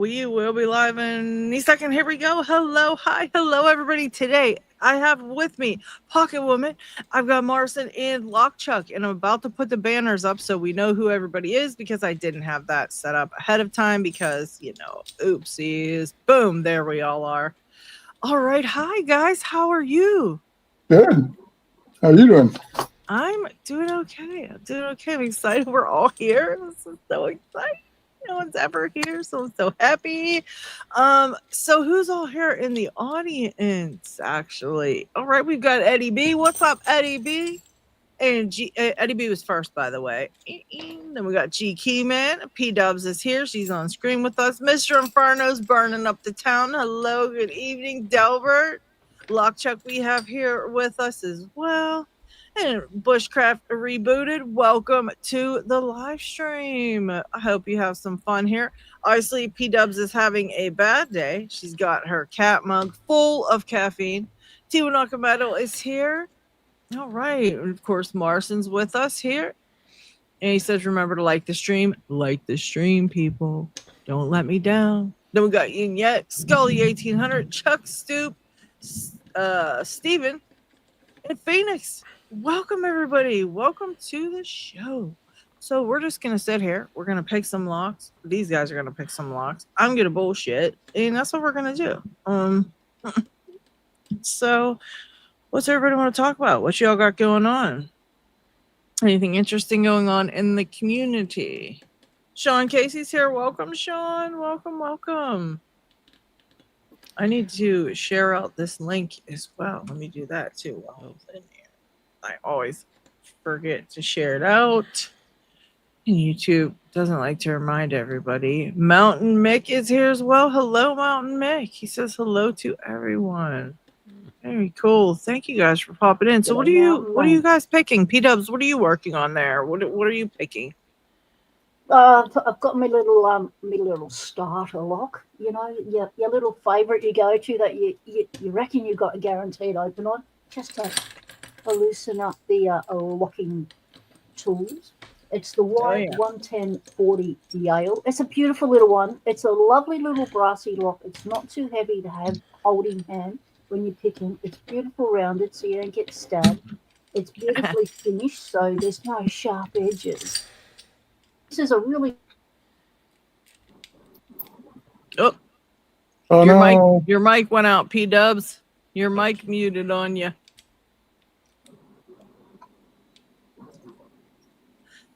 We will be live in any second. Here we go. Hello, hi, hello, everybody. Today, I have with me Pocket Woman. I've got Marson and Lockchuck, and I'm about to put the banners up so we know who everybody is because I didn't have that set up ahead of time because, oopsies. Boom, there we all are. All right, hi, guys. How are you? Good. How are you doing? I'm doing okay. I'm excited. We're all here. This is so exciting. No one's ever here, so I'm so happy. So who's all here in the audience? Actually, all right, we've got Eddie B. What's up, Eddie B? And Eddie B was first, by the way. Then we got G Keyman. P Dubs is here. She's on screen with us. Mr. Inferno's burning up the town. Hello, good evening, Delbert. Lockchuck we have here with us as well. And Bushcraft Rebooted, welcome to the live stream. I hope you have some fun here. Obviously, P Dubs is having a bad day. She's got her cat mug full of caffeine. Tiwa Nakameto is here. All right. And of course, Marson's with us here. And he says, remember to like the stream. Like the stream, people. Don't let me down. Then we got Yin Yet, Scully 1800, Chuck Stoop, Steven, and Phoenix. Welcome, everybody. Welcome to the show. So we're just going to sit here. We're going to pick some locks. These guys are going to pick some locks. I'm going to bullshit. And that's what we're going to do. So what's everybody want to talk about? What y'all got going on? Anything interesting going on in the community? Sean Casey's here. Welcome, Sean. Welcome. I need to share out this link as well. Let me do that too while I'm in here. I always forget to share it out. And YouTube doesn't like to remind everybody. Mountain Mick is here as well. Hello, Mountain Mick. He says hello to everyone. Very cool. Thank you guys for popping in. So what are you guys picking? P Dubs, what are you working on there? What are you picking? I've got my little starter lock. You know, your little favourite you go to that you reckon you got a guaranteed open on, just to loosen up the locking tools. It's the Y11040 Yale. It's a beautiful little one. It's a lovely little brassy lock. It's not too heavy to have holding hand when you're picking. It's beautiful rounded so you don't get stabbed. It's beautifully finished so there's no sharp edges. This is a really your mic went out, P Dubs. Your mic muted on you.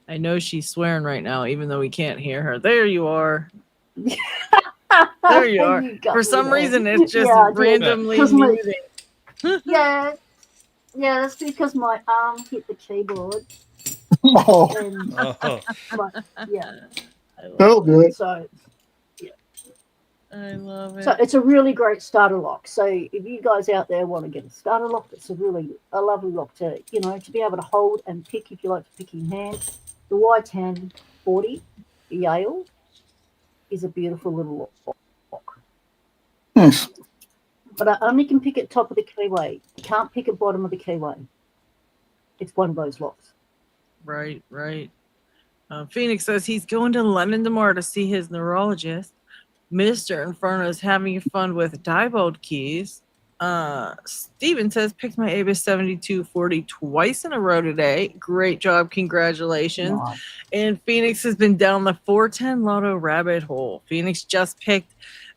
I know she's swearing right now, even though we can't hear her. There you are. There you are. For some reason, it's just randomly muting. yeah, that's because my arm hit the keyboard. That'll do it. So, yeah. I love it. So it's a really great starter lock. So if you guys out there want to get a starter lock, it's a lovely lock to be able to hold and pick if you like to pick in hand. The Y1040 Yale is a beautiful little lock. Nice. But I only can pick it top of the keyway. Can't pick it bottom of the keyway. It's one of those locks. Right. Phoenix says he's going to London tomorrow to see his neurologist. Mr. Inferno is having fun with Diebold keys. Steven says, picked my Abus 7240 twice in a row today. Great job. Congratulations. Wow. And Phoenix has been down the 410 Lotto rabbit hole. Phoenix just picked,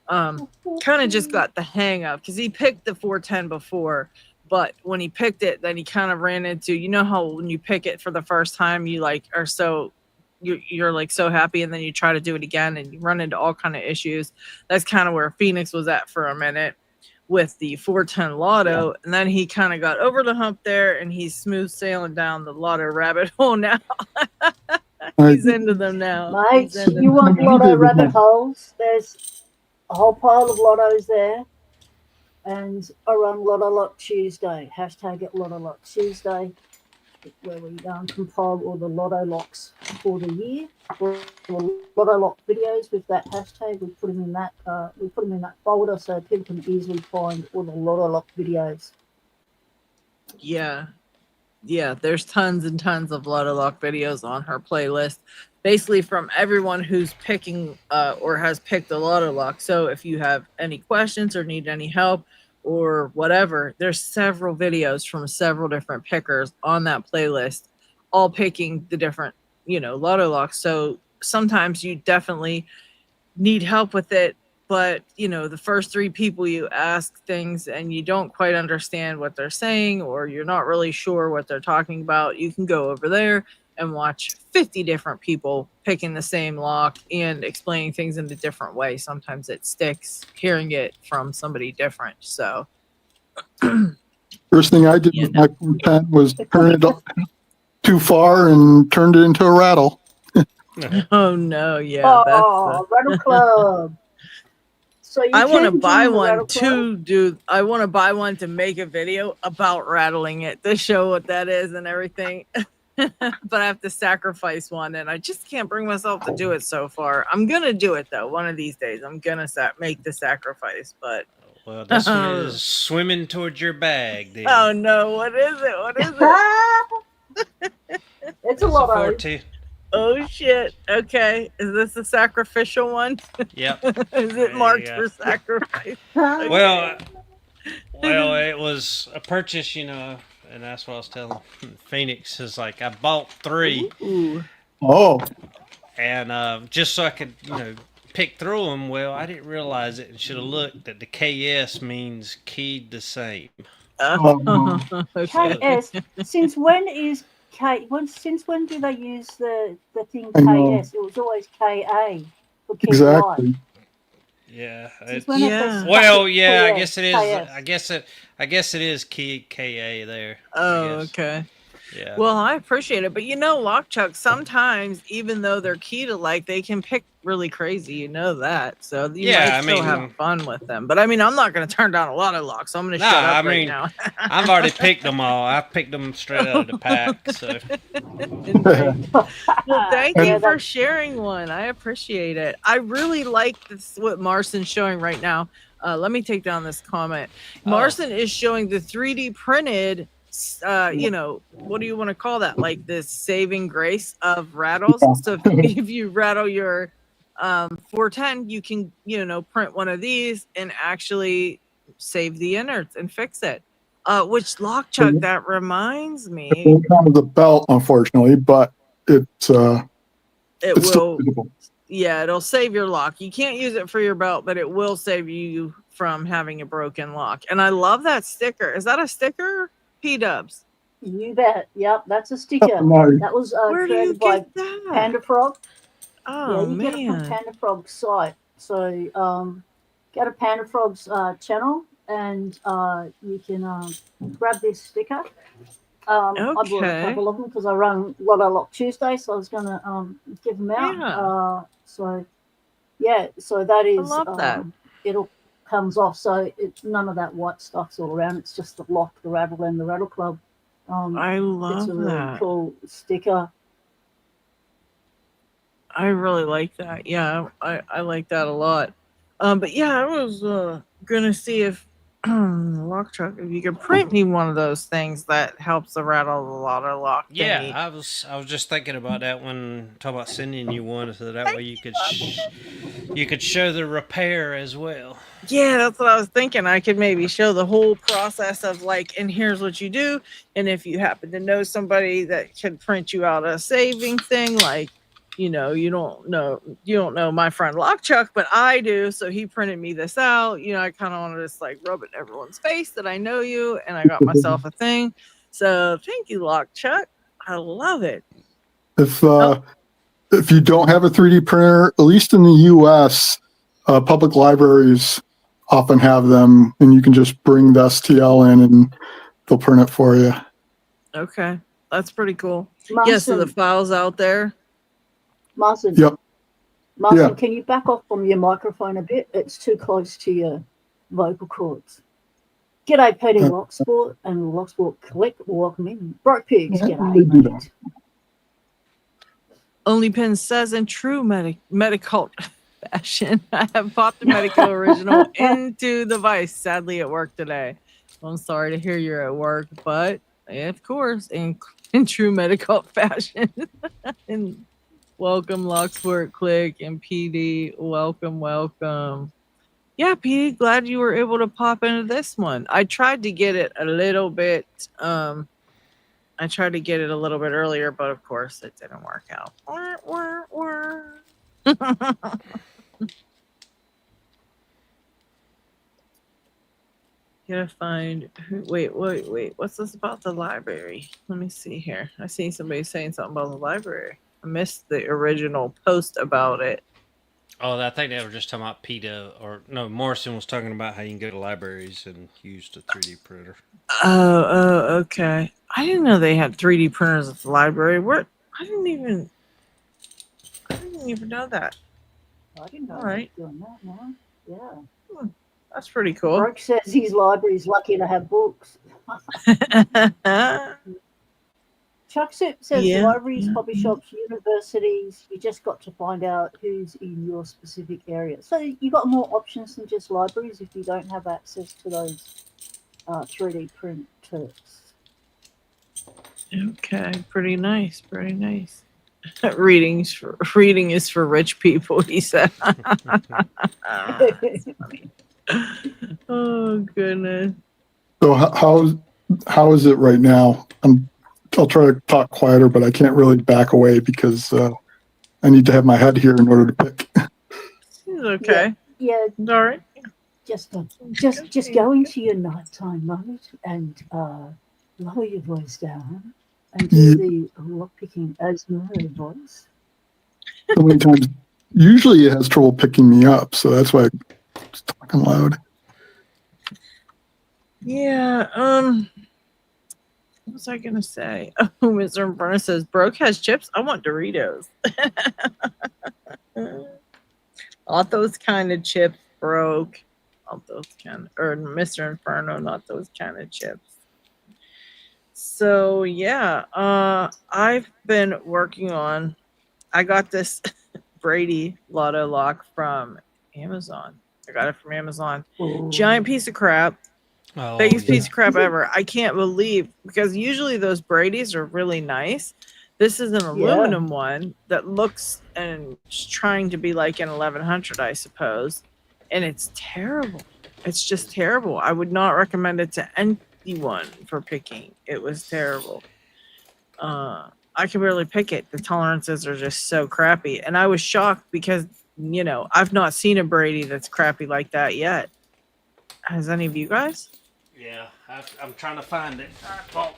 kind of just got the hang of, because he picked the 410 before, but when he picked it, then he kind of ran into, how when you pick it for the first time, you like are so, you're like so happy, and then you try to do it again and you run into all kind of issues. That's kind of where Phoenix was at for a minute with the 410 Lotto, and then he kind of got over the hump there, and he's smooth sailing down the Lotto rabbit hole now. He's into them now. Mate, you want Lotto rabbit holes? There's a whole pile of Lottos there, and I run Lotto Lock Tuesday. Hashtag it Lotto Lock Tuesday, where we compile all the Lotto locks for the year. Lotto Lock videos with that hashtag. We put them in that. Folder so people can easily find all the Lotto Lock videos. Yeah, there's tons and tons of Lotto Lock videos on her playlist. basically from everyone who's picking or has picked a Lotto lock. So if you have any questions or need any help or whatever, there's several videos from several different pickers on that playlist, all picking the different, Lotto locks. So sometimes you definitely need help with it, but the first three people you ask things and you don't quite understand what they're saying, or you're not really sure what they're talking about, you can go over there and watch 50 different people picking the same lock and explaining things in a different way. Sometimes it sticks hearing it from somebody different. So First thing I did with my 10 was turn it up too far and turned it into a rattle. oh no, yeah, Oh, Rattle Club. So you I want to can buy join the one Rattle Club. too, dude. I want to buy one to make a video about rattling it to show what that is and everything. But I have to sacrifice one, and I just can't bring myself to do it so far. I'm gonna do it though. One of these days, I'm gonna make the sacrifice. But Well, this one is swimming towards your bag. Then. oh no, what is it? What is it? It's a lot of. 40. Oh shit. Okay, is this a sacrificial one? Yep. Is it marked for sacrifice? Okay. Well, it was a purchase, and that's what I was telling Phoenix. Is like I bought 3. Ooh. Oh, And just so I could, pick through them. Well, I didn't realize it and should have looked that the KS means keyed the same. Okay. KS. Since when is K? Since when do they use the thing I know. KS? It was always KA for key exactly. Yeah. Since when have they Yeah. stuck Well, it yeah, I KS? guess it is. KS? I guess it is KA there. Oh, I guess. okay. Yeah. Well, I appreciate it, but lock chucks sometimes, even though they're key to they can pick really crazy. You know that, so you might still have fun with them. But I'm not going to turn down a lot of locks. So I'm going to shut up right now. I've already picked them all. I picked them straight out of the pack. So. Well, thank you for sharing one. I appreciate it. I really like this what Marston's showing right now. Let me take down this comment. Marston is showing the 3D printed. What do you want to call that? Like this saving grace of rattles. So if you rattle your 410, you can print one of these and actually save the innards and fix it. Which lock chuck, that reminds me. It won't come with a belt, unfortunately, but it's will. Yeah, it'll save your lock. You can't use it for your belt, but it will save you from having a broken lock. And I love that sticker. Is that a sticker? P-dubs. You bet. Yep, that's a sticker. That was created by Panda Frog. Oh, yeah, you get it from Panda Frog's site. So go to Panda Frog's channel and you can grab this sticker. I bought a couple of them because I run Lotto Lock Tuesday, so I was going to give them out. So that is. I love that. It'll comes off, so it's none of that white stuff's all around. It's just the lock, the rattle, and the Rattle Club. I love it's a really cool sticker. I really like that. Yeah, I like that a lot. But yeah, I was gonna see if lock truck, if you could print me one of those things that helps the rattle the Lotto lock. Yeah, I was just thinking about that when talking about sending you one, so that way you could show the repair as well. Yeah, that's what I was thinking. I could maybe show the whole process of and here's what you do, and if you happen to know somebody that can print you out a saving thing, you don't know my friend Lockchuck, but I do. So he printed me this out. I kind of want to just rub it in everyone's face that I know you, and I got myself a thing. So thank you, Lockchuck. I love it. If you don't have a 3D printer, at least in the U.S., public libraries often have them, and you can just bring the STL in, and they'll print it for you. Okay, that's pretty cool. Yeah, so the file's out there. Martin, yep. Martin, can you back off from your microphone a bit? It's too close to your vocal cords. G'day, Petty Locksport and Locksport Collect. Welcome in. Broke Pigs, g'day, mate. Only Pin says in true medical fashion, I have popped the medical original into the vice, sadly at work today. I'm sorry to hear you're at work, but of course, in true medical fashion. Welcome, Locksport, Click, and PD. Welcome, welcome. Yeah, PD, glad you were able to pop into this one. I tried to get it a little bit. I tried to get it a little bit earlier, but of course it didn't work out. Gotta find. Wait. What's this about the library? Let me see here. I seen somebody saying something about the library. I missed the original post about it. Oh, I think they were just talking about PETA, or no, Morrison was talking about how you can go to libraries and use the 3D printer. Okay. I didn't know they had 3D printers at the library. Where? I didn't even know that. I didn't know All they were right. doing that, no. Yeah. That's pretty cool. Broke says his library's lucky to have books. Chuck says Yeah, libraries, yeah. hobby shops, universities, you just got to find out who's in your specific area. So you got more options than just libraries if you don't have access to those 3D printers. Okay, pretty nice, pretty nice. Reading is for rich people, he said. That's funny. Oh goodness. So how is it right now? I'll try to talk quieter, but I can't really back away because I need to have my head here in order to pick. He's okay. Yeah, All right. just go into your nighttime mode and lower your voice down and do the lockpicking as my voice. So many times, usually it has trouble picking me up, so that's why I'm talking loud. Yeah, what was I gonna say? Oh, Mr. Inferno says Broke has chips. I want Doritos. Not those kind of chips, Broke. Not those kind, or Mr. Inferno, not those kind of chips. So yeah, I've been working on. I got this Brady Lotto lock from Amazon. I got it from Amazon. Ooh. Giant piece of crap. Oh, Biggest yeah. piece of crap ever. I can't believe, because usually those Brady's are really nice. This is an aluminum one that looks and is trying to be like an 1100, I suppose, and it's terrible. It's just terrible. I would not recommend it to anyone for picking. It was terrible. I can barely pick it. The tolerances are just so crappy, and I was shocked because I've not seen a Brady that's crappy like that yet. Has any of you guys? Yeah, I'm trying to find it. Oh.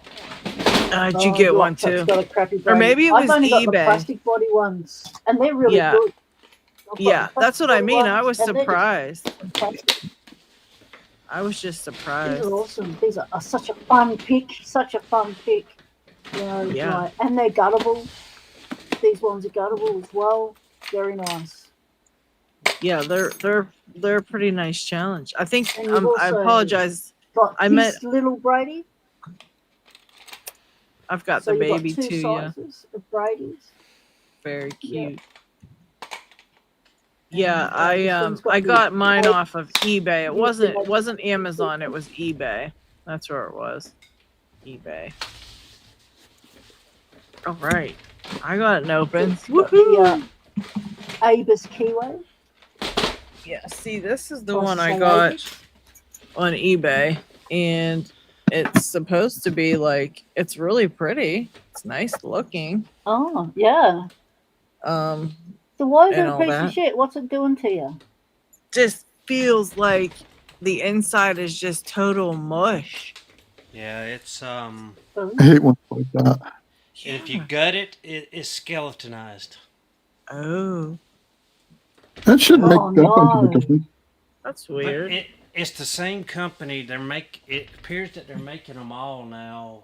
Did you get one too? Got a crappy Or maybe it was I've only got the eBay. plastic body ones, and they're really Yeah. good. Yeah, that's what I mean. I was and they're just surprised. fantastic. I was just These surprised. are awesome. These are such a fun pick. Such a fun pick. Yeah. And they're guttable. These ones are guttable as well. Very nice. Yeah, they're a pretty nice challenge. I think And you've I also apologize. Got I this met- little Brady. I've got So the you've baby got two too. Yeah, sizes of Brady's. very cute. And, Yeah, this one's I the got mine white- off of eBay. It the- wasn't Amazon. It was eBay. That's where it was. eBay. All right, I got it open. It's got Woohoo! the Abus Keyway. Yeah, see, this is the Or one I say got Abus. on eBay, and it's supposed to be like, it's really pretty. It's nice looking. Oh, yeah. Um, So why is And it a all piece that. of shit? What's it doing to you? just feels like the inside is just total mush. Yeah, it's Oh, I hate ones like that. if you gut it, it's skeletonized. Oh, That should make Oh, that much of a no. difference. that's But weird. it's the same company. It appears that they're making them all now.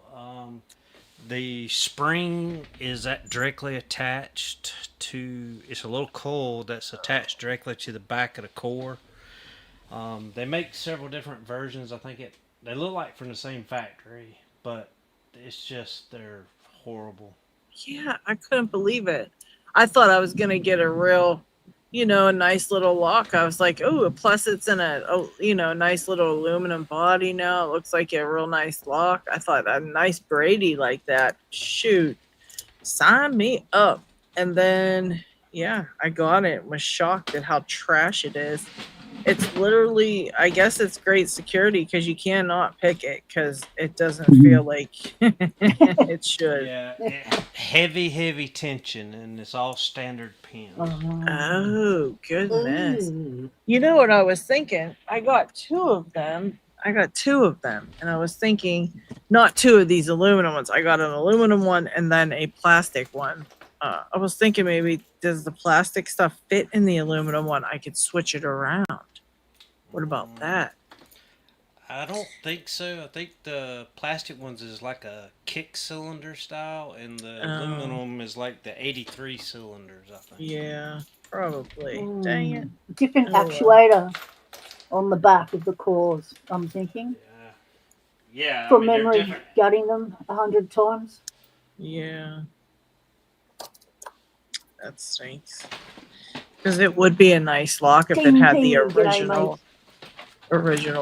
The spring is directly attached to. It's a little coil that's attached directly to the back of the core. They make several different versions. I think they look like from the same factory, but it's just they're horrible. Yeah, I couldn't believe it. I thought I was gonna get a real, a nice little lock. I was like, oh, plus it's in a nice little aluminum body now. It looks like a real nice lock. I thought a nice Brady like that. Shoot, sign me up. And then, yeah, I got it. Was shocked at how trash it is. It's literally, I guess it's great security because you cannot pick it because it doesn't feel like it should. Yeah, heavy tension, and it's all standard pins. Oh, goodness. Ooh. You know what I was thinking? I got two of them. And I was thinking, not two of these aluminum ones. I got an aluminum one and then a plastic one. I was thinking maybe does the plastic stuff fit in the aluminum one? I could switch it around. What about that? I don't think so. I think the plastic ones is like a kick cylinder style, and the aluminum is like the 83 cylinders, I think. Yeah, probably. Dang it. Different Oh, well. actuator on the back of the cores, I'm thinking. Yeah. From memory, gutting them 100 times. Yeah. That stinks. Because it would be a nice lock if it had the original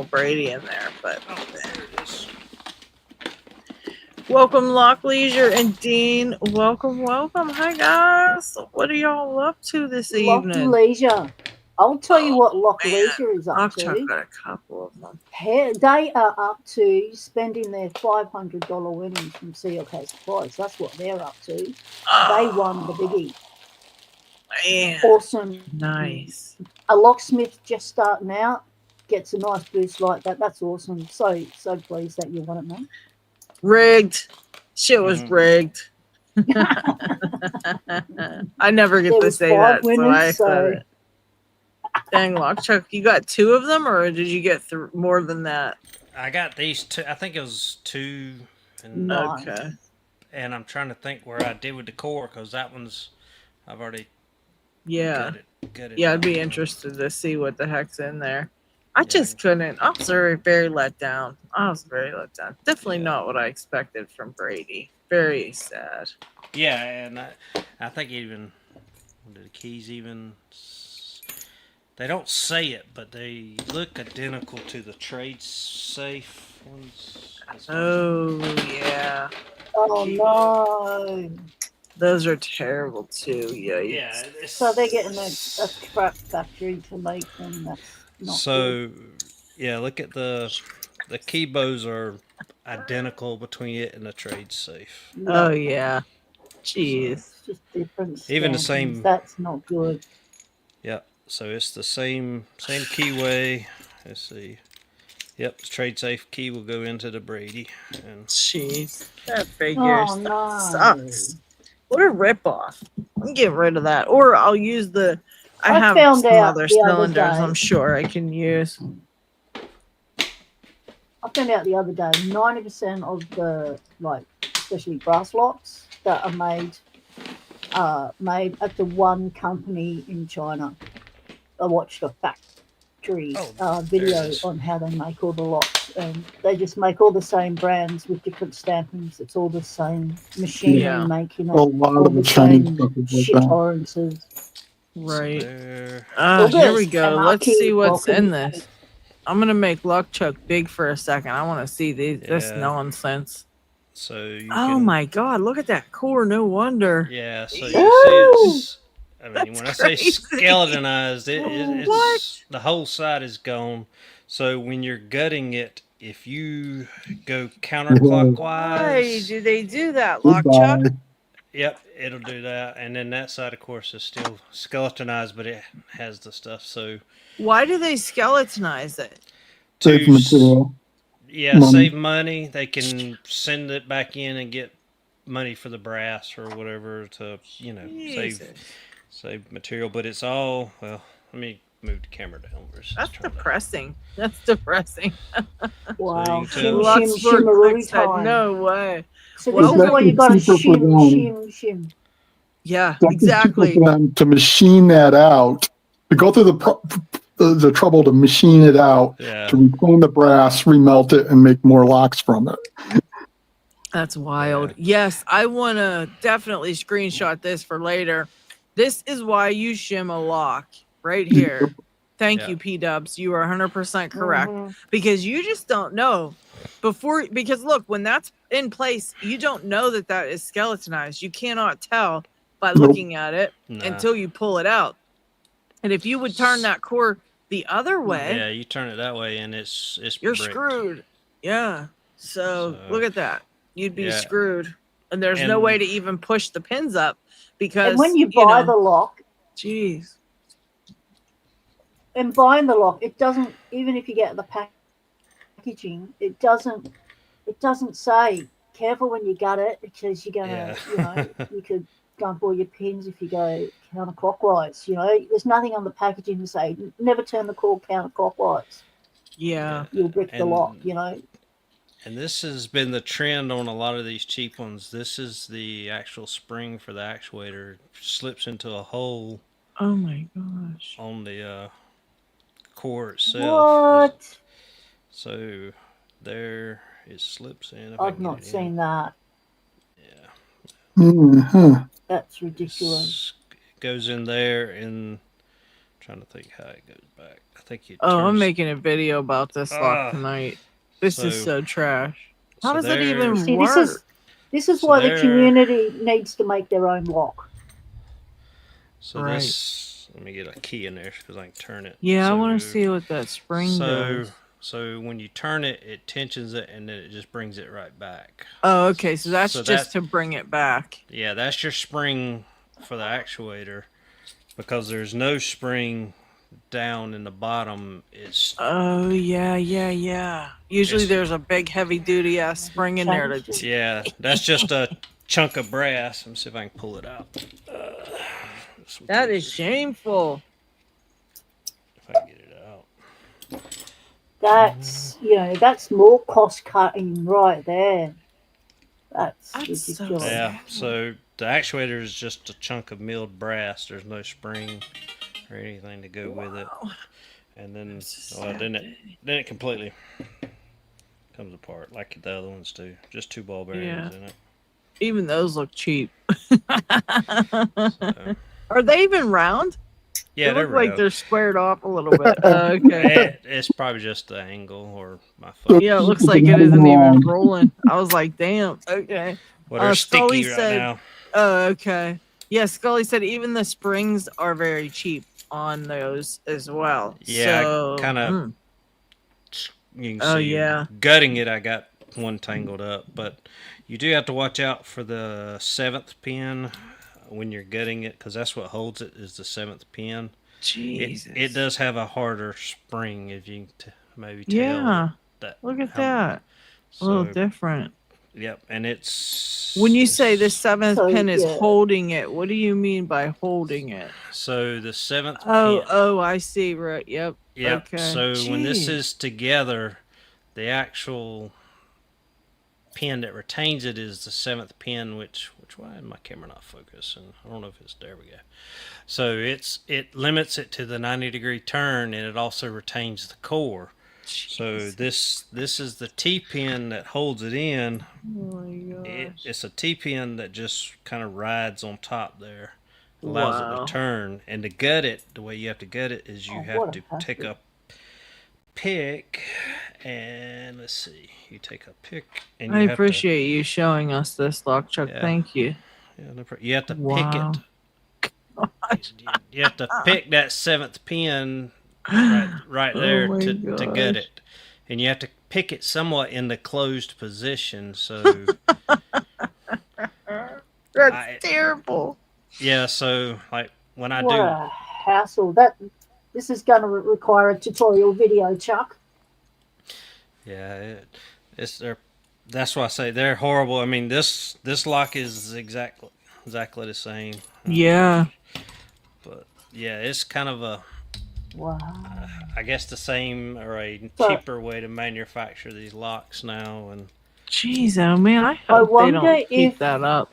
Brady in there, but There it is. welcome Lock Leisure and Dean. Welcome. Hi guys. What are y'all up to this Lock evening? Leisure. I'll tell you what Lock man. Leisure is up Lockchuck to. got a couple of them. They are up to spending their $500 winnings from CLK Supplies. That's what they're up to. They won the biggie. Man. Awesome. Nice. A locksmith just starting out gets a nice boost like that. That's awesome. So pleased that you won it, mate. Rigged. Shit was rigged. I never get to say that, so I said it. Dang, Lockchuck, you got two of them, or did you get more than that? I got these two. I think it was two. And, Nice. Okay. And I'm trying to think where I did with the core, because that one's I've already Yeah. gutted Yeah, out. I'd be interested to see what the heck's in there. I just couldn't. I was very let down. Definitely not what I expected from Brady. Very sad. Yeah, and I think even the keys even they don't say it, but they look identical to the trade safe ones. Oh yeah. Oh no. Those are terrible too. Yeah. So they're getting a crap factory to make them. That's not good. Yeah, look at the key bows are identical between it and the trade safe. Oh yeah. Jeez. It's just different. Even the stampings. same- That's not good. Yeah, so it's the same keyway. Let's see. Yep, the trade safe key will go into the Brady. And Jeez. That figures. Oh That no. sucks. What a ripoff. I'm getting rid of that. Or I'll use the I have found some out other the other cylinders day. I'm sure I can use. I found out the other day 90% of the especially brass locks that are made at the one company in China. I watched a factory video on how they make all the locks, and they just make all the same brands with different stampings. It's all the same machinery making it. A lot all of the the Chinese same stuff is like shit that. tolerances. Right. there. Here we go. And I'll Let's keep see what's walking. in this. I'm gonna make Lockchuck big for a second. I want to see this Yeah. nonsense. So you Oh can, my god, look at that core. No wonder. Yeah, so Woo! you see it's I mean, when I That's say crazy. skeletonized, it's What? the whole side is gone. So when you're gutting it, if you go Why counterclockwise, do they do that, Lockchuck? Goodbye. yep, it'll do that. And then that side, of course, is still skeletonized, but it has the stuff. So Why do they skeletonize it? Safe to material. yeah, Money. save money. They can send it back in and get money for the brass or whatever to Jesus. save material. But it's all well. Let me move the camera down. That's depressing. That's depressing. Wow. So you can Shim, tell- shim, shimmeroo said, time. no way. So Well, this is why you got to cheaper for shim, them. shim. Yeah, That's cheaper exactly. for them to machine that out, to go through the trouble to machine it out, Yeah. to reclaim the brass, remelt it, and make more locks from it. That's wild. Yeah. Yes, I want to definitely screenshot this for later. This is why you shim a lock right here. Thank Yeah. you, P-Dubs. You are 100% correct. Mhm. Because you just don't know. Because look, when that's in place, you don't know that is skeletonized. You cannot tell by Nope. looking at it Nah. until you pull it out. And if you would turn that core the other way, Yeah, you turn it that way, and it's you're bricked. screwed. Yeah. So look at that. You'd be yeah. screwed. And there's no And- way to even push the pins up because And when you buy the lock, jeez. and buying the lock, it doesn't, even if you get the packaging, it doesn't say careful when you gut it because you're gonna, you could dump all your pins if you go counterclockwise. There's nothing on the packaging to say never turn the core counterclockwise. Yeah. You'll brick the lock. And this has been the trend on a lot of these cheap ones. This is the actual spring for the actuator. It slips into a hole. Oh my gosh. On the core itself. What? So there it slips in. I've not seen that. Yeah. Mm-hmm. That's ridiculous. It goes in there, and I'm trying to think how it goes back. I think it. I'm making a video about this lock tonight. This is so trash. How does it even work? This is why the community needs to make their own lock. So this, let me get a key in there because I can turn it. Yeah, I want to see what that spring does. So when you turn it, it tensions it, and then it just brings it right back. Oh, okay. So that's just to bring it back. Yeah, that's your spring for the actuator, because there's no spring down in the bottom. It's usually there's a big heavy duty ass spring in there that's just a chunk of brass. Let me see if I can pull it out. That is shameful. If I can get it out. That's more cost cutting right there. That's ridiculous. So the actuator is just a chunk of milled brass. There's no spring or anything to go with it. And then then it completely comes apart like the other ones do. Just 2 ball bearings in it. Even those look cheap. Are they even round? Yeah, they look like they're squared off a little bit. Okay. It's probably just the angle or my foot. Yeah, it looks like it isn't even rolling. I was like, damn. Okay. Well, they're sticky right now. Oh, okay. Yeah, Scully said even the springs are very cheap on those as well. Yeah, so, kind of. You can see gutting it, I got one tangled up. But you do have to watch out for the 7th pin when you're gutting it, because that's what holds it, is the 7th pin. Jesus. It does have a harder spring, if you can maybe tell. Yeah. Look at that. A little different. Yep, and it's... When you say the 7th pin is holding it, what do you mean by holding it? So the 7th pin... Oh, I see. Right, yep. Yep, okay. So when this is together, the actual pin that retains it is the 7th pin, which why is my camera not focusing? I don't know if it's... There we go. So it limits it to the 90-degree turn, and it also retains the core. Jeez. So this is the T-pin that holds it in. Oh my gosh. It's a T-pin that just kind of rides on top there. Allows it to turn. And to gut it, the way you have to gut it is you have to take a pick, and let's see, you take a pick, and I appreciate you showing us this, Lock Chuck. Thank you. Yeah, you have to pick it. You have to pick that 7th pin right there to gut it, and you have to pick it somewhat in the closed position. So that's terrible. Yeah, so like when I what a hassle! This is going to require a tutorial video, Chuck. Yeah, that's why I say they're horrible. I mean, this lock is exactly the same. Yeah. But yeah, it's kind of a I guess the same or a cheaper way to manufacture these locks now. And jeez, oh man, I hope they don't keep that up.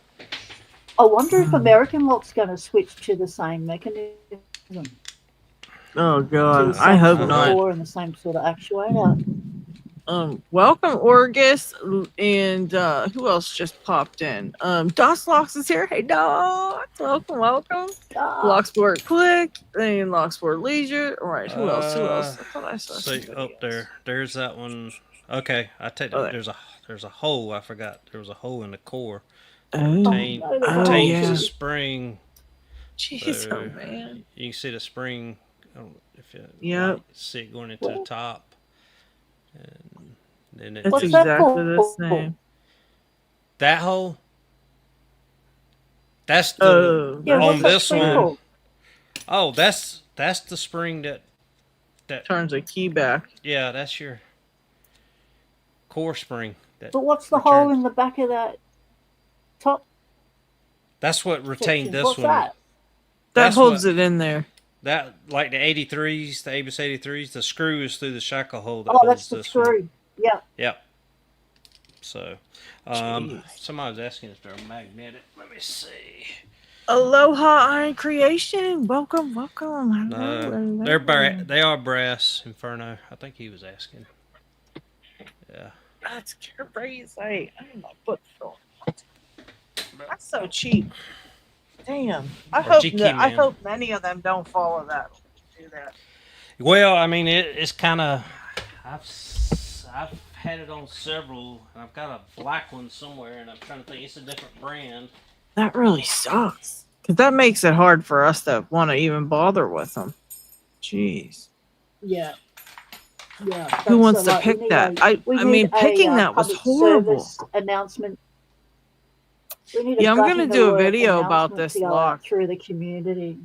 I wonder if American Lock's going to switch to the same mechanism. Oh god, I hope not. And the same sort of actuator. Welcome Orgus, and who else just popped in? Dos Locks is here. Hey Dos, welcome. Locksport Click and Locksport Leisure. All right, who else? I thought I saw. So there's that one. Okay, I take that. There's a hole. I forgot there was a hole in the core. Oh, there's a oh hole retains yeah. the too. spring. Jeez, oh So man. you can see the spring. I don't know if you Yep. see it going into the Well, top, and then it It's what's just that exactly the for? same. that hole. That's the Oh, Yeah, that's what's on the that this spring one. spring. for? Oh, that's the spring that Turns a key back. yeah, that's your core spring that But what's the hole returns. in the back of that top That's what retained section? this What's one. that? That That's holds what it in there. that like the 83s, the Abus 83s. The screw is through the shackle hole that Oh, that's holds the this one. screw. Yeah. Yep. So, Jeez. somebody was asking if they're magnetic. Let me see. Aloha Iron Creation. Welcome, welcome. Hello, They're hello. they are brass Inferno. I think he was asking. Yeah. That's crazy. I'm not foot short. That's so cheap. Damn. I Or G Key I Man. hope many of them don't follow that. Do that. Well, I mean, it's kind of. I've had it on several, and I've got a black one somewhere, and I'm trying to think. It's a different brand. That really sucks. Because that makes it hard for us to want to even bother with them. Jeez. Yeah. Yeah. Who wants So, to like, we pick need that? we I need mean, picking a that was public horrible. service announcement. We need a Yeah, I'm gonna gutting do a alert video about announcement this to go lock. out through the community.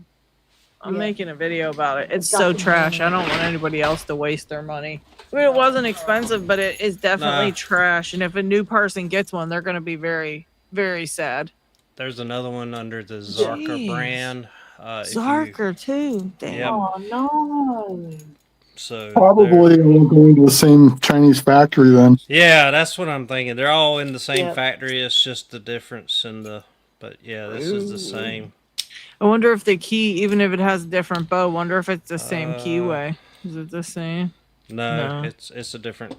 I'm Yeah. making a video about it. A It's so gutting trash. I alert. don't want anybody else to waste their money. I mean, it wasn't expensive, but it is definitely Nah. trash. And if a new person gets one, they're going to be very, very sad. There's another one under the Zarker Jeez. brand. Zarker, too. Damn. Yep. Oh no. So Probably it will go into the same Chinese factory then. yeah, that's what I'm thinking. They're all in the same Yep. factory. It's just the difference in the. But yeah, this is the Ooh. same. I wonder if the key, even if it has a different bow, wonder if it's the same Uh, keyway. Is it the same? No, No. it's a different.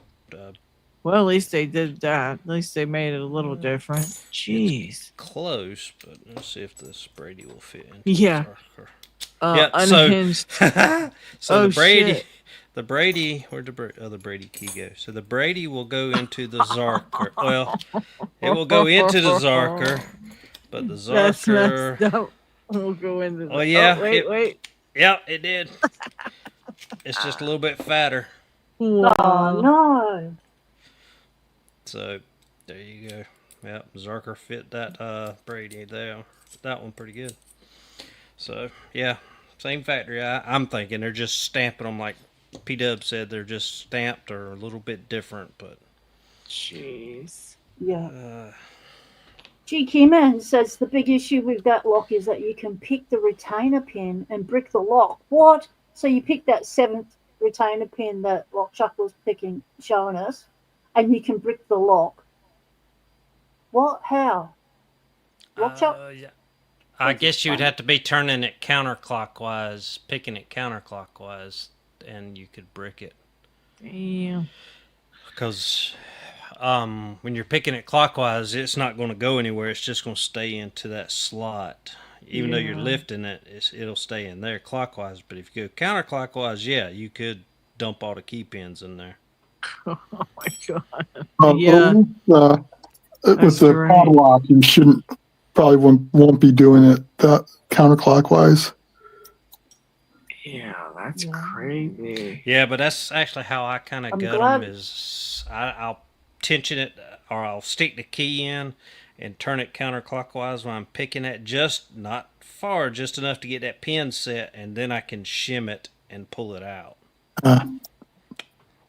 Well, at least they did that. At least they made it a little different. Jeez. Close, but let's see if this Brady will fit into Yeah. the Zarker. Unhinged. So Oh, the Brady, shit. the Brady, where'd the other Brady key go? So the Brady will go into the Zarker. Well, it will go into the Zarker, but the That's Zarker. messed up. We'll go into the. Oh yeah, Oh, wait. Yep, it did. It's just a little bit fatter. Oh Wow. no. So there you go. Yep, Zarker fit that Brady there. That one pretty good. So yeah, same factory. I'm thinking they're just stamping them like P-Dub said. They're just stamped or a little bit different, but Jeez. Yeah. GQ Man says the big issue with that lock is that you can pick the retainer pin and brick the lock. What? So you pick that 7th retainer pin that Lockchuck was showing us, and you can brick the lock. What? How? Lockchuck? yeah. I guess you would have to be turning it counterclockwise, picking it counterclockwise, and you could brick it. Damn. Because when you're picking it clockwise, it's not going to go anywhere. It's just going to stay into that slot. Even though you're Yeah. lifting it, it'll stay in there clockwise. But if you go counterclockwise, yeah, you could dump all the key pins in there. Oh my god. Yeah. With That's the right. padlock, you probably won't be doing it counterclockwise. Yeah, that's Yeah. crazy. Yeah, but that's actually how I kind of I'm gut glad- them. Is I'll tension it or I'll stick the key in and turn it counterclockwise when I'm picking it, just not far, just enough to get that pin set, and then I can shim it and pull it out.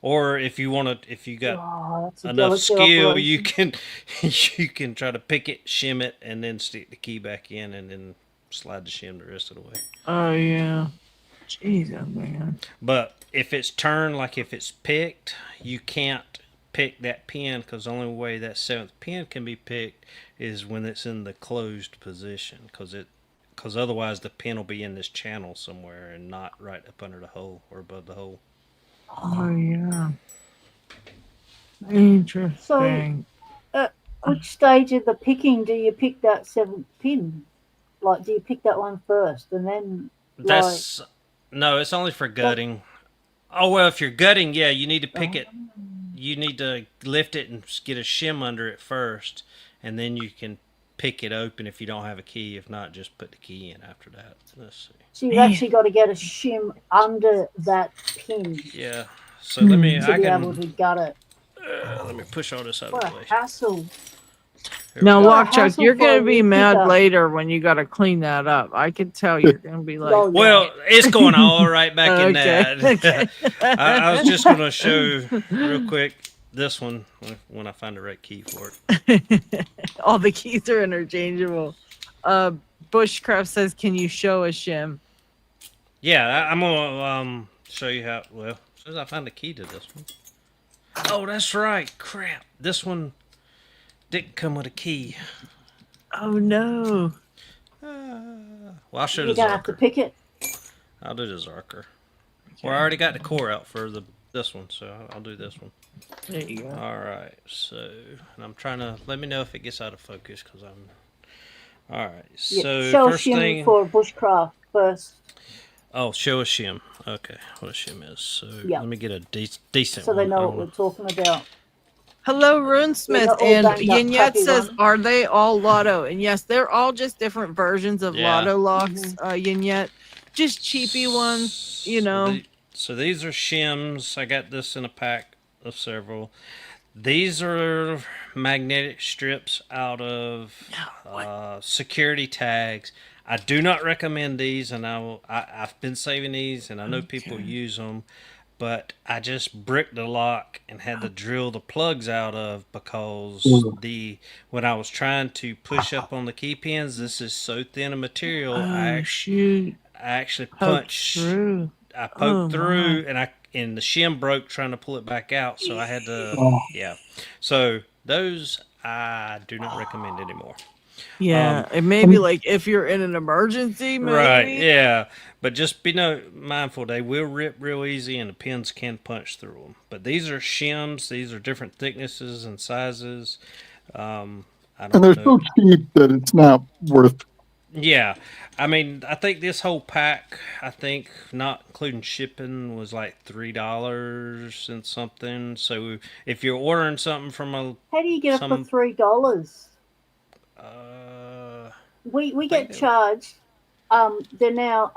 Or if you want to, if you got Oh, that's a enough delicate skill, operation. you can try to pick it, shim it, and then stick the key back in, and then slide the shim the rest of the way. Oh yeah. Jesus, man. But if it's turned, like if it's picked, you can't pick that pin, because the only way that 7th pin can be picked is when it's in the closed position, because otherwise the pin will be in this channel somewhere and not right up under the hole or above the hole. Oh yeah. Interesting. Which stage of the picking do you pick that 7th pin? Like, do you pick that one first and then? That's no, it's only for gutting. Oh well, if you're gutting, yeah, you need to pick it. You need to lift it and get a shim under it first, and then you can pick it open if you don't have a key. If not, just put the key in after that. Let's see. So you've Man. actually got to get a shim under that pin Yeah. So let me. to I be able can. to gut it. Let me push all this out What of a the way. hassle. Here Now, we go. What a Lockchuck, hassle you're for gonna a be wood mad picker. later when you gotta clean that up. I can tell you're gonna be like, Oh, yeah. Well, it's going all right back in Okay, that. okay. I was just going to show real quick this one when I find the right key for it. all the keys are interchangeable. Bushcraft says, "Can you show a shim?" Yeah, I'm going to show you how. Well, as soon as I find the key to this one. Oh, that's right. Crap. This one didn't come with a key. Oh no! Well, I'll show You're the going to have to Zarker. pick it. I'll do the Zarker. Well, I already got the core out for this one, so I'll do this one. There you go. All right, so and I'm trying to let me know if it gets out of focus because I'm. All right, Yeah, so show first shim thing. for bushcraft first. Oh, show a shim. Okay, what a shim is. So Yeah. let me get a decent So one. they know I what we're don't talking about. Hello, Runesmith, not all and banged up, Yinette crappy says, ones. "Are they all Lotto?" And yes, they're all just different versions of Yeah. Lotto locks. Yinette, just cheapy ones, you know. So these are shims. I got this in a pack of several. These are magnetic strips out of security tags. I do not recommend these, and I've been saving these, and I know people use them, but I just bricked the lock and had to drill the plugs out of because when I was trying to push up on the key pins, this is so thin a material. Oh shoot! I actually Poked punched. through. I poked Oh, through, and the shim broke trying to pull it back out. So I had to, yeah. So those I do not recommend anymore. Yeah, it may be like if you're in an emergency, maybe. Right, yeah. But just be mindful, they will rip real easy, and the pins can punch through them. But these are shims. These are different thicknesses and sizes. I don't And they're know. so cheap that it's not worth. Yeah, I mean, I think this whole pack, I think not including shipping, was like $3 and something. So if you're ordering something from How do you get it for $3? uh, We get charged. They're now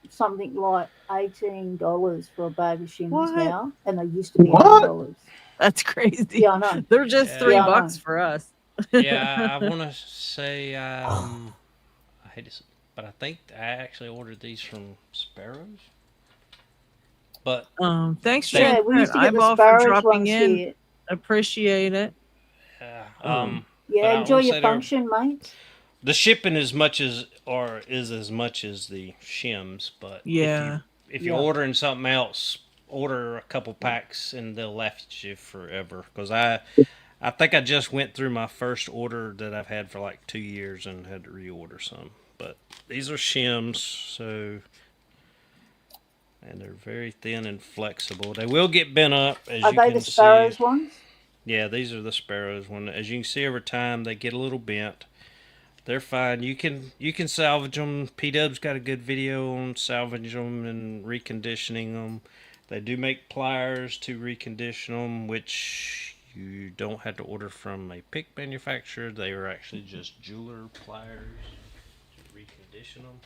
something like $18 for a bag of shims What? now, and they used to be What? $8. That's crazy. Yeah, I know. They're just Yeah. $3 Yeah, I know. for us. yeah, I want to say, I hate to, but I think I actually ordered these from Sparrows. But Thanks, Yeah, we used to get the Eyeball, for sparrows dropping ones in. here. Appreciate it. yeah, Oh. but Yeah, I enjoy wanna your say they're- function, mate. The shipping is as much as the shims, but Yeah. if you're Yeah. ordering something else, order a couple packs and they'll last you forever. Because I think I just went through my first order that I've had for like 2 years and had to reorder some. But these are shims, and they're very thin and flexible. They will get bent up, as Are you they can the sparrows see. ones? Yeah, these are the Sparrows one. As you can see over time, they get a little bent. They're fine. You can salvage them. P-Dub's got a good video on salvaging them and reconditioning them. They do make pliers to recondition them, which you don't have to order from a pick manufacturer. They are actually just jeweler pliers to recondition them.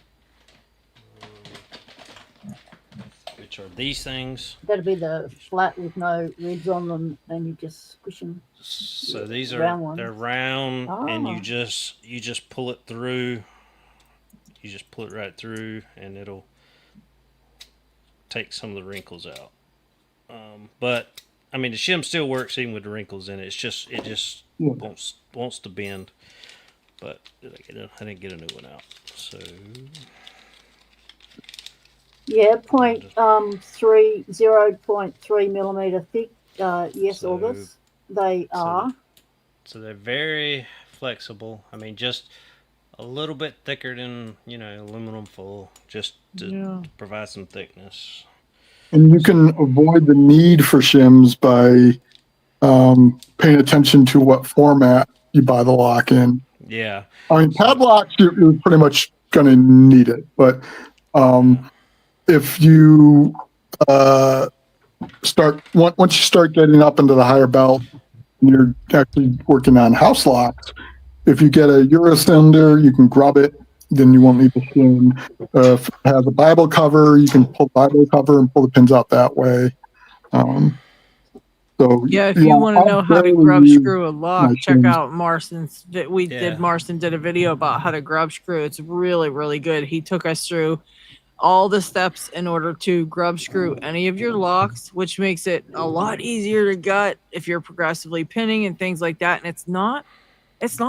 Which are these things. That'd be the flat with no ribs on them, and you just squish them. So these Round are ones. they're round, and Ah. you just pull it through. You just pull it right through, and it'll take some of the wrinkles out. But I mean, the shim still works even with the wrinkles in it. It just Yeah. wants to bend. But I didn't get a new one out. So Yeah, 0.3 millimeter thick. Yes, So- August. They are. so they're very flexible. I mean, just a little bit thicker than aluminum foil, just to provide some thickness. And you can avoid the need for shims by paying attention to what format you buy the lock in. Yeah. I mean, padlocks, you're pretty much going to need it. But if you once you start getting up into the higher belt, and you're actually working on house locks, if you get a Euro cylinder, you can grub it. Then you won't need the shim. If it has a Bible cover, you can pull the Bible cover and pull the pins out that way. So Yeah, if you want to I know how to barely grub use screw a lock, my check shims. out Marston's. Marston did a video about how to grub screw. It's really, really good. He took us through all the steps in order to grub screw any of your locks, which makes it a lot easier to gut if you're progressively pinning and things like that. And it's not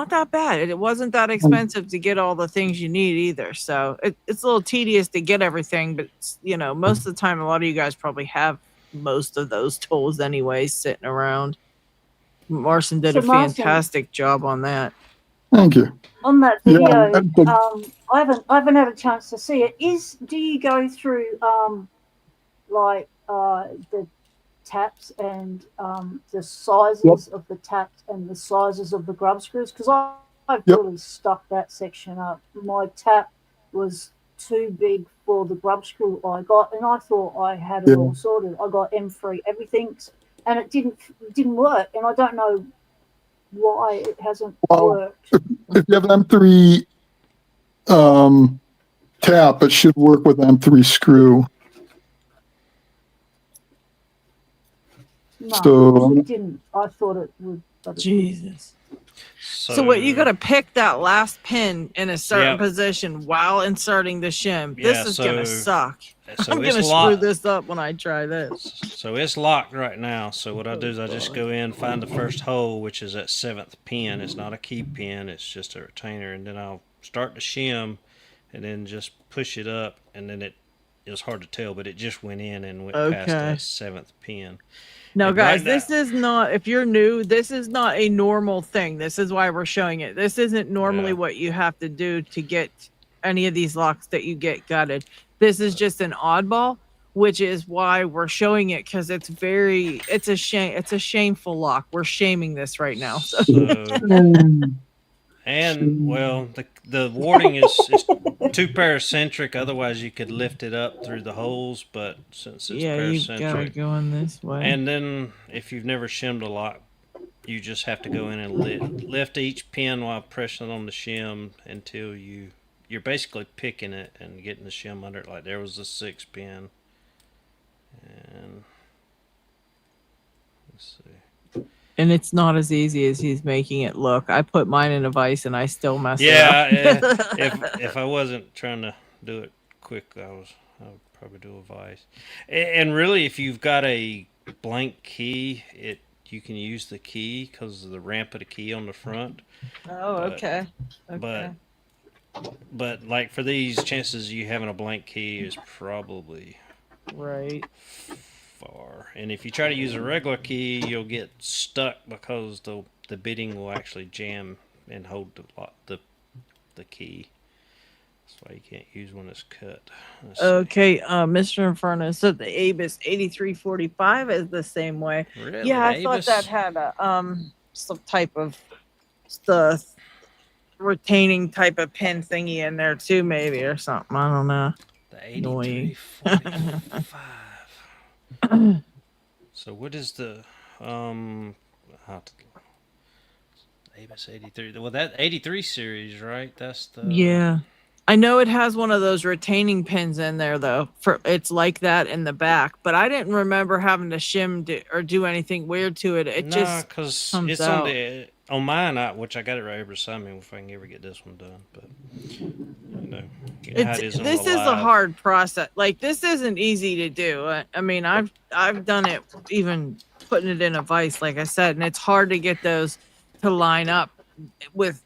that bad. It wasn't that expensive to get all the things you need either. So it's a little tedious to get everything, but most of the time, a lot of you guys probably have most of those tools anyways sitting around. Marston did a fantastic job on that. Thank you. On that video, Yeah, I haven't had a chance to see it. Do you go through the taps and the sizes of the taps and the sizes of the grub screws? Because I've really stuck that section up. My tap was too big for the grub screw I got, and I thought I had it all sorted. I got M3 everything, and it didn't work, and I don't know why it hasn't worked. If you have an M3 tap, it should work with M3 screw. No, it didn't. I thought it would. Jesus. So what, you got to pick that last pin in a certain position while inserting the shim. This is going to suck. So I'm going to screw this up when I try this. So it's locked right now. So what I do is I just go in, find the first hole, which is that 7th pin. It's not a key pin. It's just a retainer. And then I'll start the shim and then just push it up. And then it was hard to tell, but it just went in and went past that 7th pin. Now, guys, this is not, if you're new, this is not a normal thing. This is why we're showing it. This isn't normally what you have to do to get any of these locks that you get gutted. This is just an oddball, which is why we're showing it, because it's a shame. It's a shameful lock. We're shaming this right now. So. And well, the warding is too paracentric. Otherwise, you could lift it up through the holes. But since it's paracentric, you gotta go in this way. And then, if you've never shimmed a lock, you just have to go in and lift each pin while pressing on the shim until you're basically picking it and getting the shim under it. Like there was a 6 pin, and let's see. And it's not as easy as he's making it look. I put mine in a vise and I still mess it up. Yeah, if I wasn't trying to do it quick, I would probably do a vise. And really, if you've got a blank key, you can use the key because of the ramp of the key on the front. Oh, okay. But like for these, chances you having a blank key is probably right. And if you try to use a regular key, you'll get stuck because the bitting will actually jam and hold the key. That's why you can't use one that's cut. Okay, Mr. Inferno said the Abus 8345 is the same way. Really? Yeah, I thought that had a some type of the retaining type of pin thingy in there too, maybe, or something. I don't know. The 8345. So what is the Abus 83? Well, that 83 series, right? That's the I know it has one of those retaining pins in there though. It's like that in the back, but I didn't remember having to shim or do anything weird to it. It just comes it's out. On mine, which I got it right here beside me if I can ever get this one done. But this is a hard process. Like this isn't easy to do. I mean, I've done it, even putting it in a vise, like I said, and it's hard to get those to line up with.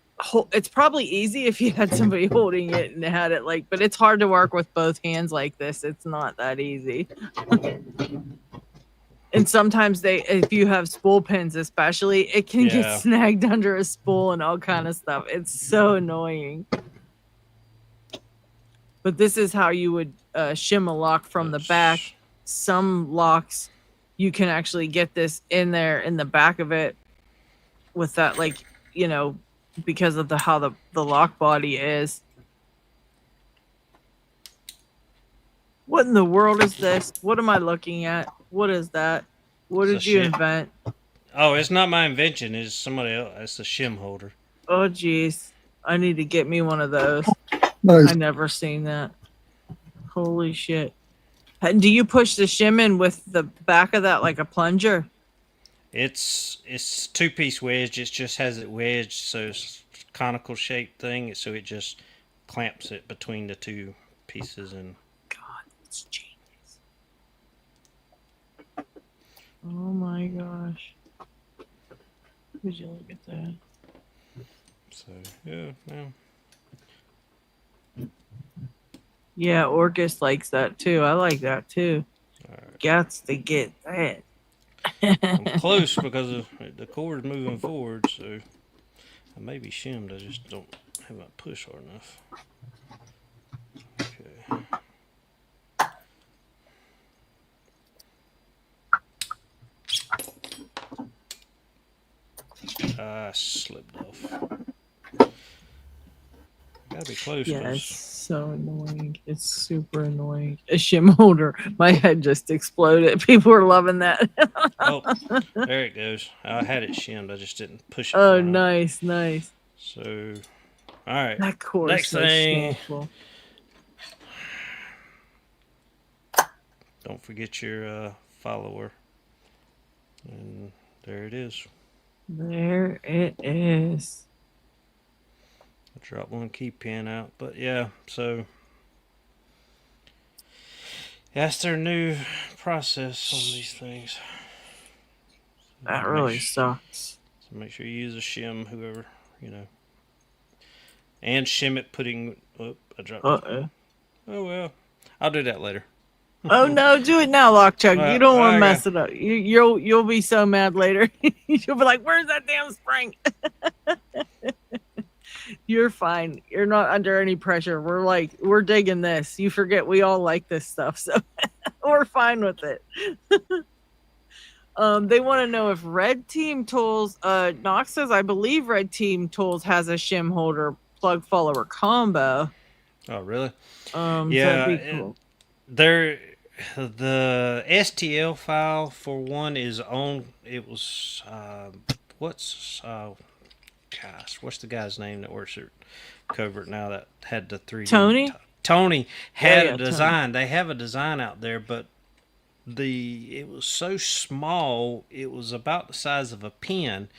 It's probably easy if you had somebody holding it and had it but it's hard to work with both hands like this. It's not that easy. And sometimes if you have spool pins especially, it can get snagged under a spool and all kind of stuff. It's so annoying. But this is how you would shim a lock from the back. Some locks, you can actually get this in there in the back of it with that, because of how the lock body is. What in the world is this? What am I looking at? What is that? What did you invent? Oh, it's not my invention. It's somebody else. It's a shim holder. Oh, geez. I need to get me one of those. Nice. I never seen that. Holy shit. Do you push the shim in with the back of that like a plunger? It's 2-piece wedge. It just has it wedged, so it's conical shaped thing. So it just clamps it between the two pieces, and God, it's genius. Oh my gosh. Would you look at that? so yeah. Yeah, Orcus likes that too. I like that too. All right. Gots to get that. I'm close because the cord's moving forward, so I may be shimmed. I just don't have my push hard enough. Okay. I slipped off. Gotta be close. Yeah, 'Cause it's so annoying. It's super annoying. A shim holder. My head just exploded. People were loving that. oh, there it goes. I had it shimmed. I just didn't push it. Oh, far enough. nice, nice. So, all right. That cord Next is so thing. skillful. Don't forget your follower. And there it is. There it is. I dropped one key pin out, but yeah. So that's their new process on these things. That really sucks. So make sure you use a shim, whoever and shim it. Putting. Oh, I dropped. Uh-oh. Oh well, I'll do that later. Oh no, do it now, Lockchuck. You don't want to Okay. mess it up. You'll be so mad later. You'll be like, "Where's that damn spring?" You're fine. You're not under any pressure. We're digging this. You forget we all like this stuff, so we're fine with it. They want to know if Red Team Tools. Knox says, I believe Red Team Tools has a shim holder plug follower combo. Oh really? So Yeah. that'd be cool. The STL file for one is on. It was what's the guy's name that works at Covert now that had the 3D? Tony? Tony had Yeah, a design. They have a design out there, but it was so small. It was about the size of a pin,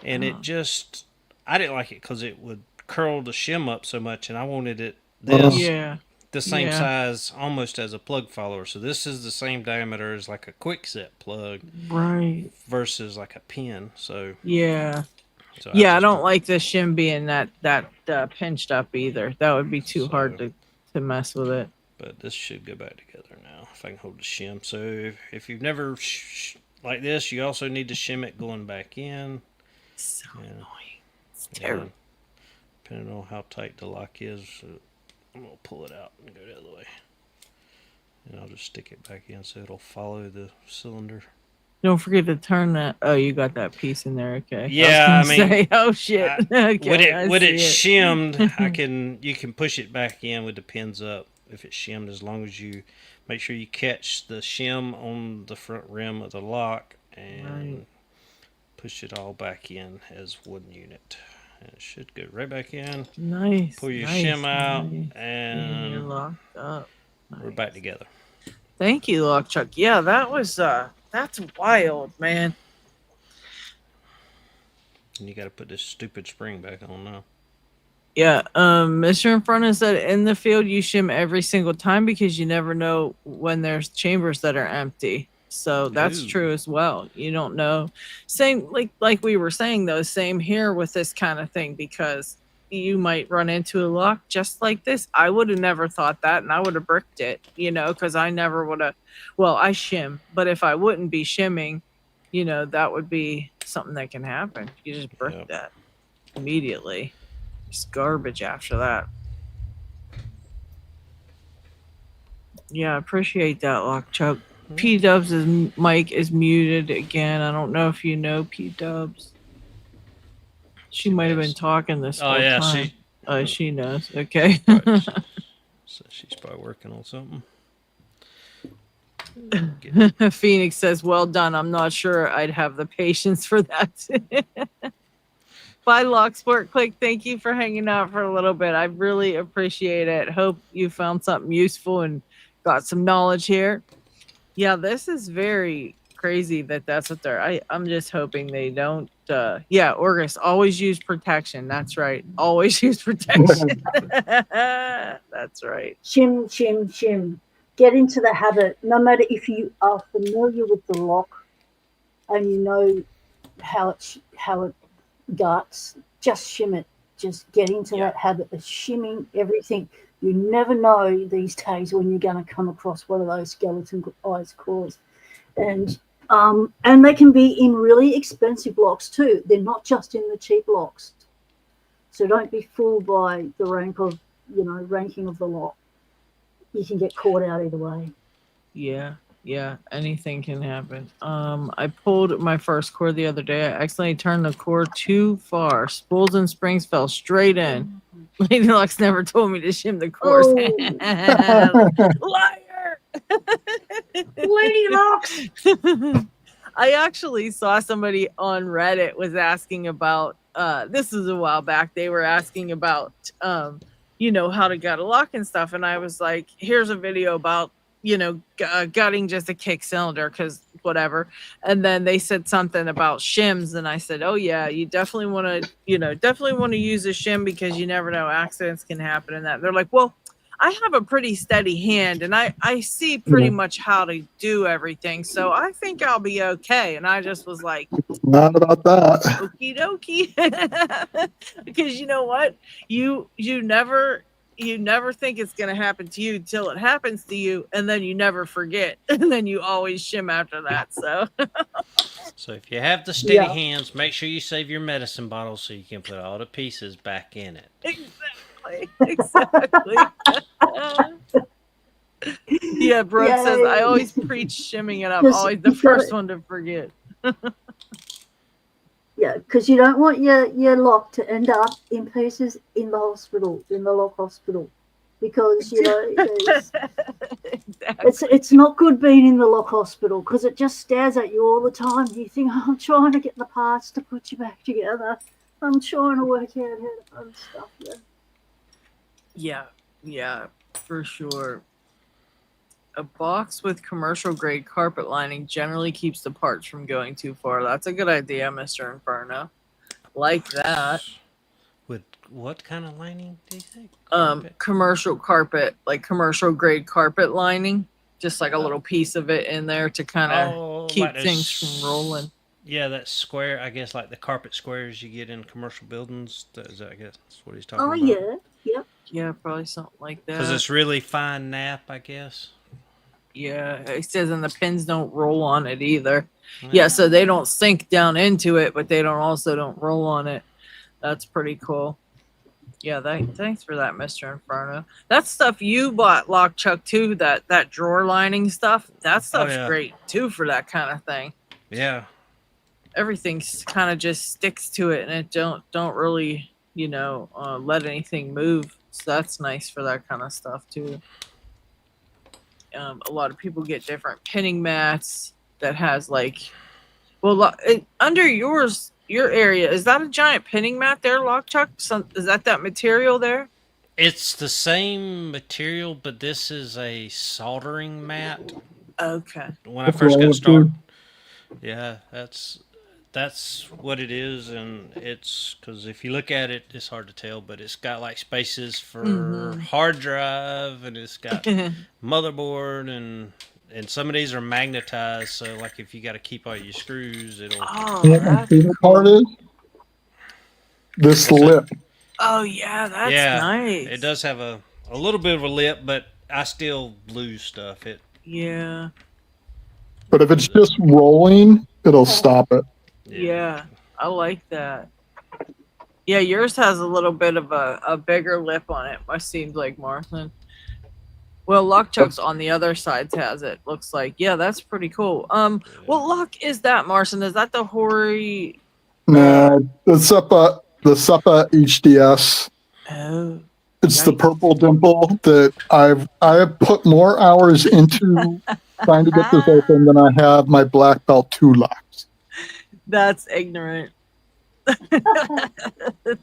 and it just I didn't like it because it would curl the shim up so much, and I wanted it Yeah. the same Yeah. size almost as a plug follower. So this is the same diameter as like a quick set plug Right. versus like a pin. So Yeah. so Yeah, I don't like the shim being that pinched up either. That would be too So- hard to mess with it. But this should go back together now if I can hold the shim. So if you've never like this, you also need to shim it going back in. So Yeah. annoying. It's And terrible. depending on how tight the lock is, I'm gonna pull it out and go the other way, and I'll just stick it back in so it'll follow the cylinder. Don't forget to turn that. Oh, you got that piece in there. Okay. Yeah, I mean, say, oh shit. Okay, With it I see shimmed, you can push it back in with the pins up if it's shimmed, as long as you make sure you catch the shim on the front rim of the lock and Right. push it all back in as one unit. And it should go right back in. Nice. Pull your nice, shim out, nice. And you're and locked up. we're Nice. back together. Thank you, Lockchuck. Yeah, that was that's wild, man. And you got to put this stupid spring back on now. Yeah, Mr. In front of said in the field you shim every single time because you never know when there's chambers that are empty. So that's Ooh. true as well. You don't know. Same like we were saying though, same here with this kind of thing because you might run into a lock just like this. I would have never thought that and I would have bricked it, because I never would have I shim, but if I wouldn't be shimming, that would be something that can happen. You just brick Yep. that immediately. It's garbage after that. Yeah, I appreciate that, Lockchuck. P Dubs' mic is muted again. I don't know if you know P Dubs. She might have been talking this whole time. She knows. Okay. Right. So she's probably working on something. Phoenix says, "Well done. I'm not sure I'd have the patience for that." Bye, Locksport. Click. Thank you for hanging out for a little bit. I really appreciate it. Hope you found something useful and got some knowledge here. Yeah, this is very crazy that's what I'm just hoping they don't. Yeah, Orgus, always use protection. That's right. Always use protection. That's right. Shim, shim, shim. Get into the habit. No matter if you are familiar with the lock and you know how it guts, just shim it. Just get into that habit of shimming everything. You never know these days when you're going to come across one of those skeletonized cores, and they can be in really expensive locks too. They're not just in the cheap locks, so don't be fooled by the ranking of the lock. You can get caught out either way. Yeah, anything can happen. I pulled my first core the other day. I accidentally turned the core too far. Spools and springs fell straight in. Lady Luck's never told me to shim the cores. Liar! Lady Locks! I actually saw somebody on Reddit was asking about, this was a while back, they were asking about, how to gut a lock and stuff. And I was like, here's a video about, gutting just a kick cylinder because whatever. And then they said something about shims, and I said, oh yeah, you definitely want to use a shim because you never know, accidents can happen and that. They're like, well, I have a pretty steady hand and I see pretty much how to do everything, so I think I'll be okay. And I just was like, not about that. Okie dokie. Because you know what, you never think it's going to happen to you till it happens to you, and then you never forget, and then you always shim after that. So if you have the steady hands, make sure you save your medicine bottle so you can put all the pieces back in it. Exactly. Yeah, Brooke says I always preach shimming it up. Always the first one to forget. Yeah, because you don't want your lock to end up in pieces in the hospital, in the lock hospital, because it's not good being in the lock hospital because it just stares at you all the time. You think, oh, I'm trying to get the parts to put you back together. I'm trying to work out how to stuff. Yeah, for sure. A box with commercial grade carpet lining generally keeps the parts from going too far. That's a good idea, Mr. Inferno. Like that. With what kind of lining do you think? Commercial carpet, like commercial grade carpet lining. Just like a little piece of it in there to kind of keep like things from rolling. Yeah, that square, I guess, like the carpet squares you get in commercial buildings. I guess that's what he's talking about. Oh, yeah. Yeah, probably something like that. Because it's really fine nap, I guess. Yeah, it says, and the pins don't roll on it either. Yeah, so they don't sink down into it, but they don't roll on it. That's pretty cool. Yeah, thanks for that, Mr. Inferno. That stuff you bought, Lockchuck, too, that drawer lining stuff, that stuff's great, too, for that kind of thing. Yeah. Everything kind of just sticks to it, and it don't really, let anything move. So that's nice for that kind of stuff, too. A lot of people get different pinning mats that has under your area, is that a giant pinning mat there, Lockchuck? Is that material there? It's the same material, but this is a soldering mat. Okay. When I first got started, that's what it is, and it's because if you look at it, it's hard to tell, but it's got like spaces for hard drive, and it's got motherboard, and some of these are magnetized, so like if you got to keep all your screws, it'll. Oh, that's cool. Part is this lip. Oh yeah, that's nice. It does have a little bit of a lip, but I still lose stuff. Yeah. But if it's just rolling, it'll stop it. Yeah, I like that. Yeah, yours has a little bit of a bigger lip on it. It seems like Martha. Well, Lockchuck's on the other sides has it. Looks like, yeah, that's pretty cool. What lock is that, Marcin? Is that the Hori? Nah, the SEPA HDS. Oh, it's the purple dimple that I have put more hours into trying to get this open than I have my black belt 2 locks. That's ignorant.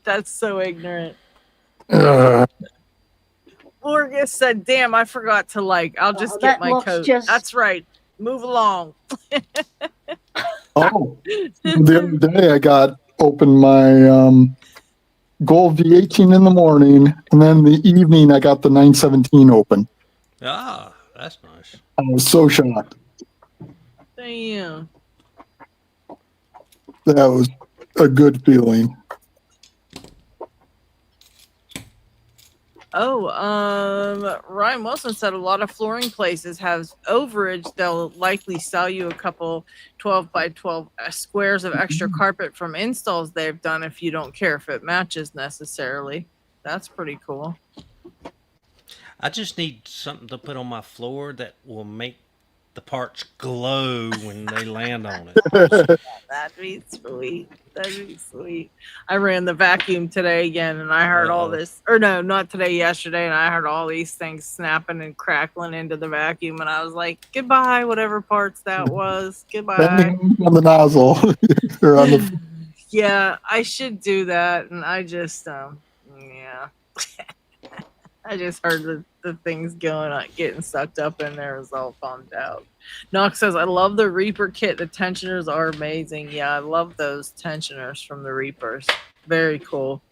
That's so ignorant. Uh, Morgan said, "Damn, I forgot to like. I'll just get That my lock's coat." just- That's right. Move along. oh, the other day I got opened my Gold V18 in the morning, and then in the evening I got the 917 open. Ah, that's nice. I was so shocked. Damn. That was a good feeling. Oh, Ryan Wilson said a lot of flooring places have overage. They'll likely sell you a couple 12 by 12 squares of extra carpet from installs they've done if you don't care if it matches necessarily. That's pretty cool. I just need something to put on my floor that will make the parts glow when they land on it. That'd be sweet. That'd be sweet. I ran the vacuum today again and I heard all Uh-oh. this, or no, not today, yesterday, and I heard all these things snapping and crackling into the vacuum, and I was like, goodbye, whatever parts that was. Goodbye. Bending on the nozzle or on the Yeah, I should do that, and I just, yeah. I just heard the things going, getting sucked up in there is all bummed out. Knox says, I love the Reaper kit. The tensioners are amazing. Yeah, I love those tensioners from the Reapers. Very cool.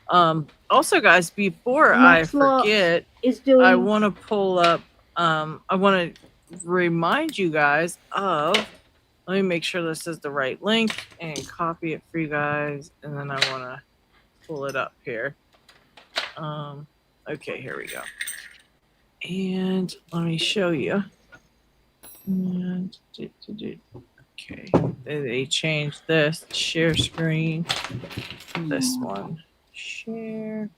Also, guys, before I forget, is doing. I want to pull up, I want to remind you guys of, let me make sure this is the right link and copy it for you guys. And then I want to pull it up here. Okay, here we go. And let me show you. And okay, they changed this share screen. This one, share.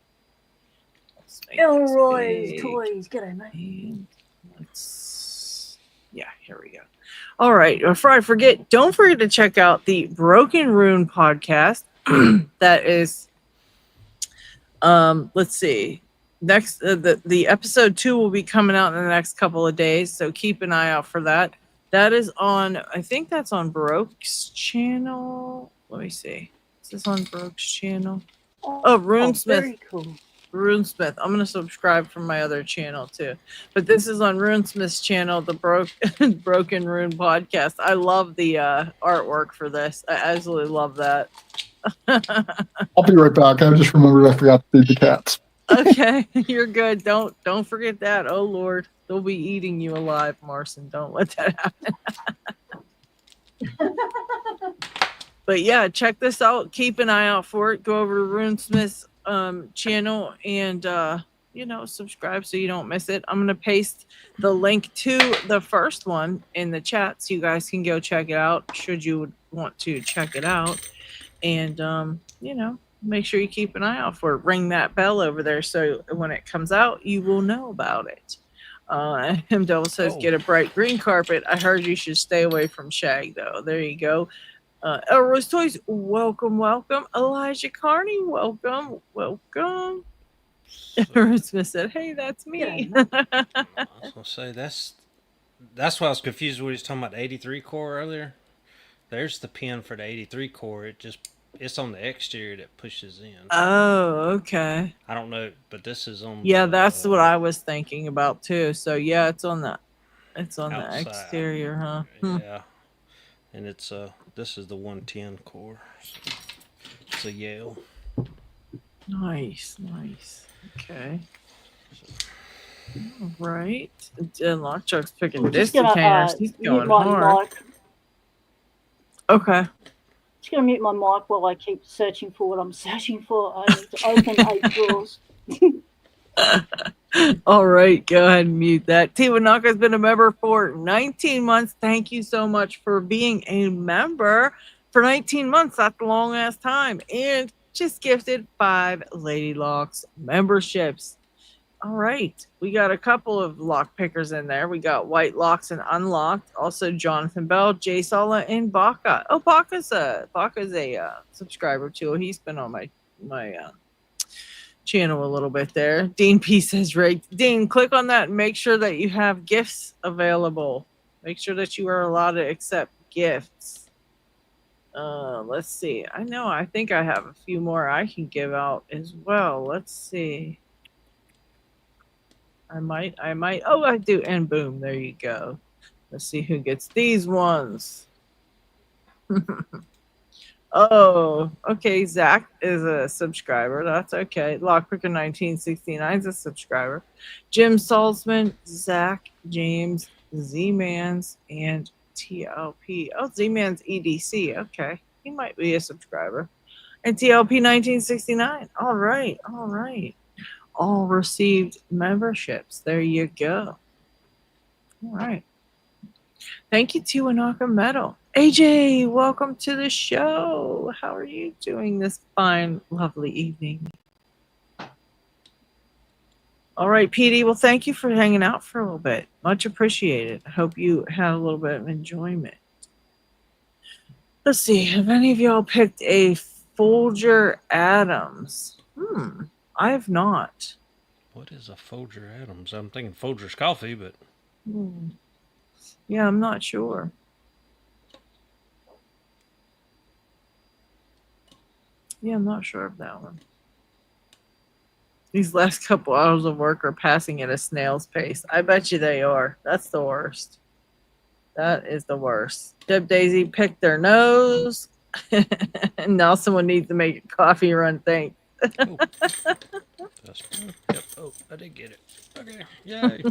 Let's make this Elroy's big. Toys. G'day, mate. And let's, yeah, here we go. All right, before I forget, don't forget to check out the Broken Rune podcast. That is, let's see. Next, the episode 2 will be coming out in the next couple of days, so keep an eye out for that. That is on, I think that's on Baroque's channel. Let me see. Is this on Baroque's channel? Oh, RuneSmith. Very cool. RuneSmith. I'm gonna subscribe from my other channel too. But this is on RuneSmith's channel, the Broken Rune podcast. I love the artwork for this. I absolutely love that. I'll be right back. I just remembered I forgot to feed the cats. Okay, you're good. Don't forget that. Oh Lord, they'll be eating you alive, Marcin. Don't let that happen. But yeah, check this out. Keep an eye out for it. Go over to RuneSmith's channel and subscribe so you don't miss it. I'm gonna paste the link to the first one in the chat so you guys can go check it out should you want to check it out. And make sure you keep an eye out for it. Ring that bell over there so when it comes out, you will know about it. Him Devil says, get a bright green carpet. I heard you should stay away from shag, though. There you go. Elroy's Toys, welcome. Elijah Carney, welcome. Smith said, hey, that's me. I was gonna say that's why I was confused when he was talking about the 83 core earlier. There's the pin for the 83 core. It's on the exterior that pushes in. Oh, okay. I don't know, but this is on. Yeah, that's what I was thinking about too. So yeah, it's on the outside. exterior, huh? Yeah, and it's this is the 110 core. So it's a Yale. Nice. Okay. All right. And Lockchuck's picking disc containers. He's going hard. Mic. Okay. Just gonna mute my mic while I keep searching for what I'm searching for. I need to open 8 drawers. All right, go ahead and mute that. Tiwanaka's been a member for 19 months. Thank you so much for being a member for 19 months. That's a long ass time. And just gifted 5 Lady Locks memberships. All right, we got a couple of lock pickers in there. We got White Locks and Unlocked. Also, Jonathan Bell, Jay Sala, and Baca. Oh, Baca's a subscriber too. He's been on my channel a little bit there. Dean P says, right. Dean, click on that and make sure that you have gifts available. Make sure that you are allowed to accept gifts. Let's see. I think I have a few more I can give out as well. Let's see. I might. Oh, I do. And boom, there you go. Let's see who gets these ones. Oh, okay. Zach is a subscriber. That's okay. Lockpicker 1969 is a subscriber. Jim Salzman, Zach, James, Z-Mans, and TLP. Oh, Z-Man's EDC. Okay. He might be a subscriber. And TLP 1969. All right. All right. All received memberships. There you go. All right. Thank you to Anaka Metal. AJ, welcome to the show. How are you doing this fine, lovely evening? All right, PD. Well, thank you for hanging out for a little bit. Much appreciated. I hope you had a little bit of enjoyment. Let's see. Have any of y'all picked a Folger Adams? I have not. What is a Folger Adams? I'm thinking Folger's coffee, but Yeah, I'm not sure. Yeah, I'm not sure of that one. These last couple hours of work are passing at a snail's pace. I bet you they are. That's the worst. That is the worst. Deb Daisy picked their nose. And now someone needs to make a coffee run. Thanks. oh. That's yep. Oh, I did get it. Okay, yay.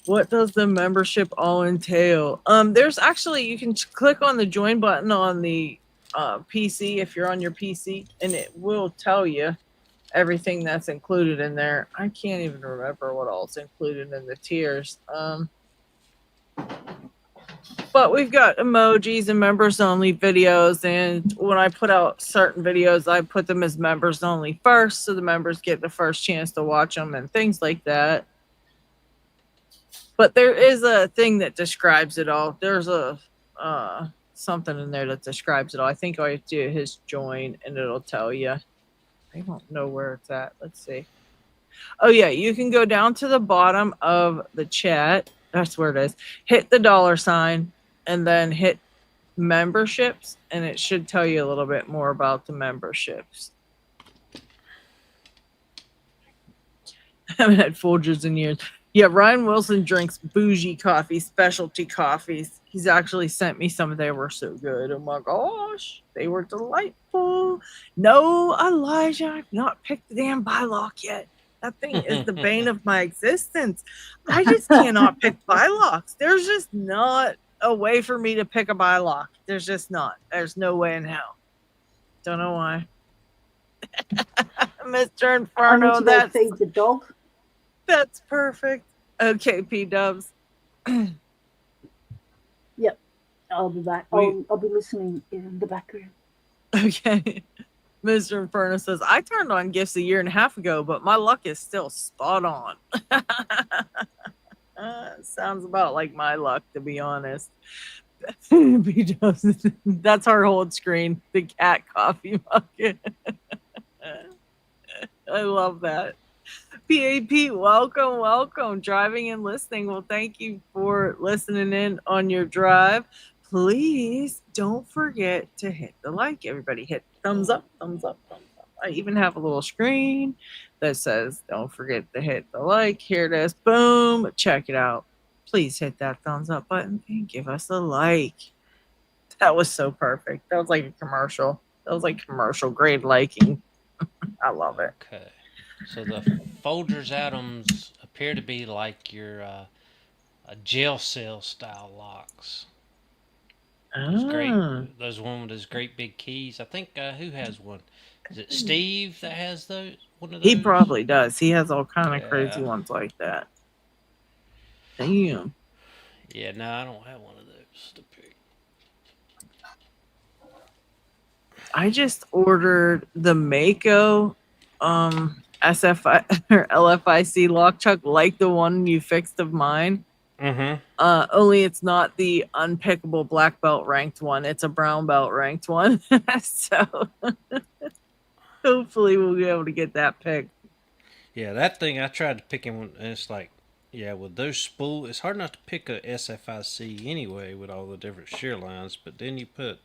What does the membership all entail? There's actually, you can click on the join button on the PC if you're on your PC, and it will tell you everything that's included in there. I can't even remember what all's included in the tiers. But we've got emojis and members only videos, and when I put out certain videos, I put them as members only first, so the members get the first chance to watch them and things like that. But there is a thing that describes it all. There's a something in there that describes it all. I think all you have to do is join, and it'll tell you. I don't know where it's at. Let's see. Oh yeah, you can go down to the bottom of the chat. That's where it is. Hit the $sign and then hit memberships, and it should tell you a little bit more about the memberships. I haven't had Folgers in years. Yeah, Ryan Wilson drinks bougie coffee, specialty coffees. He's actually sent me some. They were so good. Oh my gosh, they were delightful. No, Elijah, I've not picked the damn bylock yet. That thing is the bane of my existence. I just cannot pick bylocks. There's just not a way for me to pick a bylock. There's just not. There's no way in hell. Don't know why. Mr. Inferno, that's feed the dog. That's perfect. Okay, P-Dubs. Yep, I'll be back. I'll be listening in the background. Okay. Mr. Inferno says, I turned on gifts a year and a half ago, but my luck is still spot on. Sounds about like my luck, to be honest. P-Dubs, that's our hold screen, the cat coffee bucket. I love that. PAP, welcome. Driving and listening. Well, thank you for listening in on your drive. Please don't forget to hit the like. Everybody hit thumbs up. I even have a little screen that says, don't forget to hit the like. Here it is. Boom. Check it out. Please hit that thumbs up button and give us a like. That was so perfect. That was like a commercial. That was like commercial grade liking. I love it. Okay. So the Folgers Adams appear to be like your jail cell style locks. Those one with those great big keys. I think who has one? Is it Steve that has those? One of those? He probably does. He has all kind of crazy ones like that. Damn. Yeah, no, I don't have one of those to pick. I just ordered the Mako SFI or LFIC lock chuck, like the one you fixed of mine. Mm-hmm. Only it's not the unpickable black belt ranked one. It's a brown belt ranked one. So hopefully we'll be able to get that picked. Yeah, that thing I tried to pick him, and it's like, Yeah, with those spool, it's hard not to pick a SFIC anyway with all the different shear lines. But then you put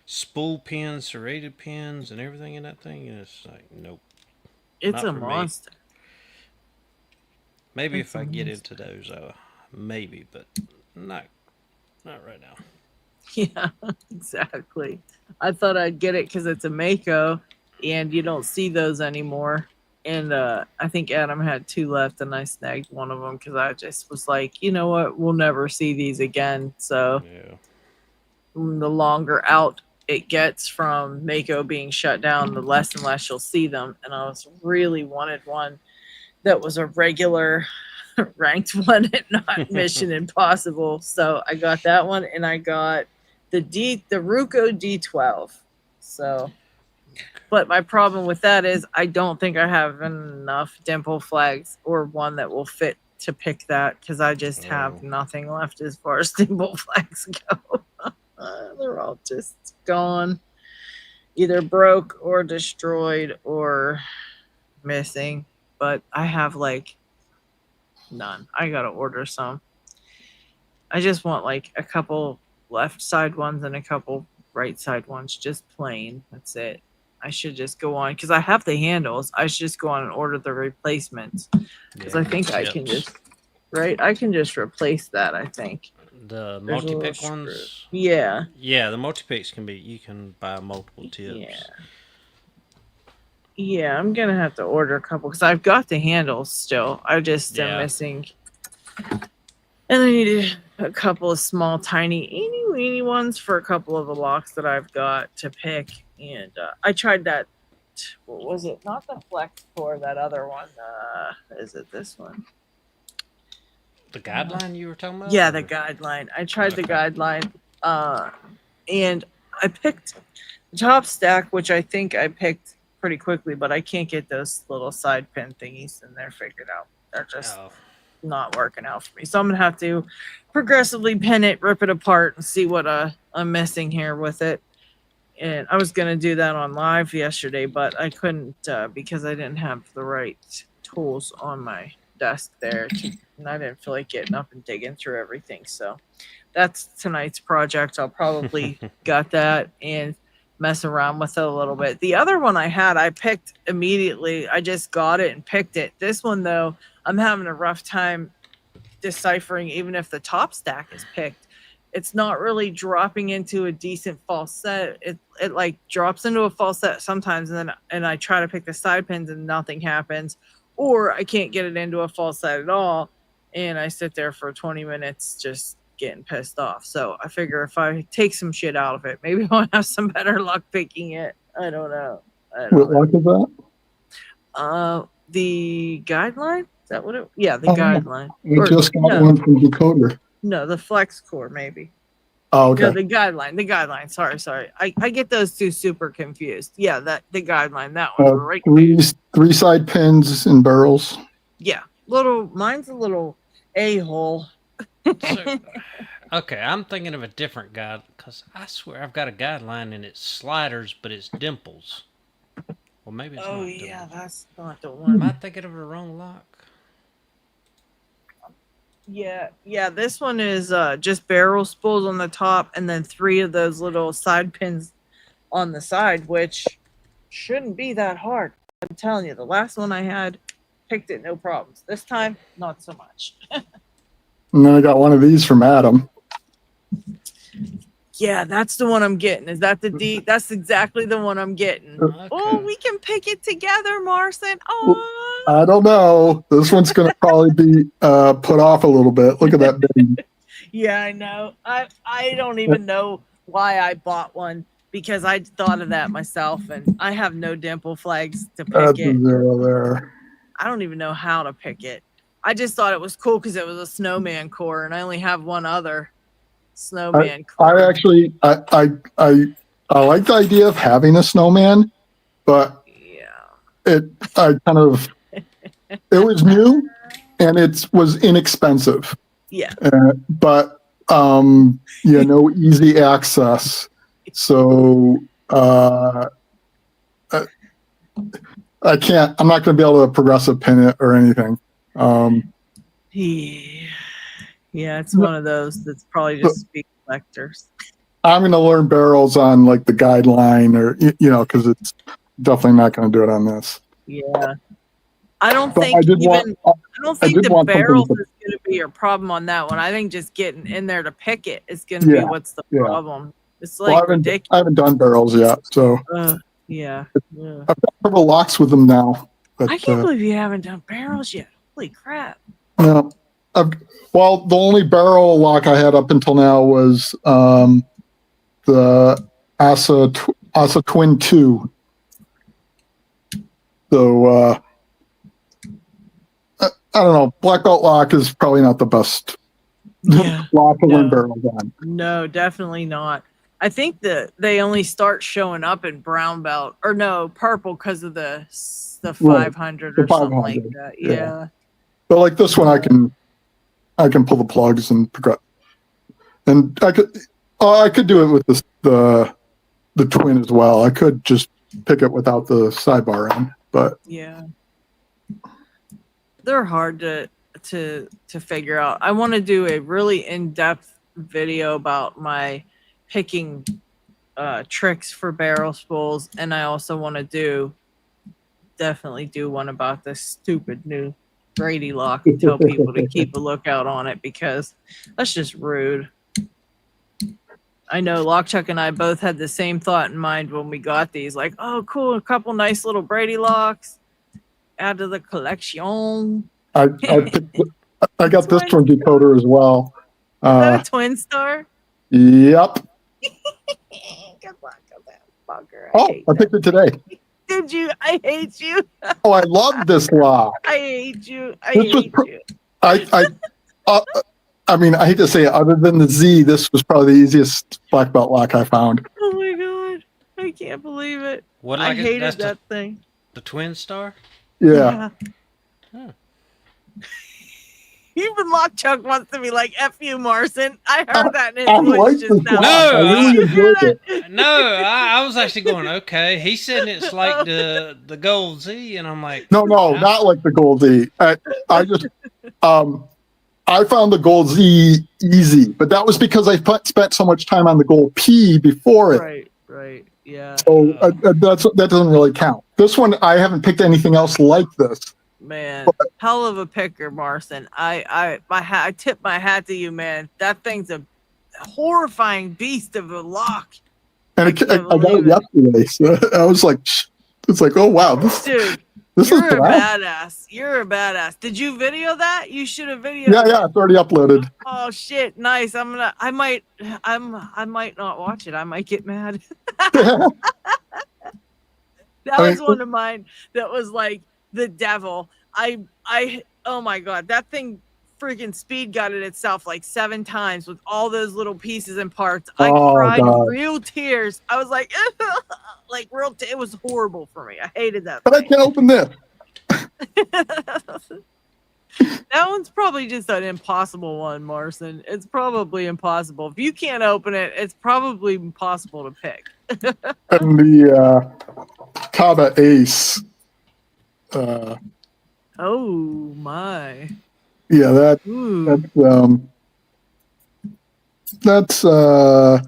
spool pins, serrated pins, and everything in that thing, and it's like, nope, It's not a for me. monster. Maybe It's if a I get monster. into those, maybe, but not right now. Yeah, exactly. I thought I'd get it because it's a Mako, and you don't see those anymore. And I think Adam had two left, and I snagged one of them because I just was like, you know what, we'll never see these again. So Yeah. the longer out it gets from Mako being shut down, the less and less you'll see them. And I was really wanted one that was a regular ranked one and not Mission Impossible. So I got that one, and I got the Ruko D12. So, but my problem with that is I don't think I have enough dimple flags or one that will fit to pick that because I just have Oh. nothing left as far as dimple flags go. They're all just gone, either broke or destroyed or missing. But I have like none. I gotta order some. I just want like a couple left side ones and a couple right side ones, just plain. That's it. I should just go on because I have the handles. I should just go on and order the replacements because Yeah, I think I can tips. just I can just replace that. I think The there's a multi little pick screw. ones. Yeah, Yeah, the multi picks can be. You can buy multiple yeah, tips. yeah. I'm gonna have to order a couple because I've got the handles still. I just am Yeah. missing. And I needed a couple of small, tiny, eeny weeny ones for a couple of the locks that I've got to pick. And I tried that. What was it? Not the flex core, that other one. Is it this one? The guideline you were talking about? Yeah, or- the guideline. I tried the Okay. guideline. And I picked the top stack, which I think I picked pretty quickly, but I can't get those little side pin thingies in there figured out. They're just Oh, not working out for me. So I'm gonna have to progressively pin it, rip it apart, and see what I'm missing here with it. And I was gonna do that on live yesterday, but I couldn't because I didn't have the right tools on my desk there, and I didn't feel like getting up and digging through everything. So that's tonight's project. I'll probably got that and mess around with it a little bit. The other one I had, I picked immediately. I just got it and picked it. This one though, I'm having a rough time deciphering even if the top stack is picked. It's not really dropping into a decent falset. It like drops into a falset sometimes, and I try to pick the side pins and nothing happens, or I can't get it into a falset at all, and I sit there for 20 minutes just getting pissed off. So I figure if I take some shit out of it, maybe I'll have some better luck picking it. I don't know. What lock is that? The guideline? Is that what it? Yeah, the Oh, guideline. we Or- just got no, one from Decoder. no, the flex core maybe. Oh, No, okay. the guideline. The guideline. Sorry. I get those two super confused. Yeah, the guideline. That one's right there. Three side pins and barrels. Yeah, mine's a little a-hole. so, okay, I'm thinking of a different guide because I swear I've got a guideline and it's sliders, but it's dimples. Well, maybe it's Oh not yeah, dimples. that's not the Am one. I thinking of the wrong lock? Yeah. This one is just barrel spools on the top, and then 3 of those little side pins on the side, which shouldn't be that hard. I'm telling you, the last one I had picked it no problems. This time, not so much. And then I got one of these from Adam. Yeah, that's the one I'm getting. Is that the D? That's exactly the one I'm getting. Okay. Oh, we can pick it together, Marcin. Oh, I don't know. This one's going to probably be put off a little bit. Look at that baby. yeah, I know. I don't even know why I bought one because I thought of that myself, and I have no dimple flags to pick That's it. a 0 there. I don't even know how to pick it. I just thought it was cool because it was a snowman core, and I only have one other snowman core. I actually, I like the idea of having a snowman, but Yeah. it was new and it was inexpensive. Yeah. But no easy access. So I'm not going to be able to progressive pin it or anything. Yeah. Yeah, it's one of those that's probably just speed collectors. I'm going to learn barrels on like the guideline, or because it's definitely not going to do it on this. Yeah. I don't But think I don't think the want something barrels to, is going to be your problem on that one. I think just getting in there to pick it is going to be what's the problem. It's like ridiculous. I haven't done barrels yet, so Yeah. I've got several locks with them now. But, I can't believe you haven't done barrels yet. Holy crap. No, well, the only barrel lock I had up until now was the Asa Twin 2. So I don't know. Black belt lock is probably not the best lock to learn barrels on. No, definitely not. I think that they only start showing up in brown belt or no purple because of the 500 or something like that. Yeah. But like this one, I can pull the plugs and progress. And I could do it with the twin as well. I could just pick it without the sidebar in, but yeah, they're hard to figure out. I want to do a really in-depth video about my picking tricks for barrel spools, and I also want to definitely do one about this stupid new Brady lock and tell people to keep a lookout on it because that's just rude. I know Lockchuck and I both had the same thought in mind when we got these. Like, oh, cool, a couple nice little Brady locks. Add to the collection. I got this one decoder as well. Is that a twin star? Yep. Good luck on that bugger. I picked it today. Did you? I hate you. Oh, I love this lock. I hate you. I hate you. I mean, I hate to say it, other than the Z, this was probably the easiest black belt lock I found. Oh my god. I can't believe it. What? I hated that thing. The twin star? Yeah. Huh. Even Lockchuck wants to be like, F you, Marson. I heard that in his voice just now. I was actually going, okay. He said it's like the gold Z, and I'm like, no, not like the gold Z. I just, I found the gold Z easy, but that was because I spent so much time on the gold P before it. Right, yeah. So that doesn't really count. This one, I haven't picked anything else like this. Man, hell of a picker, Marson. I tip my hat to you, man. That thing's a horrifying beast of a lock. And I got it yesterday, so I was like, it's like, oh wow, this is a badass. You're a badass. Did you video that? You should have videoed. Yeah, it's already uploaded. Oh shit, nice. I might not watch it. I might get mad. That was one of mine. That was like the devil. Oh my god, that thing freaking speed gutted itself like 7 times with all those little pieces and parts. I cried real tears. I was like, like real. It was horrible for me. I hated that. But I can't open this. That one's probably just an impossible one, Marson. It's probably impossible. If you can't open it, it's probably impossible to pick. And the Kaba Ace. Oh my. Yeah, that's how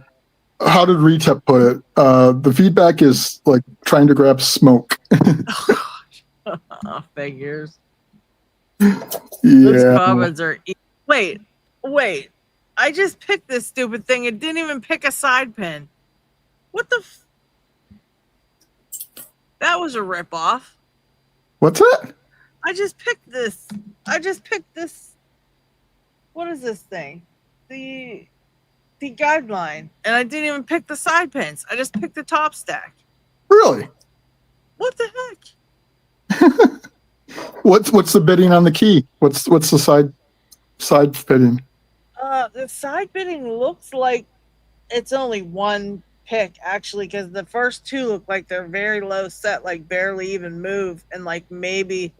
did Retep put it? The feedback is like trying to grab smoke. Figures. Yeah. Those comments are. Wait. I just picked this stupid thing. It didn't even pick a side pin. What the? That was a ripoff. What's that? I just picked this. What is this thing? The guideline, and I didn't even pick the side pins. I just picked the top stack. Really? What the heck? What's the bidding on the key? What's the side fitting? The side bidding looks like it's only one pick actually, because the first 2 look like they're very low set, like barely even move, and like maybe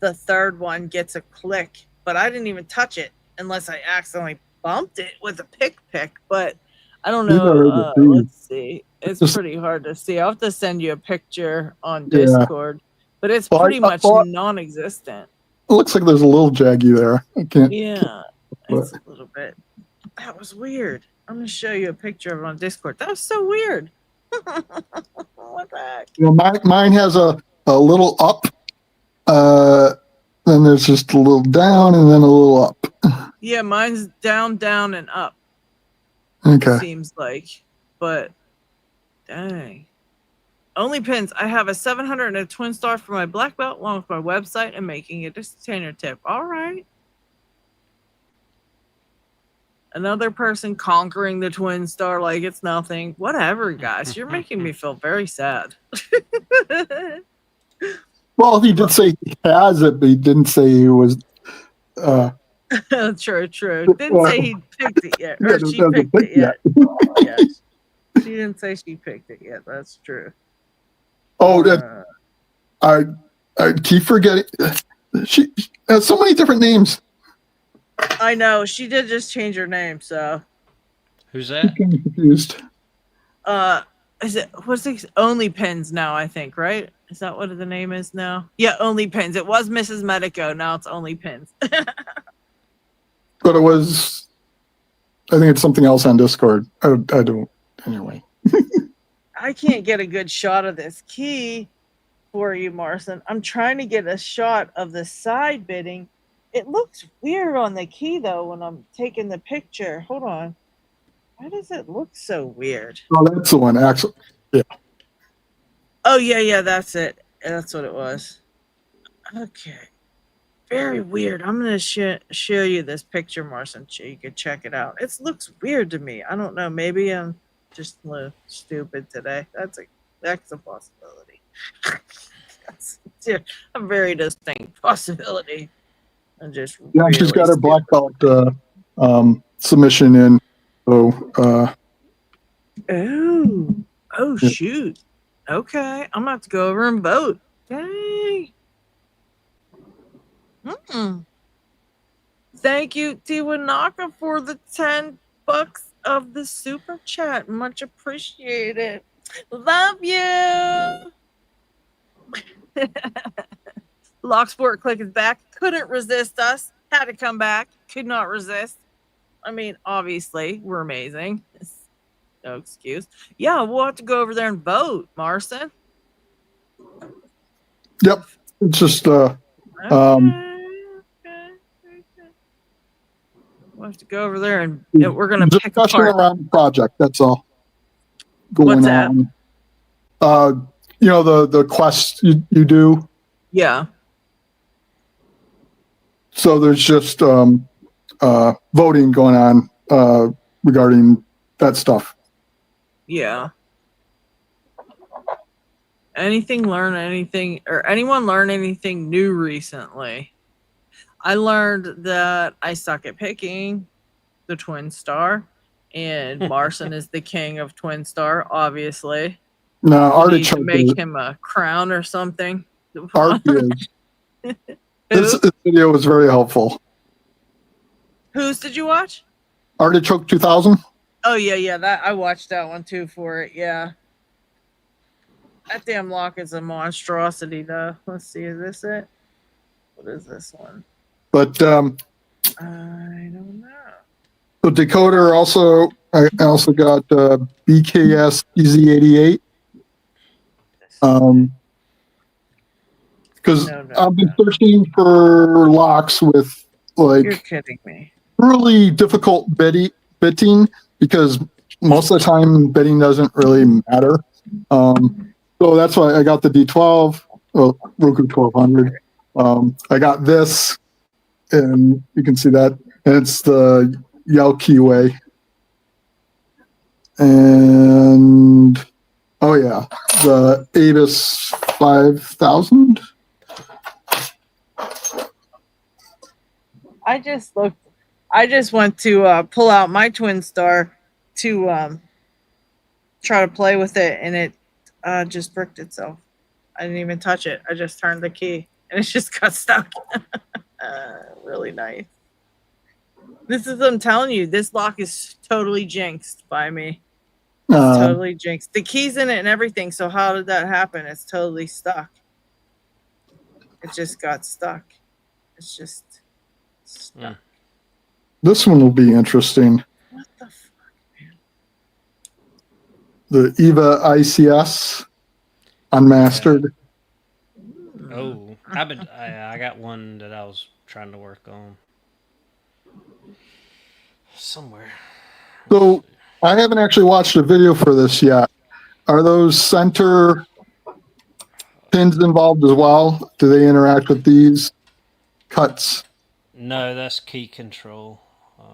the third one gets a click, but I didn't even touch it unless I accidentally bumped it with a pick. But I don't know. Let's see. It's pretty hard to see. I'll have to send you a picture on Discord, but it's pretty much non-existent. It looks like there's a little jaggy there. I can't. Yeah, But- it's a little bit. That was weird. I'm gonna show you a picture of it on Discord. That was so weird. What the heck? You know, mine has a little up. Then there's just a little down and then a little up. Yeah, mine's down, down, and up. Okay. Seems like, but dang. Only pins. I have a 700 and a twin star for my black belt, along with my website and making a container tip. All right. Another person conquering the twin star like it's nothing. Whatever, guys. You're making me feel very sad. Well, he did say he has it, but he didn't say he was. True. Didn't say he picked it yet, or she hasn't picked it picked yet. Yes. She didn't say she picked it yet. That's true. Oh, that I keep forgetting. She has so many different names. I know she did just change her name. So, Who's that? I'm confused. is it what's it? Only Pins now? I think, right? Is that what the name is now? Yeah, Only Pins. It was Mrs. Medico. Now it's Only Pins. But it was. I think it's something else on Discord. I don't. Anyway. I can't get a good shot of this key for you, Marson. I'm trying to get a shot of the side bitting. It looks weird on the key though when I'm taking the picture. Hold on. Why does it look so weird? Oh, that's the one. Actually, Oh yeah, that's it. That's what it was. Okay. Very weird. I'm gonna show you this picture, Marson, so you can check it out. It looks weird to me. I don't know. Maybe I'm just a little stupid today. That's a possibility. That's a very distinct possibility. I'm just yeah. really She's got her stupid. black belt submission in. So Oh shoot. Okay, I'm gonna have to go over and vote. Dang. Thank you, Tiwanaka, for the $10 of the super chat. Much appreciated. Love you. Locksport Click is back. Couldn't resist us. Had to come back. Could not resist. I mean, obviously, we're amazing. No excuse. Yeah, we'll have to go over there and vote, Marson. yep. It's just Okay. We'll have to go over there and we're gonna pick discussion apart. around the project. That's all going What's that? on. You know the quest you do. Yeah. So there's just voting going on regarding that stuff. Yeah. Anyone learn anything new recently? I learned that I suck at picking the twin star, and Marson is the king of twin star, obviously. No, We need to Artichoke. make him a crown or something. This video was very helpful. Whose did you watch? Artichoke 2000. Oh yeah, that I watched that one too for it. Yeah. That damn lock is a monstrosity though. Let's see, is this it? What is this one? But I don't know. the decoder also, I also got BKS EZ88. Because No, I've been searching for locks with You're like kidding me. really difficult bitting because most of the time bitting doesn't really matter. So that's why I got the D12, Roku 1200. I got this, and you can see that, and it's the Yelkey way. And oh yeah, the Avis 5000. I just went to pull out my twin star to try to play with it, and it just bricked itself. I didn't even touch it. I just turned the key and it just got stuck. Really nice. I'm telling you, this lock is totally jinxed by me. It's totally jinxed. The key's in it and everything. So how did that happen? It's totally stuck. It just got stuck. It's just stuck. Mm. This one will be interesting. What the fuck, man? The EVA ICS unmastered. Oh, I got one that I was trying to work on somewhere. So I haven't actually watched a video for this yet. Are those center pins involved as well? Do they interact with these cuts? No, that's key control.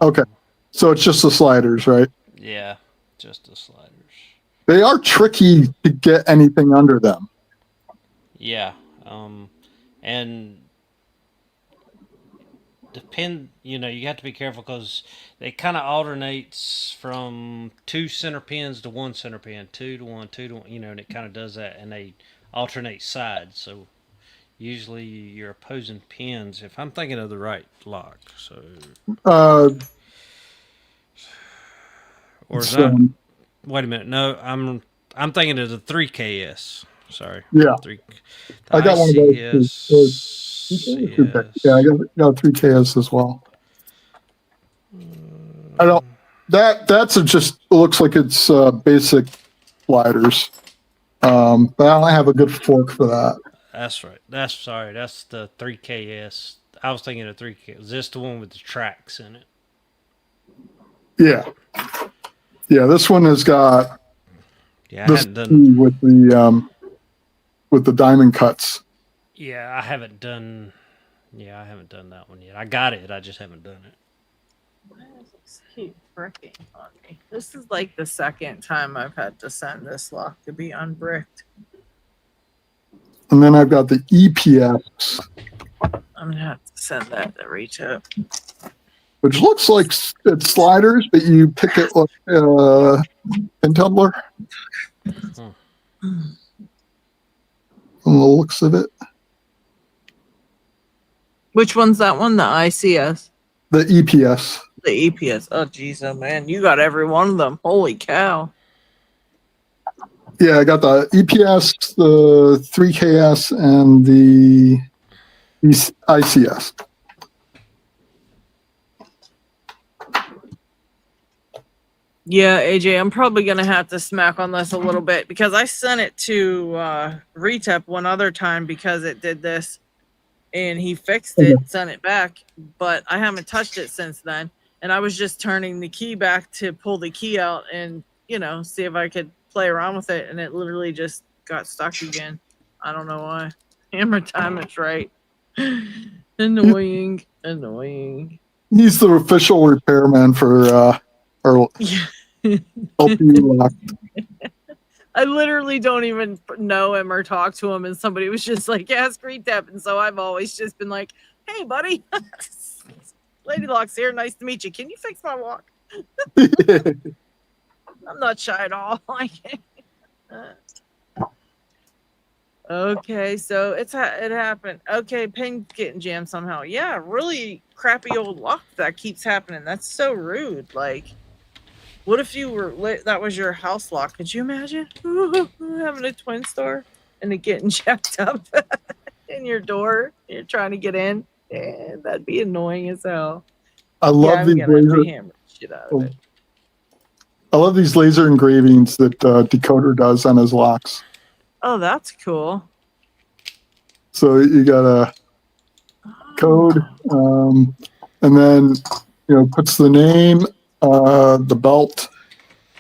Okay. So it's just the sliders, right? Yeah, just the sliders. They are tricky to get anything under them. Yeah, and depend. You have to be careful because they kind of alternates from 2 center pins to 1 center pin, 2 to 1, 2 to 1. And it kind of does that, and they alternate sides. So usually your opposing pins, if I'm thinking of the right lock, so Uh, or is so, that? Wait a minute, no, I'm thinking of the 3KS. Sorry, yeah, the I got one of those. ICS. Yeah, I got 3KS as well. I don't. That's just looks like it's basic sliders. But I don't have a good fork for that. That's right. That's the 3KS. I was thinking of 3K. Is this the one with the tracks in it? Yeah, yeah. This one has got Yeah, I this hadn't done. with the diamond cuts. Yeah, I haven't done. Yeah, I haven't done that one yet. I got it. I just haven't done it. Why does this keep fricking on me? This is like the second time I've had to send this lock to be unbricked. And then I've got the EPS, I'm gonna have to send that to Rita. which looks like it's sliders, but you pick it like pin tumbler. From the looks of it, Which one's that one? The ICS? the EPS. The EPS. Oh, geez, oh man, you got every one of them. Holy cow. Yeah, I got the EPS, the 3KS, and the ICS. Yeah, AJ, I'm probably gonna have to smack on this a little bit because I sent it to Retep one other time because it did this, and he fixed it, sent it back, but I haven't touched it since then. And I was just turning the key back to pull the key out and see if I could play around with it, and it literally just got stuck again. I don't know why. Hammer time is right. Annoying. He's the official repairman for our LPU lock. I literally don't even know him or talk to him, and somebody was just like, ask Retep, and so I've always just been like, hey buddy, Lady Lock's here, nice to meet you, can you fix my walk? I'm not shy at all. Okay, so it happened. Okay, pin's getting jammed somehow. Yeah, really crappy old lock that keeps happening. That's so rude. Like, what if you were that was your house lock? Could you imagine having a twin star and it getting jacked up in your door? You're trying to get in. Yeah, that'd be annoying as hell. I love these laser. Hammer shit out of it. I love these laser engravings that Decoder does on his locks. Oh, that's cool. So you got a code, and then puts the name, the belt,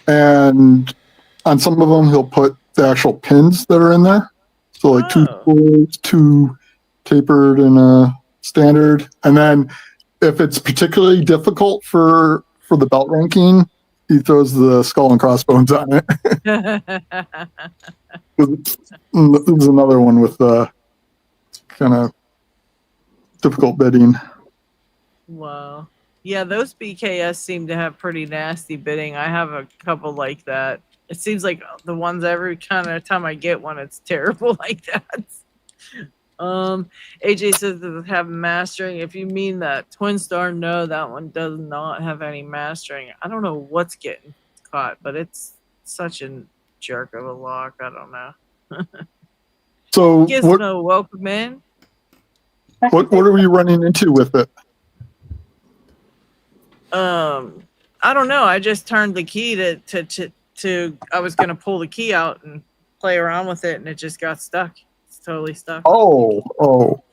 and on some of them he'll put the actual pins that are in there. So like 2 screws, 2 tapered and a standard, and then if it's particularly difficult for the belt ranking, he throws the skull and crossbones on it. There's another one with kind of difficult bidding. Wow. Yeah, those BKS seem to have pretty nasty bidding. I have a couple like that. It seems like the ones every kind of time I get one, it's terrible like that. AJ says does it have mastering? If you mean that Twin Star, no, that one does not have any mastering. I don't know what's getting caught, but it's such a jerk of a lock. I don't know. So Gizmo, welcome in. What are we running into with it? I don't know. I just turned the key to I was gonna pull the key out and play around with it, and it just got stuck. It's totally stuck. Oh.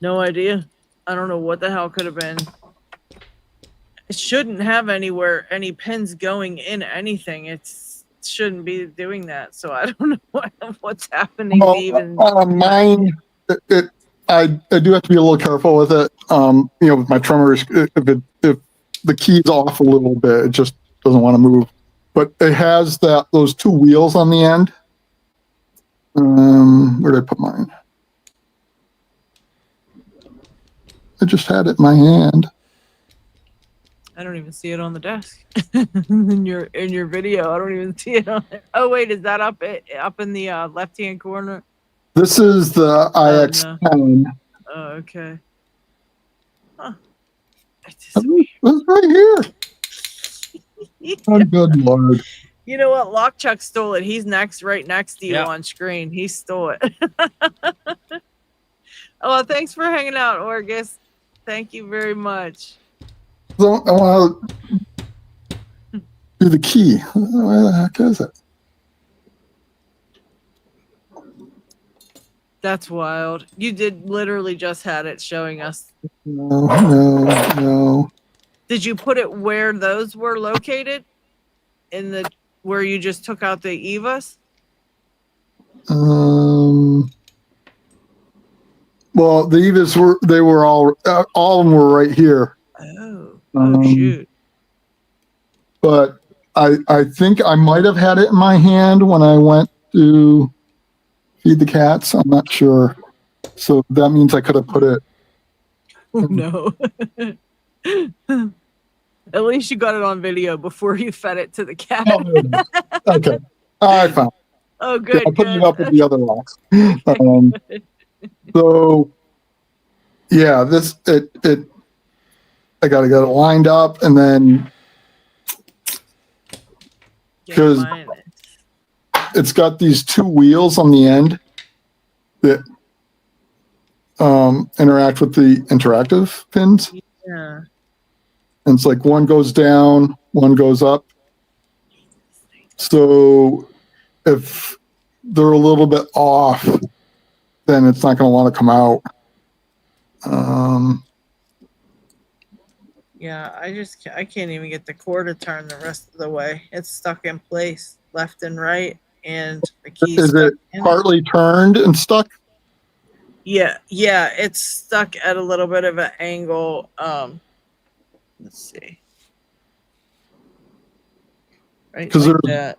No idea. I don't know what the hell could have been. It shouldn't have any pins going in anything. It shouldn't be doing that. So I don't know what's happening. Well, Even mine, I do have to be a little careful with it. With my tremors, if the key's off a little bit, it just doesn't want to move. But it has those two wheels on the end. Where did I put mine? I just had it in my hand. I don't even see it on the desk. in your video, I don't even see it on there. Oh wait, is that up in the left hand corner? This is the IX10. Oh, okay. Huh. It's right here. Oh, good Lord. You know what? Lockchuck stole it. He's right next to you on screen. He stole it. Oh, thanks for hanging out, Orgus. Thank you very much. So I want to do the key. Where the heck is it? That's wild. You did literally just had it showing us. No. Did you put it where those were located? Where you just took out the Evas? Well, the Evas were all of them were right here. Oh, shoot. But I think I might have had it in my hand when I went to feed the cats. I'm not sure. So that means I could have put it. Oh, no. At least you got it on video before you fed it to the cat. Okay. I found it. Oh, good. I put it up with the other locks. So, yeah, I got to get it lined up, and then because it's got these two wheels on the end that interact with the interactive pins. Yeah. And it's like one goes down, one goes up. So if they're a little bit off, then it's not going to want to come out. Yeah, I can't even get the cord to turn the rest of the way. It's stuck in place, left and right, and the key's Is it partly turned and stuck? Yeah, it's stuck at a little bit of an angle. Let's see. Right like that.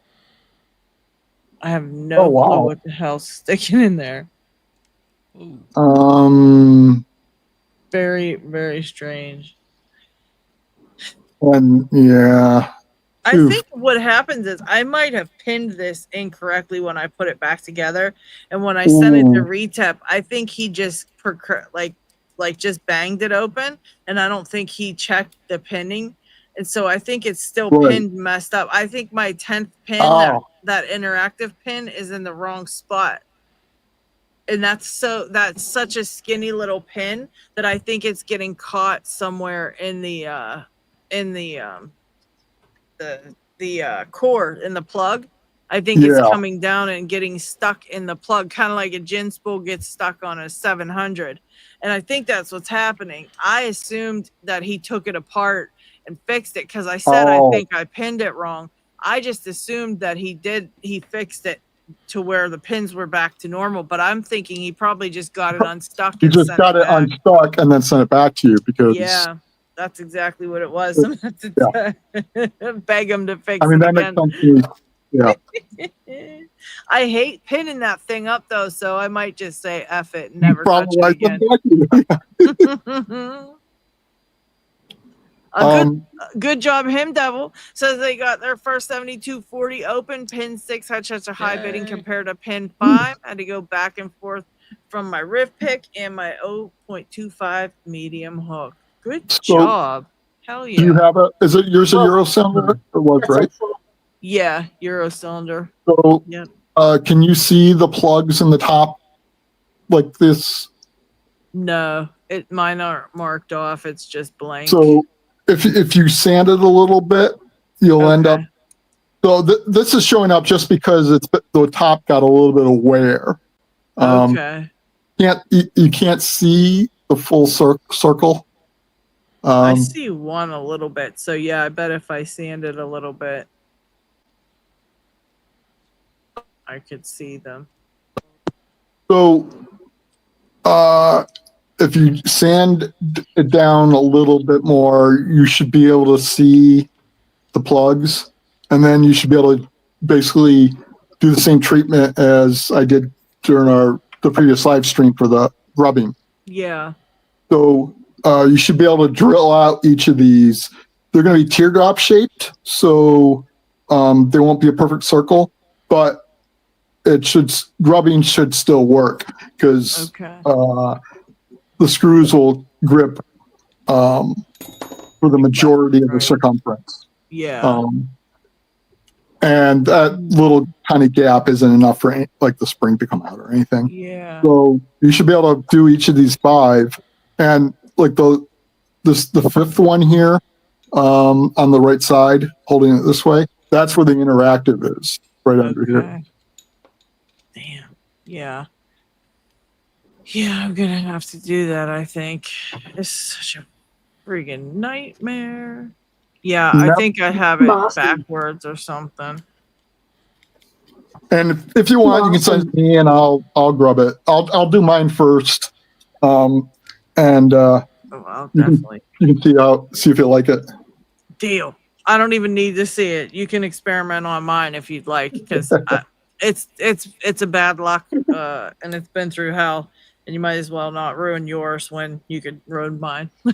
I have no clue what the hell's sticking in there. Very, very strange. And yeah. I think what happens is I might have pinned this incorrectly when I put it back together, and when I sent it to Retep, I think he just just banged it open, and I don't think he checked the pinning, and so I think it's still pinned messed up. I think my 10th pin, that interactive pin, is in the wrong spot, and that's such a skinny little pin that I think it's getting caught somewhere in the core in the plug. I think it's coming down and getting stuck in the plug, kind of like a gin spool gets stuck on a 700. And I think that's what's happening. I assumed that he took it apart and fixed it because I said I think I pinned it wrong. I just assumed that he fixed it to where the pins were back to normal, but I'm thinking he probably just got it unstuck. He just got it unstuck and then sent it back to you because that's exactly what it was. I'm going to beg him to fix it. I mean, that makes sense. Yeah. I hate pinning that thing up though, so I might just say F it and never touch it again. Good job, him devil. Says they got their first 7240 open, pin 6 had such a high bidding compared to pin 5. Had to go back and forth from my riv pick and my 0.25 medium hook. Good job. Hell yeah. Do you have is it yours a Euro cylinder or was right? Yeah, Euro cylinder. So can you see the plugs in the top like this? No. Mine aren't marked off. It's just blank. So if you sand it a little bit, you'll end up. Okay. So this is showing up just because the top got a little bit of wear. Okay. You can't see the full circle. I see one a little bit. So yeah, I bet if I sand it a little bit, I could see them. So if you sand it down a little bit more, you should be able to see the plugs, and then you should be able to basically do the same treatment as I did during the previous live stream for the rubbing. Yeah. So you should be able to drill out each of these. They're going to be teardrop shaped, so they won't be a perfect circle, but rubbing should still work because Okay. the screws will grip for the majority of the Right. circumference. Yeah. And that little tiny gap isn't enough for the spring to come out or anything. Yeah. So you should be able to do each of these 5, and like the 5th one here on the right side, holding it this way. That's where the interactive is, right under here. Okay. Damn. Yeah. Yeah, I'm gonna have to do that, I think. It's such a friggin' nightmare. Yeah, I Yep. think I have it Master. backwards or something. And if you want, you can send it to me, and I'll grub it. I'll do mine first, and Oh, I'll You can- definitely. you can see if you like it. Deal. I don't even need to see it. You can experiment on mine if you'd like, because it's a bad luck, and it's been through hell. And you might as well not ruin yours when you could ruin mine. In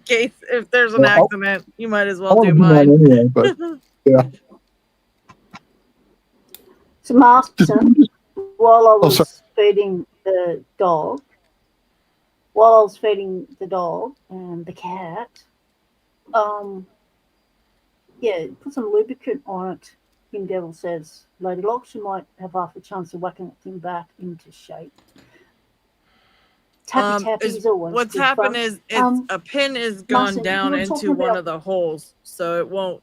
case if there's an Well, accident, you might as I well want do to do mine mine. anyway, but So, Master, while I Oh, sorry. was feeding the dog, and the cat, put some lubricant on it. Kim Devil says, Lady Locks, you might have half a chance of whacking the thing back into shape. Tappy is always What's good happened fun. is a pin is gone Marcin, down you were into talking one about- of the holes, so it won't,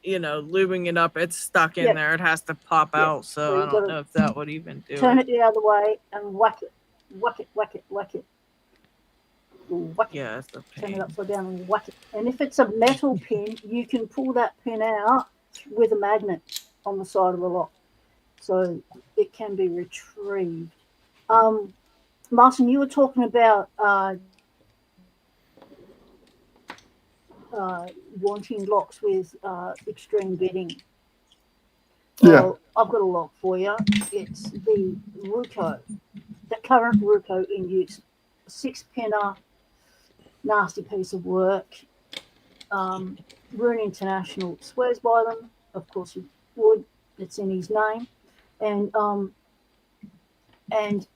lubing it up. It's stuck in Yep. there. It has to pop Yep. out. So So you I don't gotta know if that would even do Turn it. it the other way and whack it. Whack it, whack it, whack it. Whack it. Yeah, it's a Turn it pain. upside down and whack it. And if it's a metal pin, you can pull that pin out with a magnet on the side of the lock. So it can be retrieved. Martin, you were talking about wanting locks with extreme bitting. Well, I've got a lock for you. It's the Ruco, the current Ruco in use. 6-pinner, nasty piece of work. Rune International swears by them. Of course, he would. It's in his name, and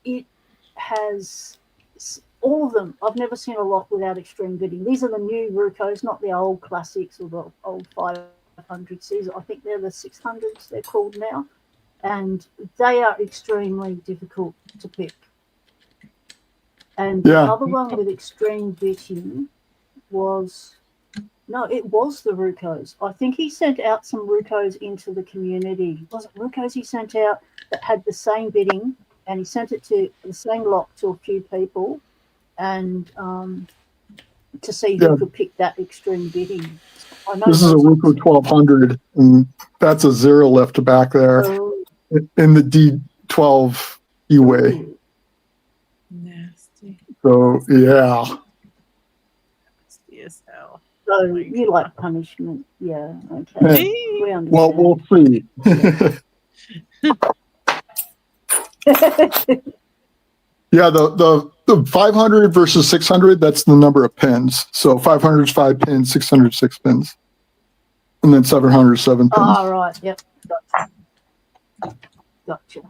it has all of them. I've never seen a lock without extreme bitting. These are the new Rucos, not the old classics or the old 500s. I think they're the 600s. They're called now, and they are extremely difficult to pick. And the other one with extreme bitting was it was the Rucos. I think he sent out some Rucos into the community. Was it Rucos he sent out that had the same bitting, and he sent it to the same lock to a few people, and to see who could pick that extreme bitting. I know this is a Ruco 1200, and that's a zero lift back there in the D12 E-way. Nasty. So yeah. Nasty as hell. So you like punishment, yeah? Okay, we understand. Well, we'll see. Yeah, the 500 versus 600, that's the number of pins. So 500 is 5 pins, 600 is 6 pins, and then 700 is 7 pins. Oh, right, yep, gotcha.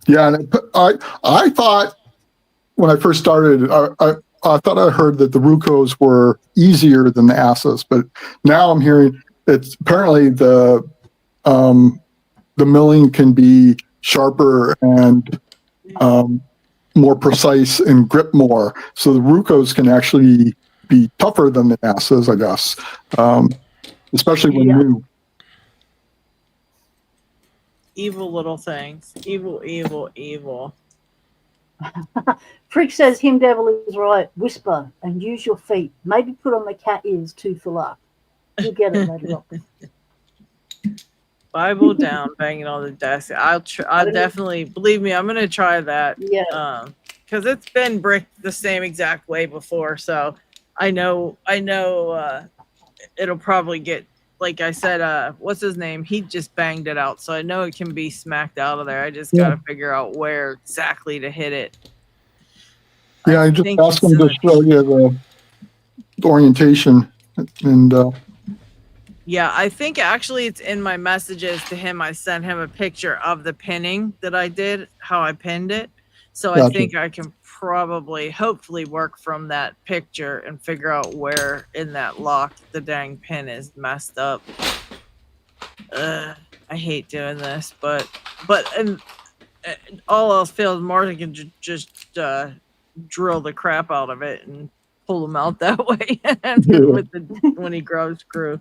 Yeah, and I thought when I first started, I thought I heard that the Rucos were easier than the Asas, but now I'm hearing it's apparently the milling can be sharper and more precise and grip more. So the Rucos can actually be tougher than the NASAs, I guess, especially when Yeah. new. Evil little things. Evil, evil, evil. Freak says him devil is right. Whisper and use your feet. Maybe put on the cat ears too for luck. You'll get it, Lady Lock. Bible down, banging on the desk. I'll definitely, believe me, I'm gonna try that. Yeah. Because it's been bricked the same exact way before, so I know it'll probably get, like I said, what's his name? He just banged it out, so I know it can be smacked out of there. I just gotta figure out where exactly to hit it. Yeah, I just asked him to show you the orientation, and yeah, I think actually it's in my messages to him. I sent him a picture of the pinning that I did, how I pinned it. So I think I can probably, hopefully, work from that picture and figure out where in that lock the dang pin is messed up. I hate doing this, but and all else fails, Martin can just drill the crap out of it and pull them out that way with when he grub screw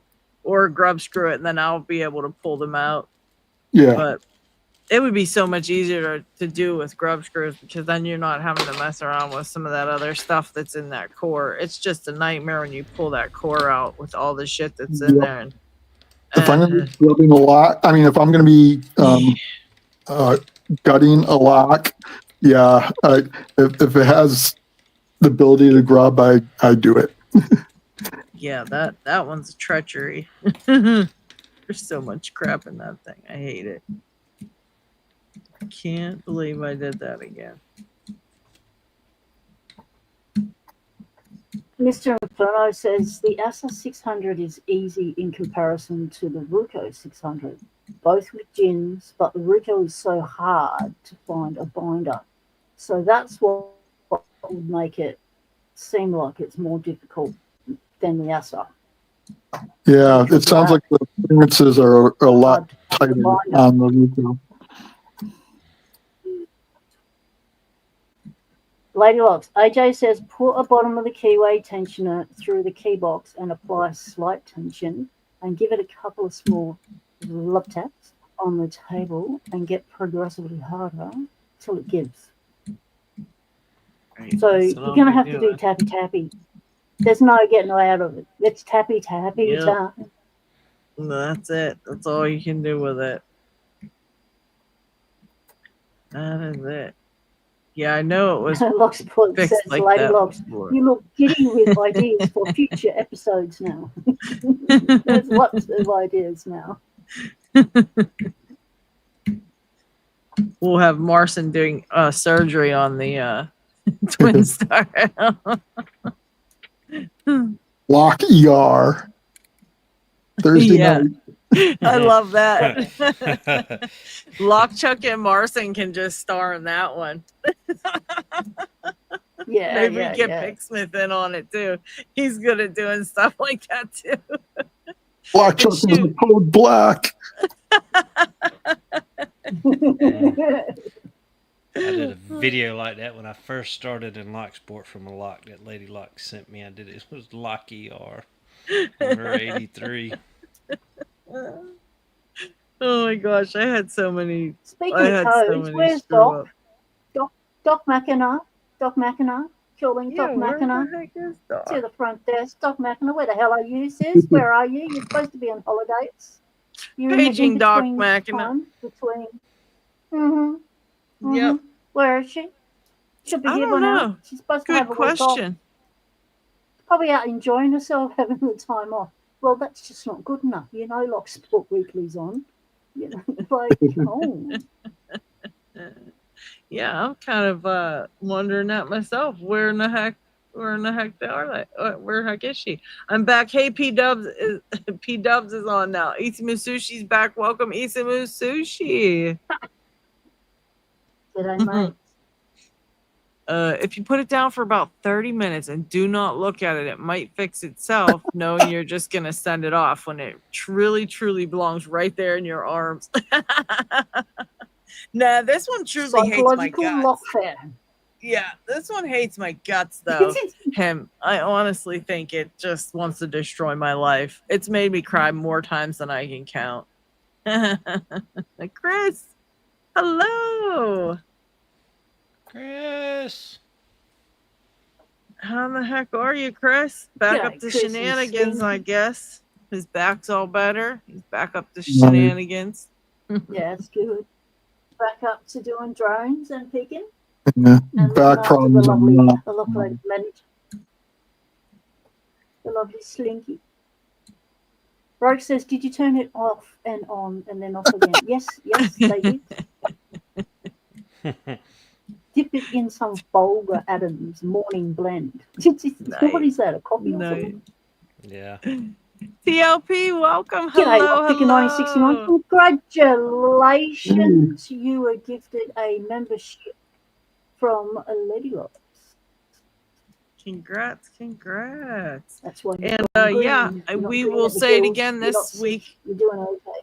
it, and then I'll be able to pull them out. Yeah. But it would be so much easier to do with grub screws, because then you're not having to mess around with some of that other stuff that's in that core. It's just a nightmare when you pull that core out with all the shit that's in there. And if I'm going to be grubbing a lot, I mean, if I'm going to be gutting a lock, yeah, if it has the ability to grub, I do it. Yeah, that one's a treachery. There's so much crap in that thing. I hate it. I can't believe I did that again. Mr. Inferno says the ASA 600 is easy in comparison to the Ruco 600, both with gins, but the Ruco is so hard to find a binder. So that's what would make it seem like it's more difficult than the ASA. Yeah, it sounds like the clearances are a lot tighter on the Ruco. Lady Locks, AJ says put a bottom of the keyway tensioner through the key box and apply slight tension and give it a couple of small love taps on the table and get progressively harder till it gives. Right, so you're going to have to do tappy tappy. There's no getting out of it. It's tappy tappy time. That's it. That's all you can do with it. That is it. Yeah, I know it was Locksport fixed says, like Lady that Locks, before. you look giddy with ideas for future episodes now. There's lots of ideas now. We'll have Marson doing surgery on the Twin Star. Lock ER. Thursday night. I love that. Lock Chuck and Marson can just star in that one. Yeah, maybe get Picksmith in on it too. He's good at doing stuff like that too. Lock Chuck is a code black. I did a video like that when I first started in Locksport from a lock that Lady Lock sent me. I did it. It was Lock ER. Number 83. Oh my gosh, I had so many. Speaking of codes, where's Doc? Doc McIntyre? Doc McIntyre? Calling Doc McIntyre? Where the heck is Doc? To the front desk. Doc McIntyre, where the hell are you, sis? Where are you? You're supposed to be on holidays. You're paging Doc McIntyre. Between. Yep. Where is she? She'll be here by now. She's supposed to have a week off. Probably out enjoying herself, having the time off. Well, that's just not good enough. You know, Locksport Weekly's on. You know, like, Yeah, I'm kind of wondering that myself. Where in the heck they are they? Where the heck is she? I'm back. Hey, P Dubs is on now. Isamu Sushi's back. Welcome, Isamu Sushi. G'day, mate. If you put it down for about 30 minutes and do not look at it, it might fix itself, knowing you're just going to send it off when it truly, truly belongs right there in your arms. Nah, this one truly hates my guts. Lockfare. Yeah, this one hates my guts though. Him. I honestly think it just wants to destroy my life. It's made me cry more times than I can count. Chris, hello. Chris. How the heck are you, Chris? Back G'day, up to Chris and shenanigans, I Stinky. guess. His back's all better. He's back up to Right. shenanigans. Yeah, it's good. Back up to doing drones and picking. Yeah, And back problems are not. the lovely manager. The lovely Slinky. Rogue says, did you turn it off and on and then off again? Yes, they did. Dip it in some Bulgur Adams morning blend. What is that, a coffee or something? Yeah. TLP, welcome. G'day, Hello, Lockpicking 1969. Congratulations. You were gifted a membership from a Lady Lock. Congrats. That's why you're And going yeah, green. You're not we green will at the say it gills. again You're not this sick. week. You're doing okay.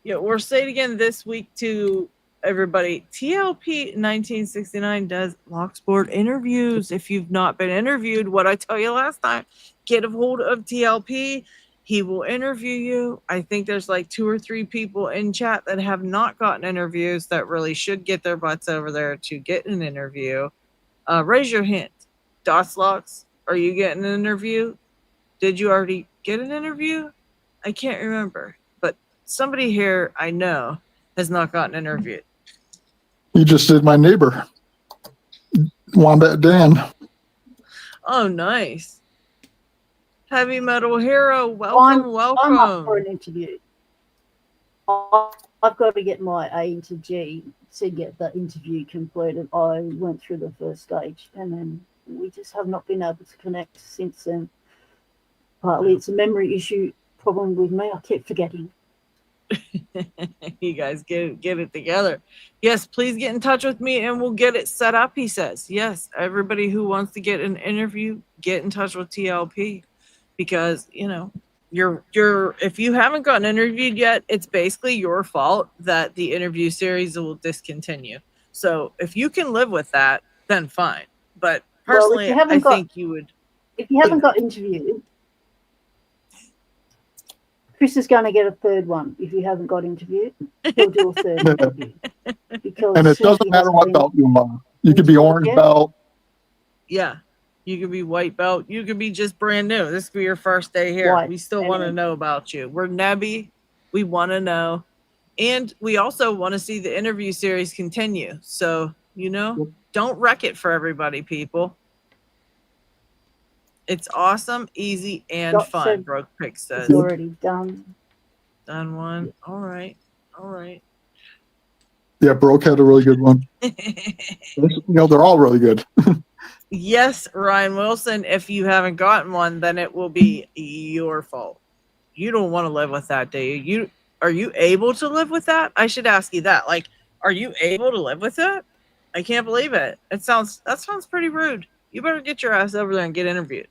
Yeah, we'll say it again this week to everybody. TLP 1969 does Locksport interviews. If you've not been interviewed, what I tell you last time, get a hold of TLP. He will interview you. I think there's like 2 or 3 people in chat that have not gotten interviews that really should get their butts over there to get an interview. Raise your hand. Doslocks, are you getting an interview? Did you already get an interview? I can't remember, but somebody here I know has not gotten interviewed. You just did my neighbor, Wombat Dan. Oh, nice. Heavy Metal Hero, I'm welcome. up for an interview. I've got to get my A into G to get the interview completed. I went through the first stage and then we just have not been able to connect since then. Partly it's a memory issue problem with me. I keep forgetting. You guys get it together. Yes, please get in touch with me and we'll get it set up, he says. Yes, everybody who wants to get an interview, get in touch with TLP because, you know, you're if you haven't gotten interviewed yet, it's basically your fault that the interview series will discontinue. So if you can live with that, then fine. But personally, I think you would. If you haven't got interviewed, Chris is going to get a third one. If you haven't got interviewed, he'll do a third interview. Because And it doesn't matter what belt you are. You could be orange belt. Yeah. You could be white belt. You could be just brand new. This could be your first day here. White. We still want to know about you. We're Nebby. We want to know. And we also want to see the interview series continue. So, you know, don't wreck it for everybody, people. It's awesome, easy, and fun, Broke Pick says. It's already done. Done one. All right. Yeah, Broke had a really good one. You know, they're all really good. Yes, Ryan Wilson, if you haven't gotten one, then it will be your fault. You don't want to live with that, do you? Are you able to live with that? I should ask you that. Like, are you able to live with that? I can't believe it. That sounds pretty rude. You better get your ass over there and get interviewed.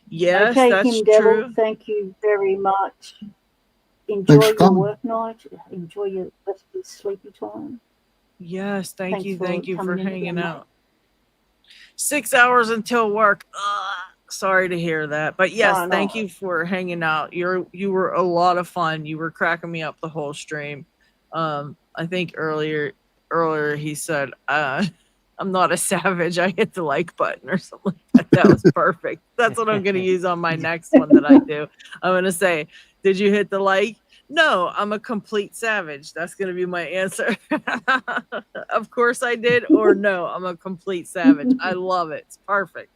Yes, okay, that's Kim Devil, true. thank you very much. Enjoy your work night. Enjoy your rest of your sleepy time. Yes, thank you for coming in hanging again, out. 6 hours until work. Sorry to hear that, but yes, thank you for hanging out. You were a lot of fun. You were cracking me up the whole stream. I think earlier he said, "I'm not a savage. I hit the like button" or something like that. That was perfect. That's what I'm going to use on my next one that I do. I'm going to say, "Did you hit the like?" No, I'm a complete savage. That's going to be my answer. Of course I did, or no, I'm a complete savage. I love it. It's perfect.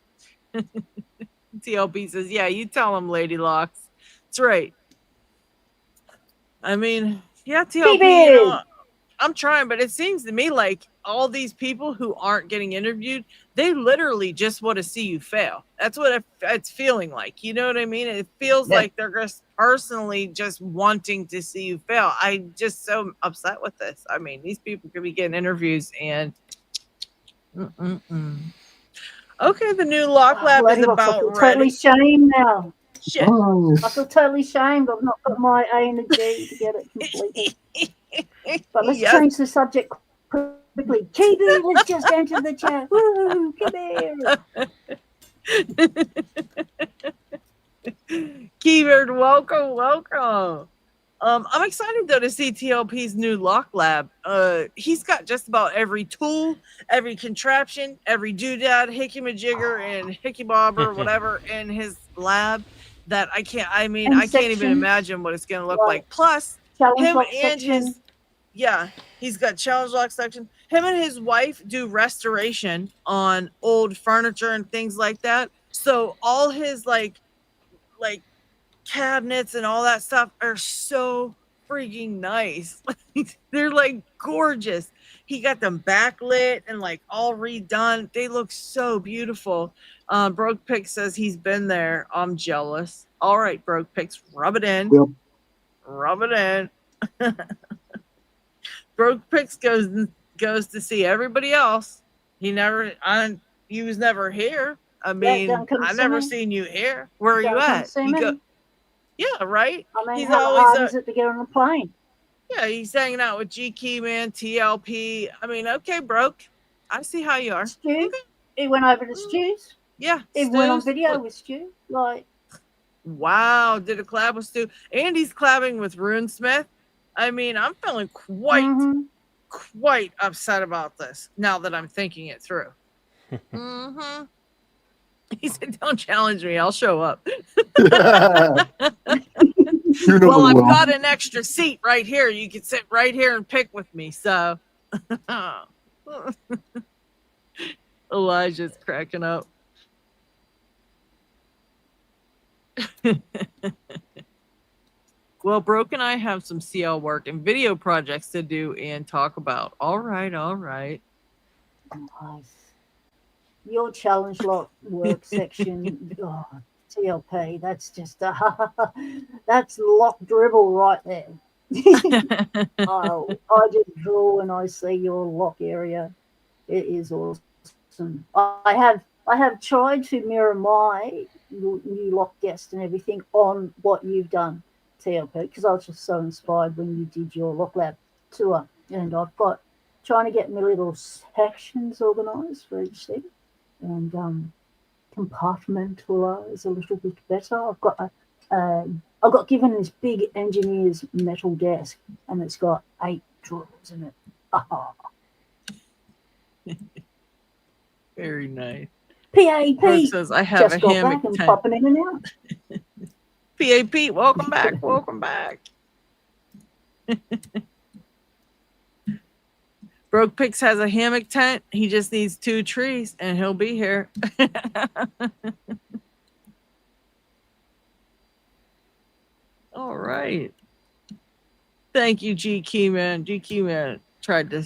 TLP says, yeah, you tell him, Lady Locks. That's right. I mean, yeah, TLP, you know, I'm trying, but it seems to me like all these people who aren't getting interviewed, they literally just want to see you fail. That's what it's feeling like. You know what I mean? It feels like they're just personally just wanting to see you fail. I'm just so upset with this. I mean, these people could be getting interviews and okay, the new Lock Lab is about ready. Totally shamed now. Shit. I feel totally shamed. I've not got my A and a G to get it completed. But let's change the subject quickly. TV has just entered the chat. Woo! Come here. Keyword, welcome. I'm excited though to see TLP's new lock lab. He's got just about every tool, every contraption, every doodad, hickey-majigger, and hickey-bobber, whatever, in his lab that I can't even imagine what it's gonna look like. Plus, challenge him lock and section. he's got challenge lock section. Him and his wife do restoration on old furniture and things like that. So all his like cabinets and all that stuff are so freaking nice. They're like gorgeous. He got them backlit and like all redone. They look so beautiful. Broke Pick says he's been there. I'm jealous. All right, Broke Picks, rub it in. Yep. Rub it in. Broke Picks goes to see everybody else. He was never here. I mean, I never seen you here. Where are you at? Yeah, right. I mean, he's how always hard is it to get on a plane? Yeah, he's hanging out with G Keyman, TLP. I mean, okay, Broke. I see how you are. Stu, okay. He went over to Stu's. Yeah, he went on video with Stu. Like, wow, did a collab with Stu, and he's collabing with Runesmith. I mean, I'm feeling quite upset about this now that I'm thinking it through. He said, "Don't challenge me. I'll show up." Well, I've got an extra seat right here. You can sit right here and pick with me. So Elijah's cracking up. Well, Broke and I have some CL work and video projects to do and talk about. All right. Nice. Your challenge lock work section, TLP, that's just that's lock dribble right there. I just draw when I see your lock area. It is awesome. I have tried to mirror my new lock guest and everything on what you've done, TLP, because I was just so inspired when you did your lock lab tour, and I've got trying to get my little sections organized for each thing. And compartmentalize a little bit better. I got given this big engineer's metal desk, and it's got 8 drawers in it. Very nice. PAP says I have just a got hammock back and tent. popping in and out. PAP, welcome back. Broke Pix has a hammock tent. He just needs 2 trees and he'll be here. All right. Thank you, G Keyman. G Keyman tried to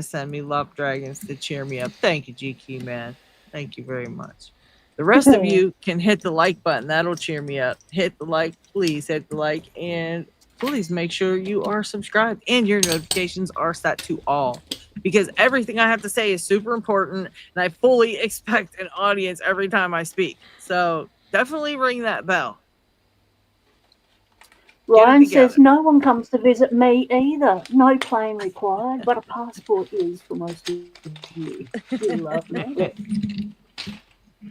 send me love dragons to cheer me up. Thank you, G Keyman. Thank you very much. The rest of you can hit the like button. That'll cheer me up. Hit the like, please hit the like, and please make sure you are subscribed and your notifications are set to all, because everything I have to say is super important and I fully expect an audience every time I speak. So definitely ring that bell. Ryan says no one comes to visit me either. No plane required, but a passport is for most of you. You love me.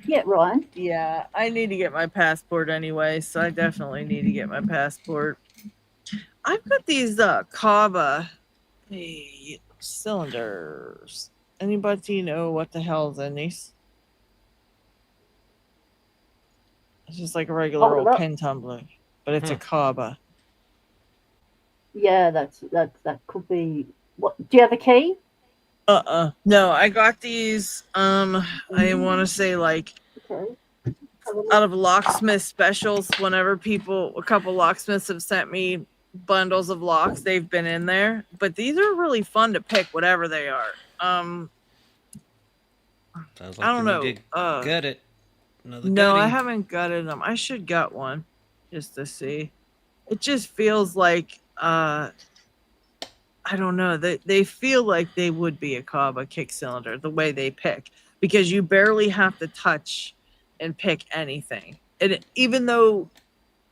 Yeah, Ryan. Yeah, I need to get my passport anyway, so I definitely need to get my passport. I've got these Kava cylinders. Anybody know what the hell's in these? It's just like a regular old pen tumbler, but it's a Kava. Yeah, that could be. What? Do you have a key? No, I got these. I want to say like out of locksmith specials. Whenever a couple locksmiths have sent me bundles of locks, they've been in there. But these are really fun to pick, whatever they are. Sounds like I don't know. Gut it. No, I haven't gutted them. I should gut one just to see. It just feels like I don't know. They feel like they would be a Kava kick cylinder the way they pick, because you barely have to touch and pick anything. And even though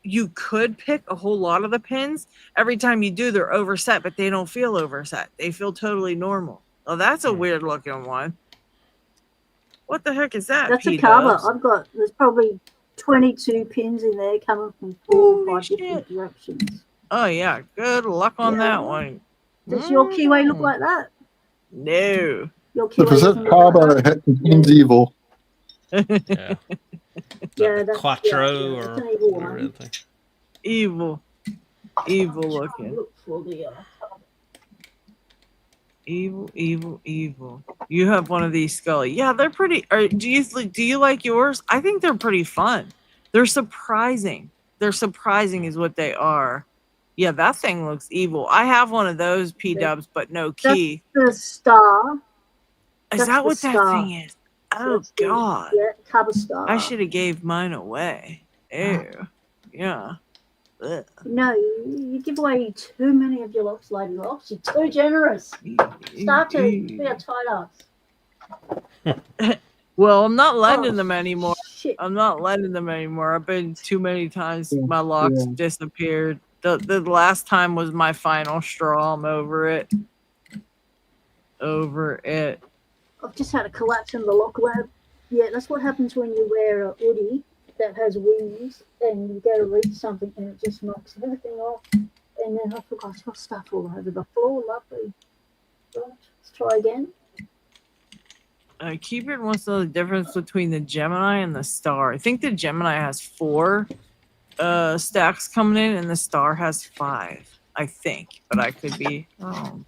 you could pick a whole lot of the pins. Every time you do, they're overset, but they don't feel overset. They feel totally normal. Oh, that's a weird looking one. What the heck is that? That's a P-dubs? cover. There's probably 22 pins in there coming from 4 or Holy 5 different shit. directions. Oh yeah, good luck on Yeah. that one. Does your keyway look like that? No. Your The keyway Possessed doesn't look like Kaba that? contains evil. Yeah. Yeah, The that's Quattro it's or an evil whatever one. that thing. Evil. Evil Try and looking. look for the Evil, evil, evil. You have one of these, Scully. Yeah, they're pretty. Do you like yours? I think they're pretty fun. They're surprising. They're surprising, is what they are. Yeah, that thing looks evil. I have one of those P-dubs, but no key. That's the star. Is That's that the what that star. thing is? Oh That's the God! cover star. I should have gave mine away. Ew. Yeah. Ugh. No, you give away too many of your locks, Lady Locks. You're too generous. Start to be a tight ass. Well, I'm not lending them anymore. Shit. I'm not lending them anymore. I've been too many times. My locks Yeah. disappeared. The last time was my final straw. I'm over it. Over it. I've just had a collapse in the lock lab. Yeah, that's what happens when you wear a hoodie that has wings and you go to reach something and it just knocks everything off. And then I forgot, I've got stuff all over the floor. Lovely. Right, let's try again. Keyboard wants to know the difference between the Gemini and the Star. I think the Gemini has 4 stacks coming in and the Star has 5. I think, but I could be wrong.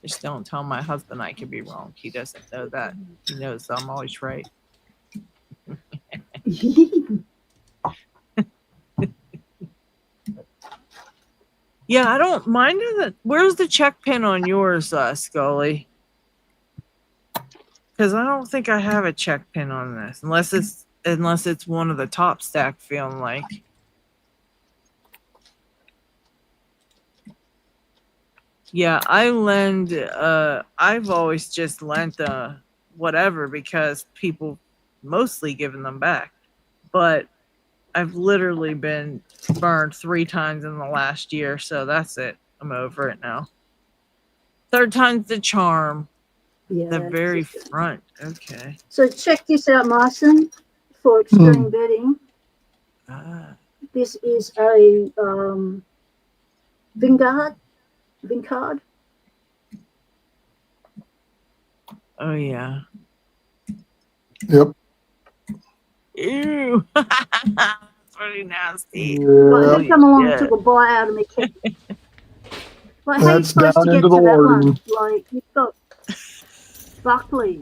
Just don't tell my husband I could be wrong. He doesn't know that. He knows I'm always right. Yeah, I don't mind it. Where's the check pin on yours, Scully? Because I don't think I have a check pin on this, unless it's one of the top stack. Feeling like. Yeah, I've always just lent whatever because people mostly giving them back, but I've literally been burned 3 times in the last year, so that's it. I'm over it now. 3rd time's the charm. Yeah, The very front. Okay. So check this out, Marson, for extreme betting. This is a Vingard. Oh yeah. Yep. Ew. That's pretty nasty. Well, Yeah. he come along and took a bite out of me. Like, how you That's supposed down to get into to the that warden. one? Like, you've got Buckley's.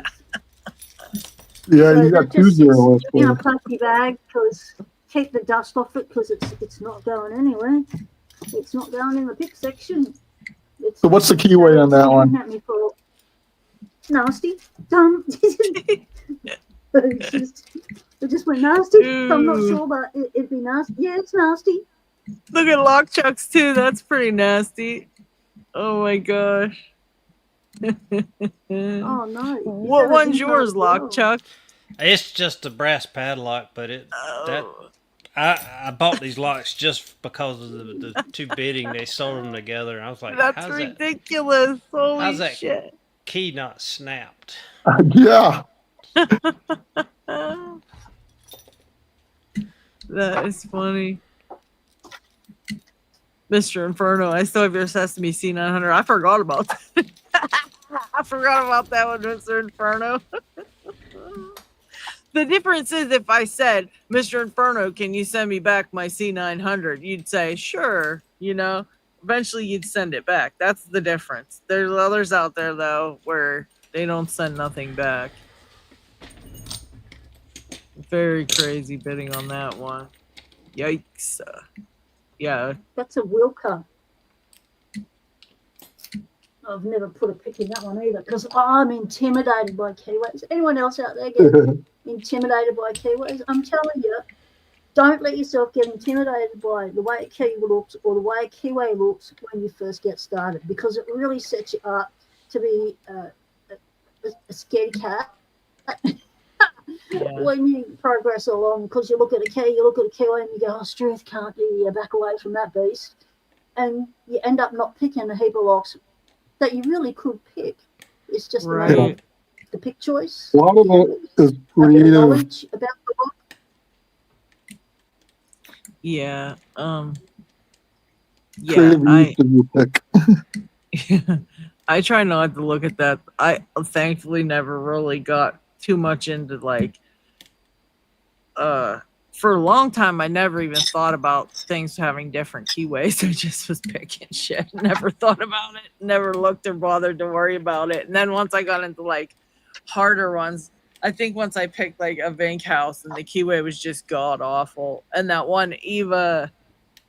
Yeah, So you that got 2 just zero sits in a plastic bag because keep the dust off it because it's not going anywhere. It's not going in the pick section. So what's the keyway on that one? At me for nasty, dumb. it just went nasty. So I'm not sure, but it'd be nasty. Yeah, it's nasty. Look at lock chucks too. That's pretty nasty. Oh my gosh. Oh no. What one's yours, lock chuck? It's just a brass padlock, but I bought these locks just because of the 2 bidding. They sold them together, and I was like, That's ridiculous. Holy how's that shit. key not snapped? Yeah. That is funny. Mr. Inferno, I still have your Sesame C900. I forgot about that. I forgot about that one, Mr. Inferno. The difference is if I said, Mr. Inferno, can you send me back my C900? You'd say, sure, Eventually you'd send it back. That's the difference. There's others out there, though, where they don't send nothing back. Very crazy bidding on that one. Yikes. Yeah. That's a Wilco. I've never put a pick in that one either because I'm intimidated by keyways. Anyone else out there get intimidated by keyways? I'm telling you, don't let yourself get intimidated by the way a key looks or the way a keyway looks when you first get started because it really sets you up to be a scaredy cat Yeah. when you progress along, because you look at a key, you look at a keyway, and you go, "Oh, Struth, can't you back away from that beast?" And you end up not picking a heap of locks that you really could pick. It's just a matter Right. of the pick choice. A lot of it is A bit of creative. knowledge about the lock. Yeah. Yeah. Creative use of your pick. I try not to look at that. I thankfully never really got too much into like for a long time I never even thought about things having different keyways. I just was picking shit. Never thought about it. Never looked or bothered to worry about it. And then once I got into like harder ones, I think once I picked like a Vink house and the keyway was just god awful. And that one Eva,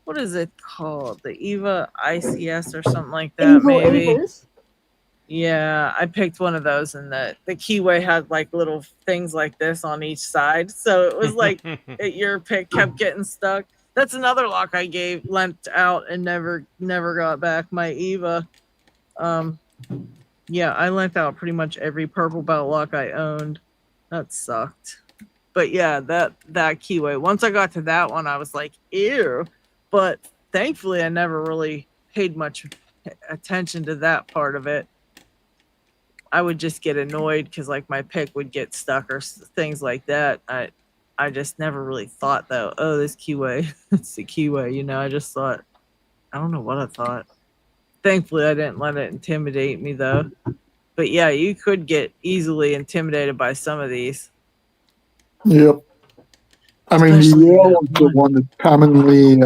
what is it called? The Eva ICS or something like that, Evil maybe. Evas. Yeah, I picked one of those, and the keyway had like little things like this on each side, so it was like your pick kept getting stuck. That's another lock I lent out and never got back. My Eva, yeah, I lent out pretty much every purple belt lock I owned. That sucked, but yeah, that keyway. Once I got to that one, I was like, ew. But thankfully, I never really paid much attention to that part of it. I would just get annoyed because like my pick would get stuck or things like that. I just never really thought though, oh, this keyway, it's the keyway, you know. I just thought, I don't know what I thought. Thankfully, I didn't let it intimidate me though. But yeah, you could get easily intimidated by some of these. Yep. I mean, the Especially Yale that is the one. one that's commonly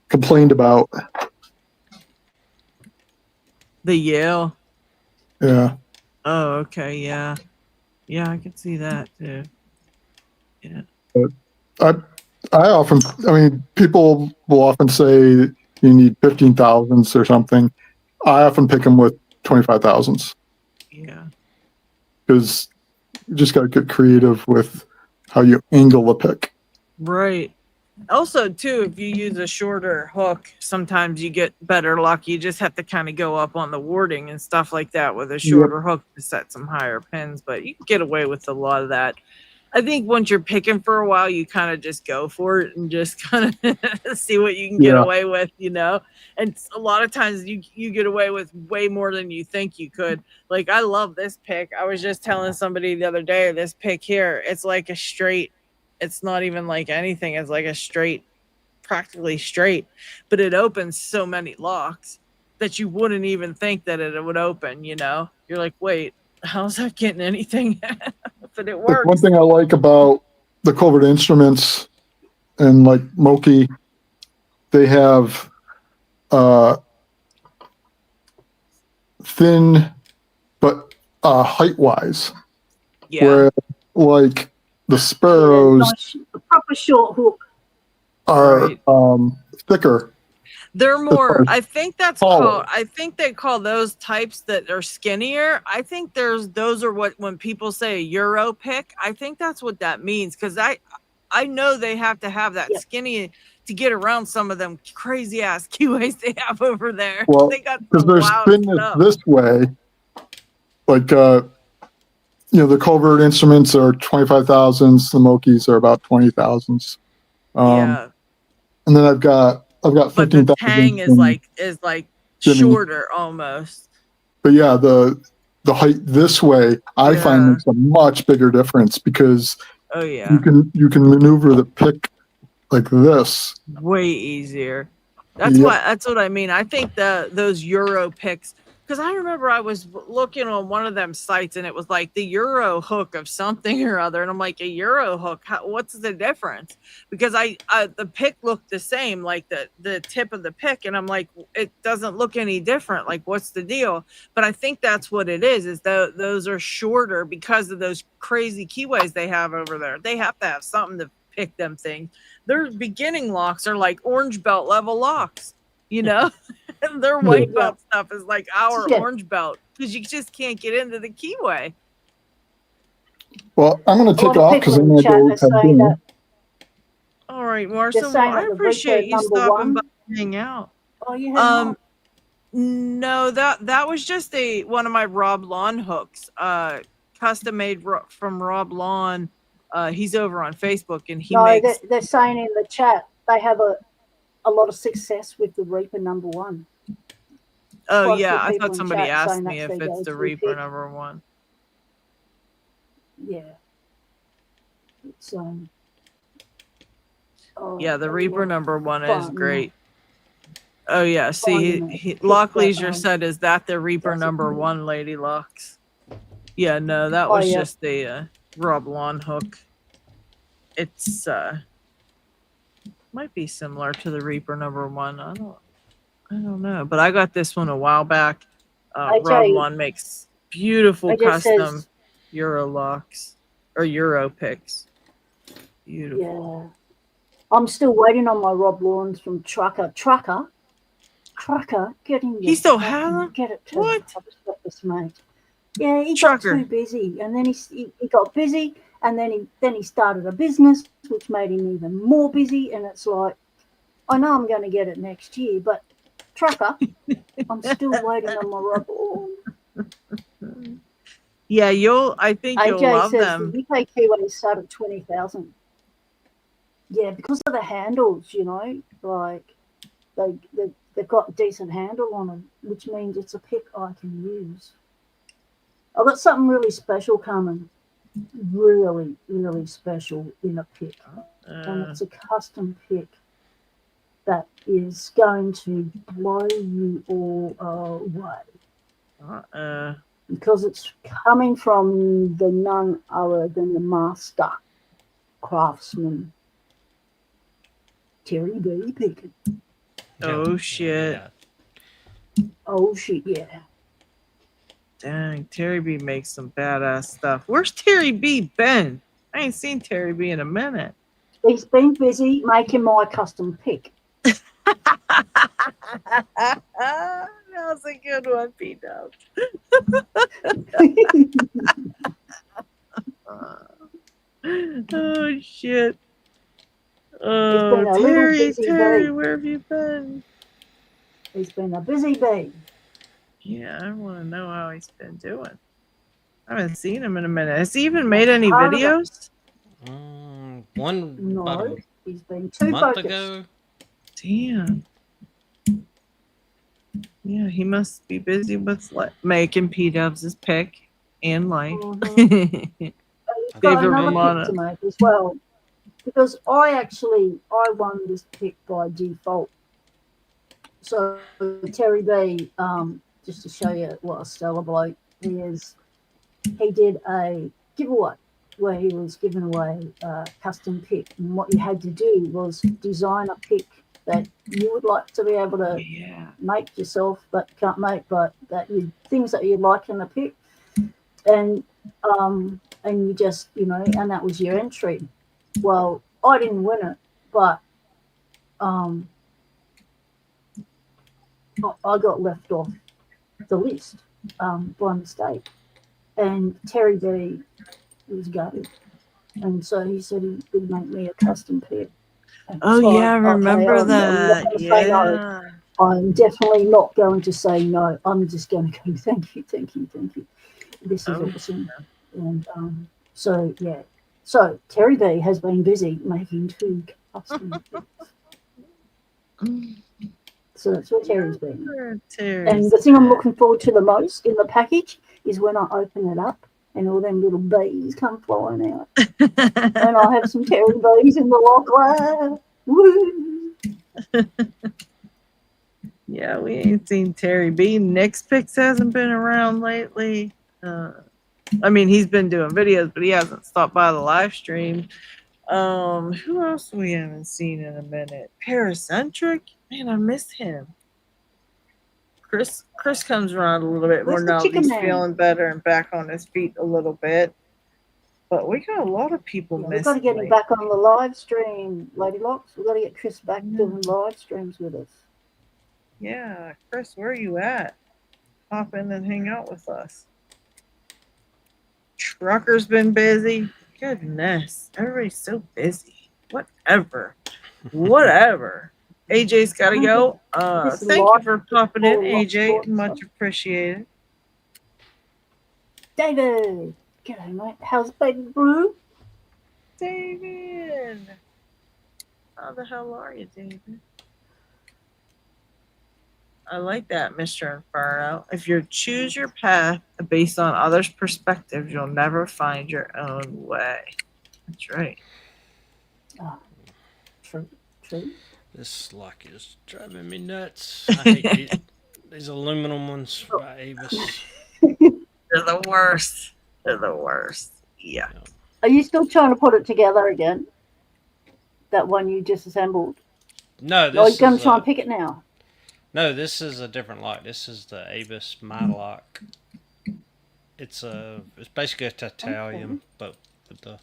complained about. The Yale. Yeah. Oh, okay, yeah. Yeah, I could see that too. Yeah. But I mean, people will often say you need 15,000s or something. I often pick them with 25,000s Yeah. because you just got to get creative with how you angle the pick. Right. Also, too, if you use a shorter hook, sometimes you get better luck. You just have to kind of go up on the warding and stuff like that with a shorter hook to set some higher pins, but you can get away with a lot of that. I think once you're picking for a while, you kind of just go for it and just kind of see what you can get Yeah. away with, you know? And a lot of times you get away with way more than you think you could. Like, I love this pick. I was just telling somebody the other day, this pick here, it's like a straight, it's not even like anything. It's like a straight, practically straight, but it opens so many locks that you wouldn't even think that it would open, you know? You're like, wait, how's that getting anything? But it Like works. one thing I like about the covert instruments and like Moki, they have thin but height wise. Yeah. Where like the Yeah, sparrows nice, a proper short hook. are Right. thicker. They're more, as I think that's taller. called, I think they call those types that are skinnier. I think those are what, when people say Euro pick, I think that's what that means. Cause I know they have to have that Yep. skinny to get around some of them crazy ass keyways they have over there. Well, They got because some there's wild thinness stuff. this way, like you know, the covert instruments are 25,000s, the Mokis are about 20,000s. Yeah. And then I've got But the 15,000. tang is like Jimmy. shorter almost. But yeah, the height this way I find Yeah. makes a much bigger difference because Oh yeah. you can maneuver the pick like this. Way easier. That's Yep. that's what I mean. I think those Euro picks, because I remember I was looking on one of them sites and it was like the Euro hook of something or other, and I'm like, a Euro hook, what's the difference? Because I the pick looked the same, like the tip of the pick, and I'm like, it doesn't look any different. Like, what's the deal? But I think that's what it is those are shorter because of those crazy keyways they have over there. They have to have something to pick them things. Their beginning locks are like orange belt level locks, you know? And their white belt stuff is like our orange belt because you just can't get into the keyway. Well, I'm going to A lot take of off people because I'm in going the to chat go are have saying dinner. that All right, they're Marcel. saying Well, I that the appreciate Bluebird you number stopping by one. and hang out. Oh, you have No, that was just one of my Rob Lawn hooks. custom made from Rob Lawn. He's over on Facebook, and he No, makes. they're saying in the chat they have a lot of success with the Reaper #1. Oh Quite a yeah, few I people thought in somebody chat asked saying me that's if their it's the go-to Reaper pick. #1. Yeah. It's Yeah, the Reaper #1 is fun. great. Oh yeah, see, Finding a pick Lock that, Leisure said, "Is that the Reaper does it. #1, Lady Locks?" Yeah, no, that Oh, was yeah. just a Rob Lawn hook. It's might be similar to the Reaper #1. I don't know, but I got this one a while back. I tell Rob you, Lawn makes beautiful it just custom says, Euro locks or Euro picks. Beautiful. yeah. I'm still waiting on my Rob Lawns from Trucker, get in He your still truck has and them? get it to What? the post office, mate. Yeah, he Trucker. got too busy, and then he got busy, and then he started a business, which made him even more busy. And it's like, I know I'm going to get it next year, but Trucker, I'm still waiting on my Rob Lawn. Yeah, I think you'll AJ love says them. the UK Kiwis start at 20,000. Yeah, because of the handles, like they've got a decent handle on them, which means it's a pick I can use. I've got something really special coming, really, really special in a pick, and it's a custom pick that is going to blow you all away. Because it's coming from the none other than the master craftsman, Terry B. Pickett. Oh shit. Oh shit, yeah. Dang, Terry B makes some badass stuff. Where's Terry B been? I ain't seen Terry B in a minute. He's been busy making my custom pick. That's a good one, P-Dub. Oh shit. Oh, Terry, where have you been? He's been a busy bee. Yeah, I want to know how he's been doing. I haven't seen him in a minute. Has he even made any videos? No, he's been too month focused. ago. Damn. Yeah, he must be busy with making P-Dubs' pick and life. He's got another pick to make as well. Because I won this pick by default. So Terry B, just to show you what a stellar bloke he is, he did a giveaway where he was giving away a custom pick, and what you had to do was design a pick that you would like to be able to make yourself, but can't make, but things that you like in the pick, and you just and that was your entry. Well, I didn't win it, but I got left off the list by mistake, and Terry B was gutted, and so he said he would make me a custom pick. Oh yeah, I remember that. Yeah, I'm definitely not going to say no. I'm just going to go, thank you. This is awesome. And so yeah, so Terry B has been busy making 2 custom picks. So that's what Terry's been. And the thing I'm looking forward to the most in the package is when I open it up and all them little bees come flying out. And I'll have some Terry bees in the locker. Woo! Yeah, we ain't seen Terry B. Nick's Picks hasn't been around lately. I mean, he's been doing videos, but he hasn't stopped by the live stream. Who else we haven't seen in a minute? Paracentric? Man, I miss him. Chris comes around a little bit more now that he's feeling better and back on his feet a little bit. But we got a lot of people missing. We've got to get him back on the live stream, Lady Locks. We've got to get Chris back doing live streams with us. Yeah, Chris, where are you at? Hop in and hang out with us. Trucker's been busy. Goodness, everybody's so busy. Whatever. AJ's got to go. Thank you for popping in, AJ. Much appreciated. David. G'day, mate. How's baby Blue? David. How the hell are you, David? I like that, Mr. Inferno. If you choose your path based on others' perspectives, you'll never find your own way. That's right. Oh, true. This lock is driving me nuts. I hate these aluminum ones by Avis. They're the worst. They're the worst. Yeah. Are you still trying to put it together again? That one you disassembled? No, Or are you this going to is try and pick it now? no. This is a different lock. This is the Avis My Lock. It's basically a titanium, but with the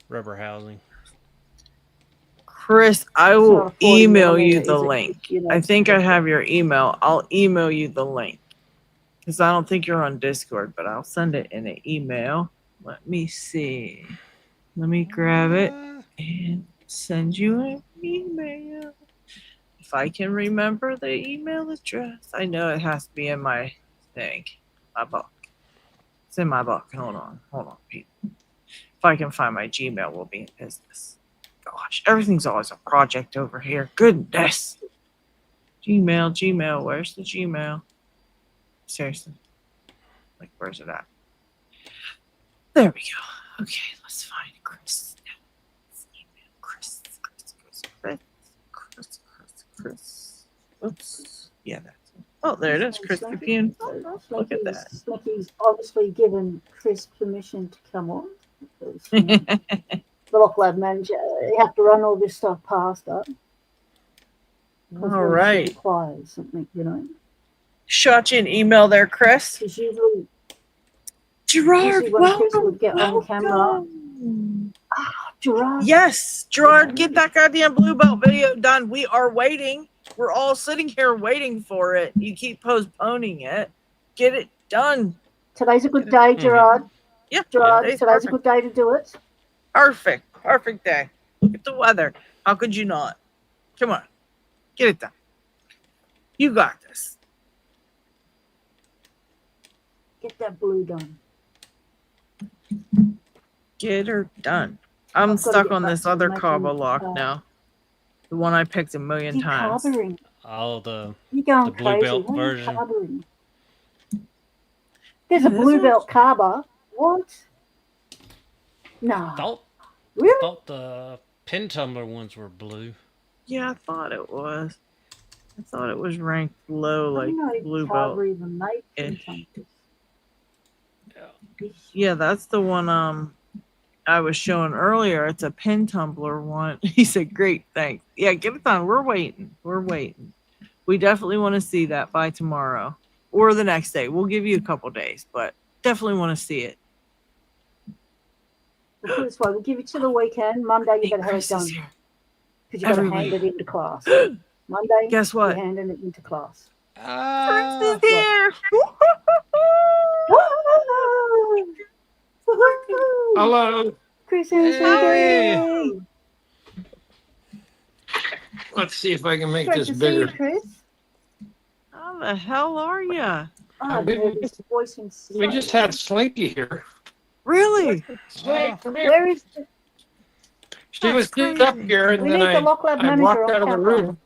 rubber housing. Chris, I It's will not a 40 email you millimeter, the is it? link. You know, I think I have your email. I'll email you the link. Because I don't think you're on Discord, but I'll send it in an email. Let me see. Let me grab it and send you an email. If I can remember the email address. I know it has to be in my thing. My book. It's in my book. Hold on, people. If I can find my Gmail, we'll be in business. Gosh, everything's always a project over here. Goodness. Gmail. Where's the Gmail? Seriously. Like, where's it at? There we go. Okay, let's find Chris. Let's email Chris. Oops. Yeah, that's it. Oh, there it is. Chris Capune. Oh, look at that. Slinky's obviously given Chris permission to come on. Because, the Lock Lab manager, you have to run all this stuff past her. All right. Requires something, you know. Shot you an email there, Chris. Because usually, Gerard, when Chris welcome. would get on camera. Gerard. Yes, Gerard, get that goddamn Blue Belt video done. We are waiting. We're all sitting here waiting for it. You keep postponing it. Get it done. Today's a good day, Gerard. Yeah, Gerard, today's a good day to do it. Perfect day. Look at the weather. How could you not? Come on, get it done. You got this. Get that blue done. Get her done. I'm stuck on this other Cabo lock now. The one I picked a million times. Carbering. Oh, the You're going Blue crazy. Belt When are you version. carbering? There's a Blue Belt carber. What? No. Really? Thought the pin tumbler ones were blue. Yeah, I thought it was. I thought it was ranked low, like Blue Belt. Even make Yeah, that's the one I was showing earlier. It's a pin tumbler one. He said, great, thanks. Yeah, get it done. We're waiting. We definitely want to see that by tomorrow or the next day. We'll give you a couple days, but definitely want to see it. We'll put it this way, we'll give it to the weekend. Monday, you better have it done. Because you got to hand it into class. Monday, guess what? You're handing it into class. Chris is here. Hello. Chris is Hey. Let's see if I can make Great this to see bigger. you, Chris. How the hell are you? We just had Slinky here. Really? Slink, come here. Where is the... She was just up here, and We then need the Lock Lab I manager walked on out of the camera. room.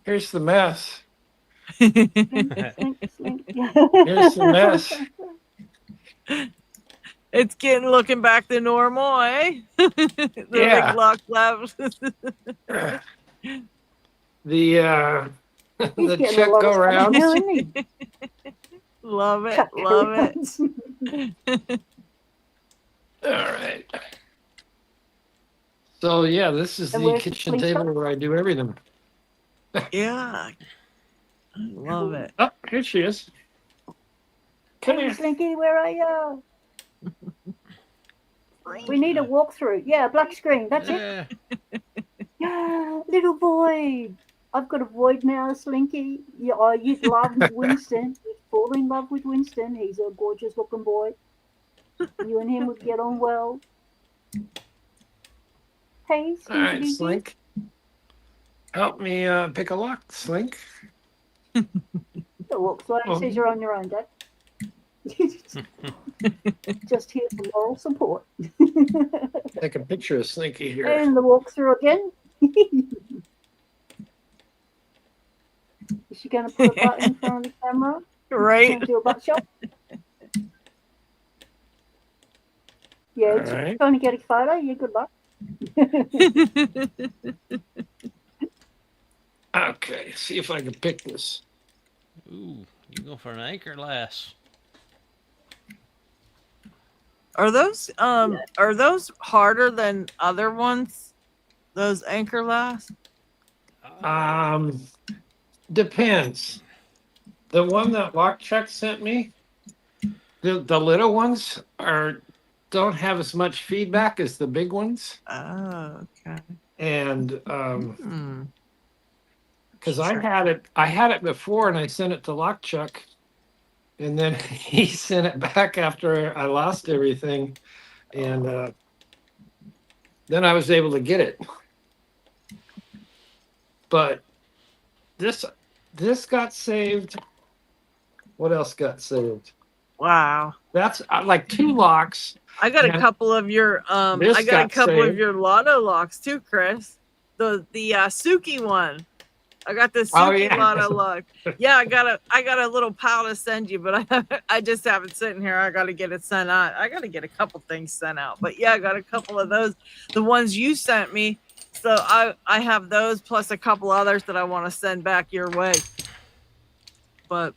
Here's the mess. Slink. Here's the mess. It's looking back to normal, eh? The Yeah. big Lock Lab. The He's getting check a lot go of stuff around. now, isn't he? Love it. Chuck Love it. arounds. All right. So yeah, this is And the where's the kitchen slingshot? table where I do everything. Yeah. I love it. Oh, here she is. Come Hey, here. Slinky, where are you? We need a walkthrough. Yeah, black screen. That's it. Yeah. Yeah, little void. I've got a void now, Slinky. Yeah, you'd love Winston. You'd fall in love with Winston. He's a gorgeous looking boy. You and him would get on well. Hey, Slinky. All right, Slink. Help me pick a lock, Slink. So walk. So it says you're on your own, Dad. Just here for moral support. Take a picture of Slinky here. And the walkthrough again. Is she going to put a butt in front of the camera? Right? Going to do a butt shot? Yeah, All it's right. trying to get a photo. Yeah, good luck. Okay, see if I can pick this. Ooh, you go for an anchor lass. Are those harder than other ones? Those anchor lass? Depends. The one that Lockchuck sent me, the little ones don't have as much feedback as the big ones, Oh, okay. and Hmm. because I had it before, and I sent it to Lockchuck, and then he sent it back after I lost everything, and then I was able to get it. But this got saved. What else got saved? Wow. That's like 2 locks. I got a And couple of your this I got a got couple of saved. your Lotto locks too, Chris. The Suki one. I got the Oh, Suki yeah. Lotto lock. Yeah, I got a little pile to send you, but I just have it sitting here. I got to get it sent out. I got to get a couple things sent out. But yeah, I got a couple of those. The ones you sent me. So I have those plus a couple others that I want to send back your way. But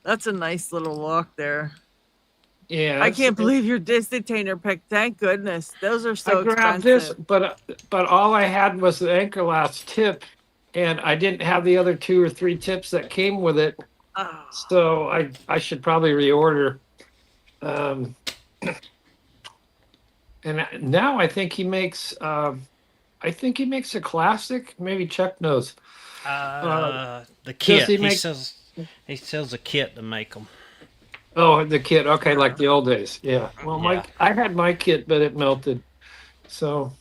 that's a nice little lock there. Yeah, I can't believe your distentainer pick. Thank goodness. Those are so I grabbed expensive. this, but all I had was the anchor last tip, and I didn't have the other 2 or 3 tips that came with it. Oh, So I should probably reorder. And now I think he makes a classic. Maybe Chuck knows. The Does kit. he He make- sells a kit to make them. Oh, the kit. Okay, like the old days. Yeah. Well, Yeah. I had my kit, but it melted. So,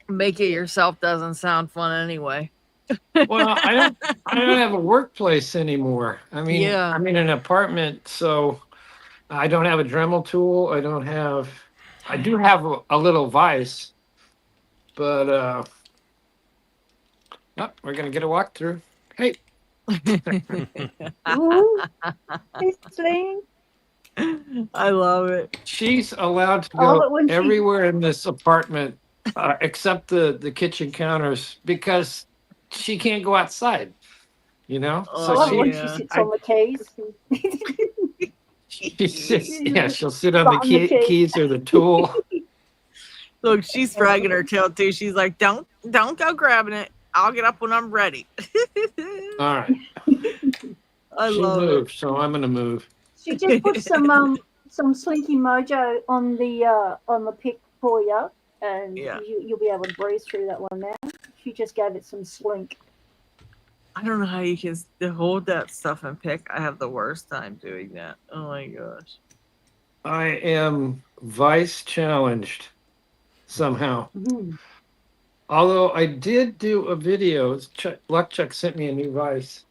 make it yourself doesn't sound fun anyway. well, I don't have a workplace anymore. I mean, Yeah. I'm in an apartment, so I don't have a Dremel tool. I do have a little vise, but we're gonna get a walkthrough. Hey, Ooh, he's slaying. I love it. she's allowed to I love go it when she- everywhere in this apartment except the kitchen counters because she can't go outside. You know, I Oh, love it when yeah. she sits on the keys. she sits. Yeah, she'll sit on the Button the key. keys or the tool. Look, she's dragging her tail too. She's like, don't go grabbing it. I'll get up when I'm ready. All right, I she love moved, so I'm gonna move. She just put some Slinky Mojo on the pick for you, and Yeah. you'll be able to breeze through that one now. She just gave it some slink. I don't know how you can hold that stuff and pick. I have the worst time doing that. Oh my gosh. I am vice challenged somehow. Mm. Although I did do a video. Luckchuck sent me a new vice.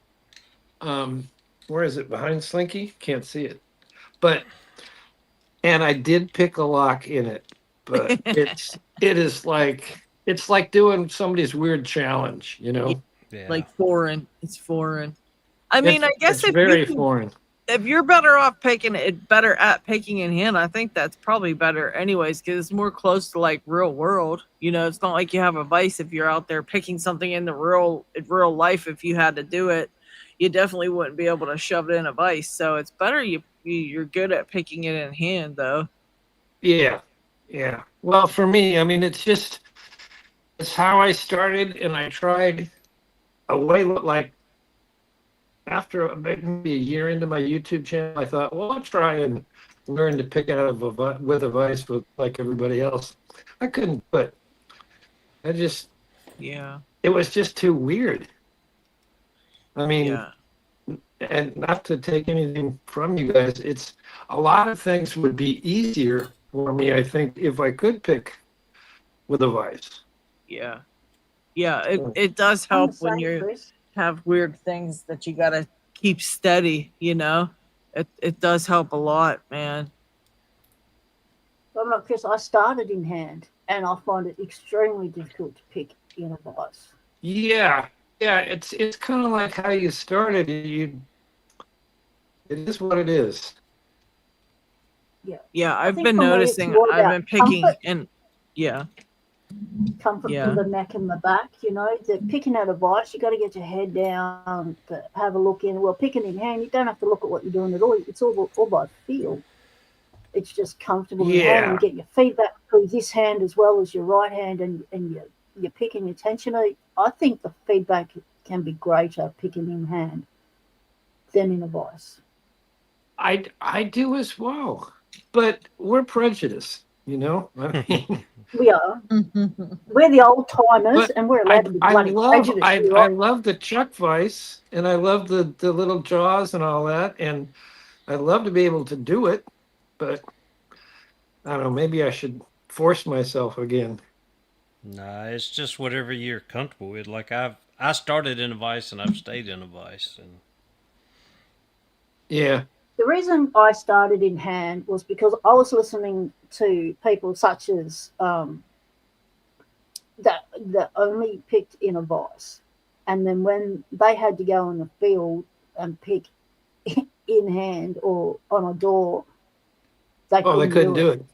Where is it? Behind Slinky? Can't see it. And I did pick a lock in it, but it's like doing somebody's weird challenge, you know? Yeah. Like foreign. It's foreign. I mean, I guess it's very foreign. if you're better off picking it better at picking in hand, I think that's probably better anyways, because it's more close to like real world. You know, it's not like you have a vice if you're out there picking something in real life. If you had to do it, you definitely wouldn't be able to shove it in a vice. So it's better you're good at picking it in hand though. Yeah. Well, for me, I mean, it's how I started, and I tried a way like after maybe a year into my YouTube channel, I thought, well, I'll try and learn to pick out of with a vice with like everybody else. I couldn't do it. Yeah. It was just too weird. I mean, Yeah. and not to take anything from you guys, it's a lot of things would be easier for me, I think, if I could pick with a vice. Yeah. Yeah. It does I'm help the when same, you Chris. have weird things that you gotta keep steady, you know? It does help a lot, man. I'm not Chris. I started in hand, and I find it extremely difficult to pick in a vice. Yeah, yeah. It's kind of like how you started. It is what it is. Yeah, I I've think been for me, it's noticing more I've about been picking comfort, and yeah, comfort for yeah. the neck and the back. You know, the picking out a vice, you got to get your head down to have a look in. Well, picking in hand, you don't have to look at what you're doing at all. It's all by feel. It's just comfortable in hand, and Yeah, you get your feedback through this hand as well as your right hand, and you're picking intentionally. I think the feedback can be greater picking in hand than in a vice. I do as well. But we're prejudiced, you know. I mean, We are. We're the old timers, but and we're allowed to be I bloody love prejudiced. You're right. I love the Chuck Vice, and I love the little jaws and all that, and I love to be able to do it. But I don't know. Maybe I should force myself again. Nah, it's just whatever you're comfortable with. Like I started in a vice and I've stayed in a vice, and Yeah. The reason I started in hand was because I was listening to people such as that only picked in a vice, and then when they had to go in the field and pick in hand or on a door, they Oh, they couldn't couldn't do do it. it.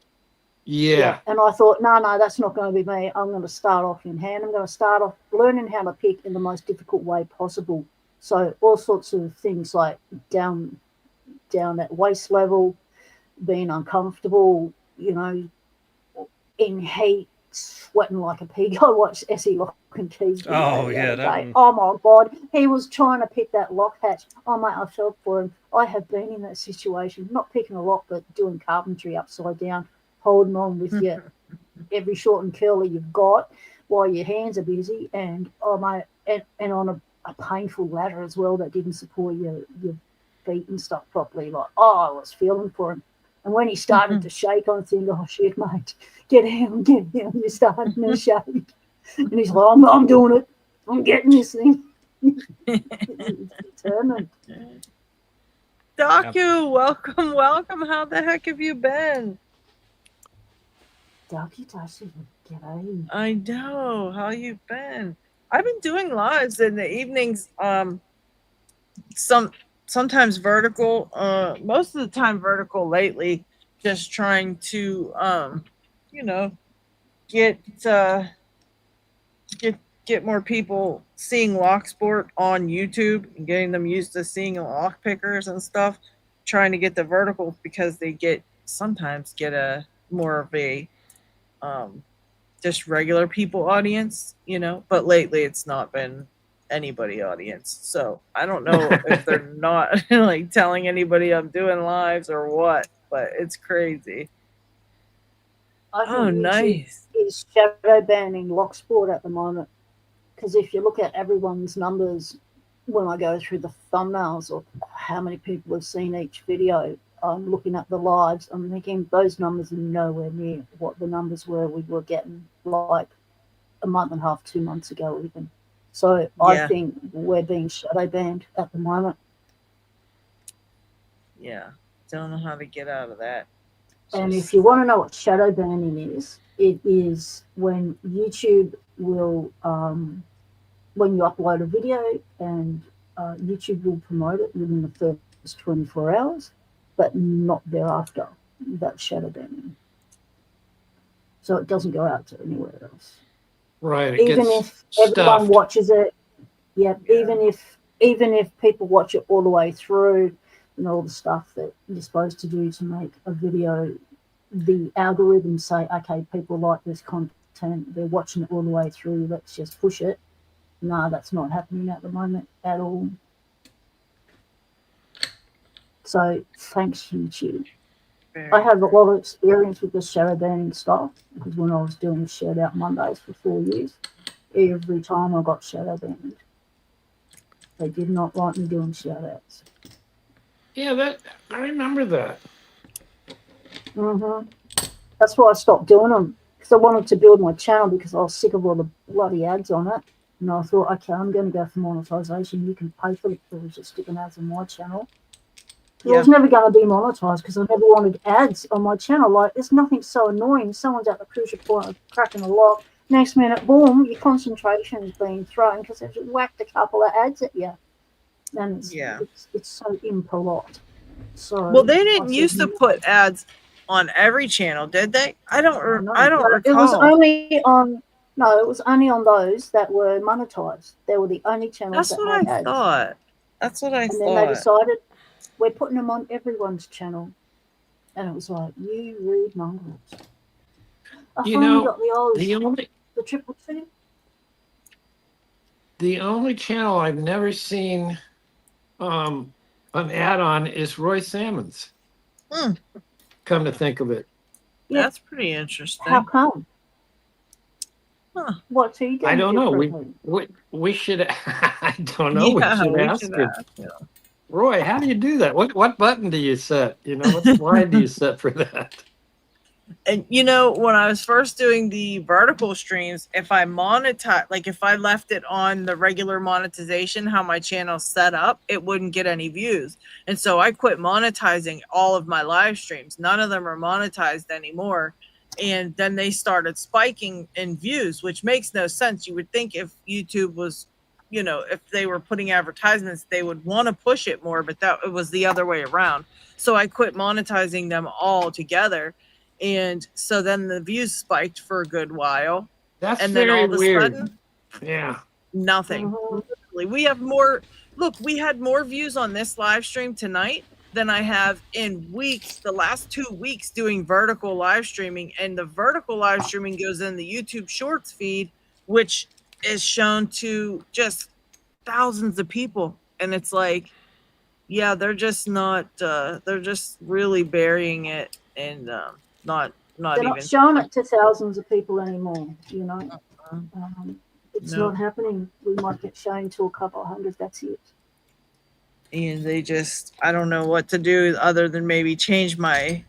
Yeah, Yeah. and I thought, no, that's not going to be me. I'm going to start off in hand. I'm going to start off learning how to pick in the most difficult way possible. So all sorts of things like down at waist level, being uncomfortable, you know, in heat, sweating like a pig. I watched Essie Lock and Key's video oh the yeah, other that day. one. Oh my God, he was trying to pick that lock hatch. Oh mate, I felt for him. I have been in that situation, not picking a lock, but doing carpentry upside down, holding on with your every short and curly you've got while your hands are busy, and oh mate, and on a painful ladder as well that didn't support your feet and stuff properly. Like, oh, I was feeling for him. And when he started to shake, I'm thinking, oh shit, mate, get down, get down. You're starting to shake. And he's like, I'm doing it. I'm getting this thing. He's determined. Yep. Docu, welcome, welcome. How the heck have you been? Ducky Dusty, g'day. I know. How you been? I've been doing lives in the evenings. Some sometimes vertical. Most of the time vertical lately. Just trying to you know, get get get more people seeing Locksport on YouTube and getting them used to seeing lock pickers and stuff. Trying to get the verticals because they sometimes get a more of a um, just regular people audience, you know. But lately, it's not been anybody audience. So I don't know if they're not like telling anybody I'm doing lives or what. But it's crazy. I Oh, think YouTube nice. is shadow banning Locksport at the moment. Because if you look at everyone's numbers when I go through the thumbnails of how many people have seen each video, I'm looking at the lives, I'm thinking those numbers are nowhere near what the numbers we were getting like a month and a half, 2 months ago even. So I Yeah, think we're being shadow banned at the moment. yeah. Don't know how to get out of that. And if Just you want to know what shadow banning is, it is when YouTube will when you upload a video and YouTube will promote it within the first 24 hours, but not thereafter. That's shadow banning. So it doesn't go out to anywhere else. Right. It Even gets if everyone stuffed. watches it, yeah, even if people watch it all the way through and all the stuff that you're supposed to do to make a video, the algorithms say, okay, people like this content, they're watching it all the way through, let's just push it. No, that's not happening at the moment at all. So thanks, YouTube. I have a lot of experience with the shadow banning stuff because when I was doing the shout out Mondays for 4 years, every time I got shadow banned. They did not like me doing shout outs. Yeah, I remember that. That's why I stopped doing them because I wanted to build my channel because I was sick of all the bloody ads on it. And I thought, okay, I'm going to go for monetization. You can pay for the privilege of sticking ads on my channel. I was never going to be monetized because I never wanted ads on my channel. Like, there's nothing so annoying. Someone's at the crucial point of cracking a lock. Next minute, boom, your concentration's being thrown because they've whacked a couple of ads at you. And it's so impolite. So well, they didn't used to put ads on every channel, did they? I don't recall. It was only on it was only on those that were monetized. They were the only channels That's that what had I ads. thought. That's what I and thought. then they decided we're putting them on everyone's channel. And it was like, you rude mongrels. I finally got the triple T. The only channel I've never seen an ad on is Roy Salmon's. Come to think of it. Yeah. That's pretty interesting. How come? Huh. What's he doing? I don't know. We should. I don't know. Yeah, Oh, we should ask him. Roy, how do you do that? What button do you set? You know, what slide do you set for that? And you know, when I was first doing the vertical streams, if I monetize, like if I left it on the regular monetization, how my channel's set up, it wouldn't get any views. And so I quit monetizing all of my live streams. None of them are monetized anymore. And then they started spiking in views, which makes no sense. You would think if YouTube was, you know, if they were putting advertisements, they would want to push it more, but that it was the other way around. So I quit monetizing them all together. And so then the views spiked for a good while. That's and then very all of a weird. sudden, yeah, nothing. Literally, we have more. Look, we had more views on this live stream tonight than I have in weeks. The last 2 weeks doing vertical live streaming, and the vertical live streaming goes in the YouTube Shorts feed, which is shown to just thousands of people, and it's like, yeah, they're just not. They're just really burying it and. They're not even showing it to thousands of people anymore, you know. It's not happening. We might get shown to a couple of hundred, that's it. And they just, I don't know what to do other than maybe change my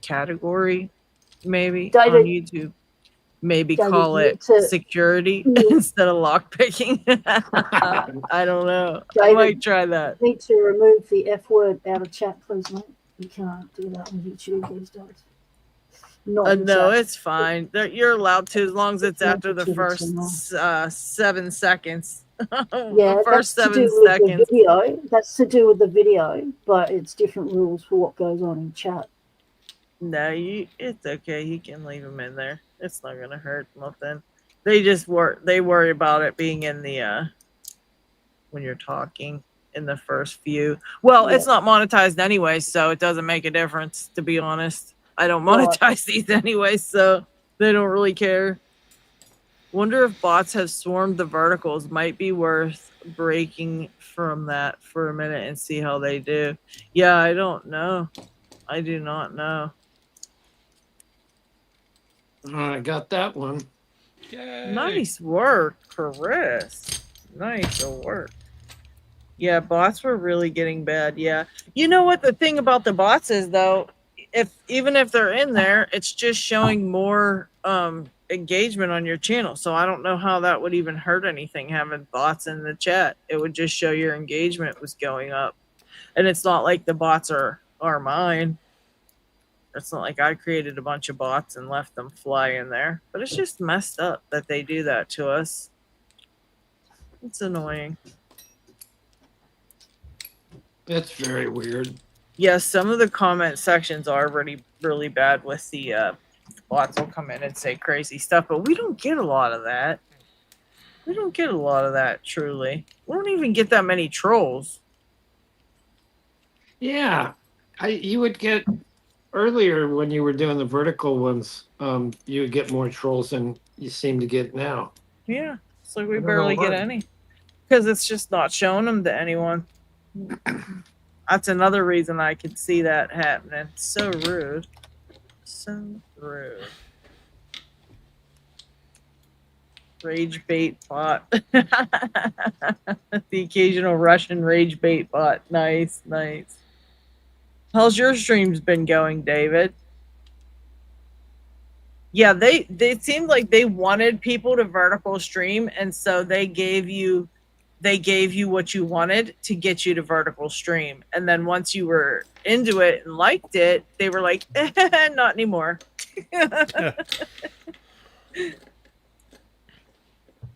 category maybe David, on YouTube. Maybe David, call it security instead of lockpicking. I don't know. David, I might try that. You need to remove the F word out of chat, please, mate. You can't do that on YouTube these days. No, it's fine. You're allowed to as long as it's after the first 7 seconds. Yeah, the first that's 7 seconds. Video. That's to do with the video, but it's different rules for what goes on in chat. No, it's okay. You can leave them in there. It's not gonna hurt nothing. They just worry about it being in the when you're talking in the first few. Well, it's not monetized anyway, so it doesn't make a difference, to be honest. I don't monetize these anyway, so they don't really care. Wonder if bots have swarmed the verticals. Might be worth breaking from that for a minute and see how they do. Yeah, I don't know. I do not know. I got that one. Yay. Nice work, Chris. Nice work. Yeah, bots were really getting bad. Yeah. You know what the thing about the bots is, though? Even if they're in there, it's just showing more engagement on your channel. So I don't know how that would even hurt anything, having bots in the chat. It would just show your engagement was going up. And it's not like the bots are mine. It's not like I created a bunch of bots and left them fly in there. But it's just messed up that they do that to us. It's annoying. That's very weird. Yes, some of the comment sections are really bad with the bots will come in and say crazy stuff, but we don't get a lot of that. We don't get a lot of that, truly. We don't even get that many trolls. Yeah. You would get earlier when you were doing the vertical ones, you would get more trolls than you seem to get now. Yeah, it's like we barely get any. Because it's just not showing them to anyone. That's another reason I could see that happening. So rude. So rude. Rage bait bot. The occasional Russian rage bait bot. Nice, nice. How's your streams been going, David? Yeah, they seemed like they wanted people to vertical stream, and so they gave you they gave you what you wanted to get you to vertical stream. And then once you were into it and liked it, they were like, not anymore.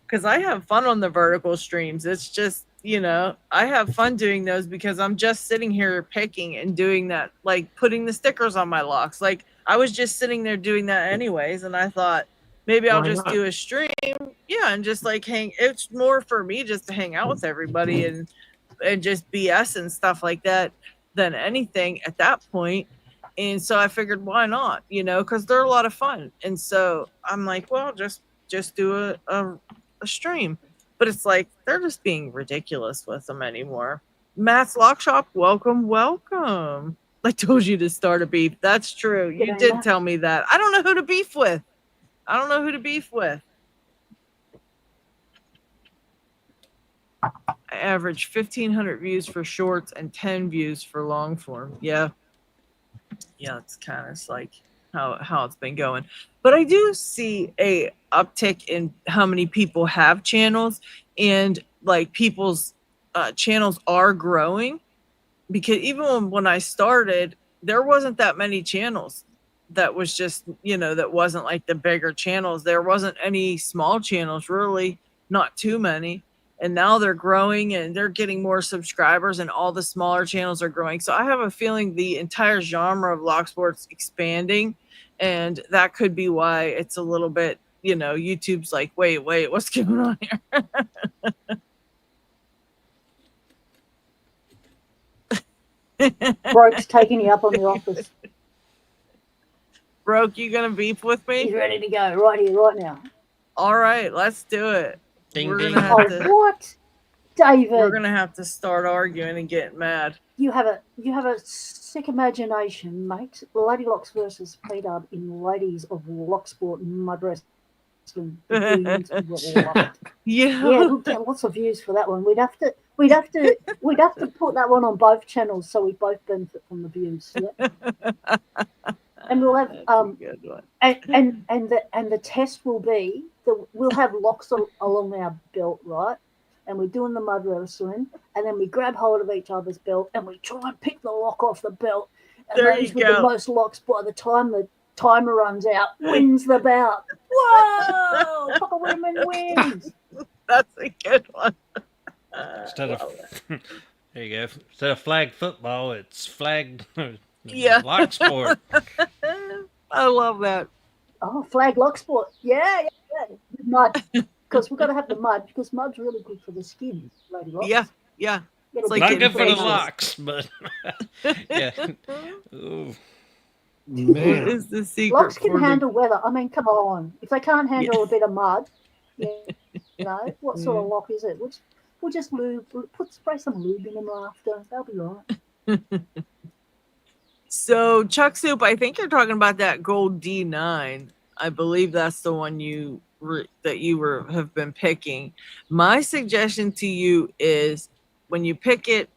Because I have fun on the vertical streams. It's just, I have fun doing those because I'm just sitting here picking and doing that, like putting the stickers on my locks. Like I was just sitting there doing that anyways. And I thought maybe I'll Why just not? do a stream. Yeah. And just like it's more for me just to hang out with everybody and just BS and stuff like that than anything at that point. And so I figured, why not? Because they're a lot of fun. And so I'm like, well, just do a stream. But it's like they're just being ridiculous with them anymore. Matt's Lock Shop, welcome. I told you to start a beef. That's true. You Yeah, did Matt. tell me that. I don't know who to beef with. I average 1,500 views for shorts and 10 views for long form. Yeah, it's kind of like how it's been going. But I do see a uptick in how many people have channels, and like people's channels are growing, because even when I started, there wasn't that many channels. That was just, that wasn't like the bigger channels. There wasn't any small channels, really, not too many. And now they're growing and they're getting more subscribers, and all the smaller channels are growing. So I have a feeling the entire genre of lock sports expanding, and that could be why it's a little bit, YouTube's like, wait, what's going on here? Broke's taking you up on the office. Broke, you gonna beef with He's me? ready to go right here, right now. All right, let's do it. Ding, We're ding. gonna Oh, have to. what? David, We're gonna have to start arguing and getting mad. you have a sick imagination, mate. Lady Locks versus P-Dub in Ladies of Locksport Mud Wrestling. The Goons will love it. Yeah. Yeah, we'll get lots of views for that one. We'd have to put that one on both channels so we both benefit from the views. Yeah. And we'll have That's a good one. and the test will be that we'll have locks along our belt, right? And we're doing the mud wrestling, and then we grab hold of each other's belt and we try and pick the lock off the belt. And There those you with go. the most locks, by the time the timer runs out, wins the bout. Whoa! Papa Women wins. That's a good one. Instead of there you go. Instead of flag football, it's flag Yeah. lock sport. I love that. Oh, flag lock sport. Yeah. Mud. Because we've got to have the mud, because mud's really good for the skin, Lady Locks. Yeah. It's like Not getting good for the facials. locks, but yeah. Ooh. What Man, is the secret? Locks can handle weather. I mean, come on. If they can't handle a bit of mud, what sort of lock is it? We'll just spray some lube in them after. They'll be right. So Chuck Soup, I think you're talking about that gold D9. I believe that's the one that you have been picking. My suggestion to you is when you pick it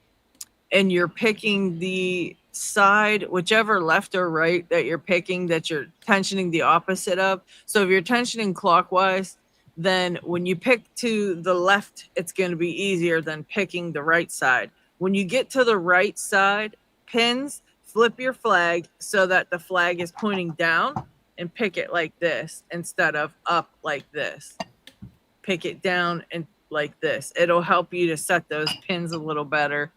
and you're picking the side, whichever left or right that you're picking, that you're tensioning the opposite of. So if you're tensioning clockwise, then when you pick to the left, it's going to be easier than picking the right side. When you get to the right side pins, flip your flag so that the flag is pointing down, and pick it like this instead of up like this. Pick it down and like this. It'll help you to set those pins a little better.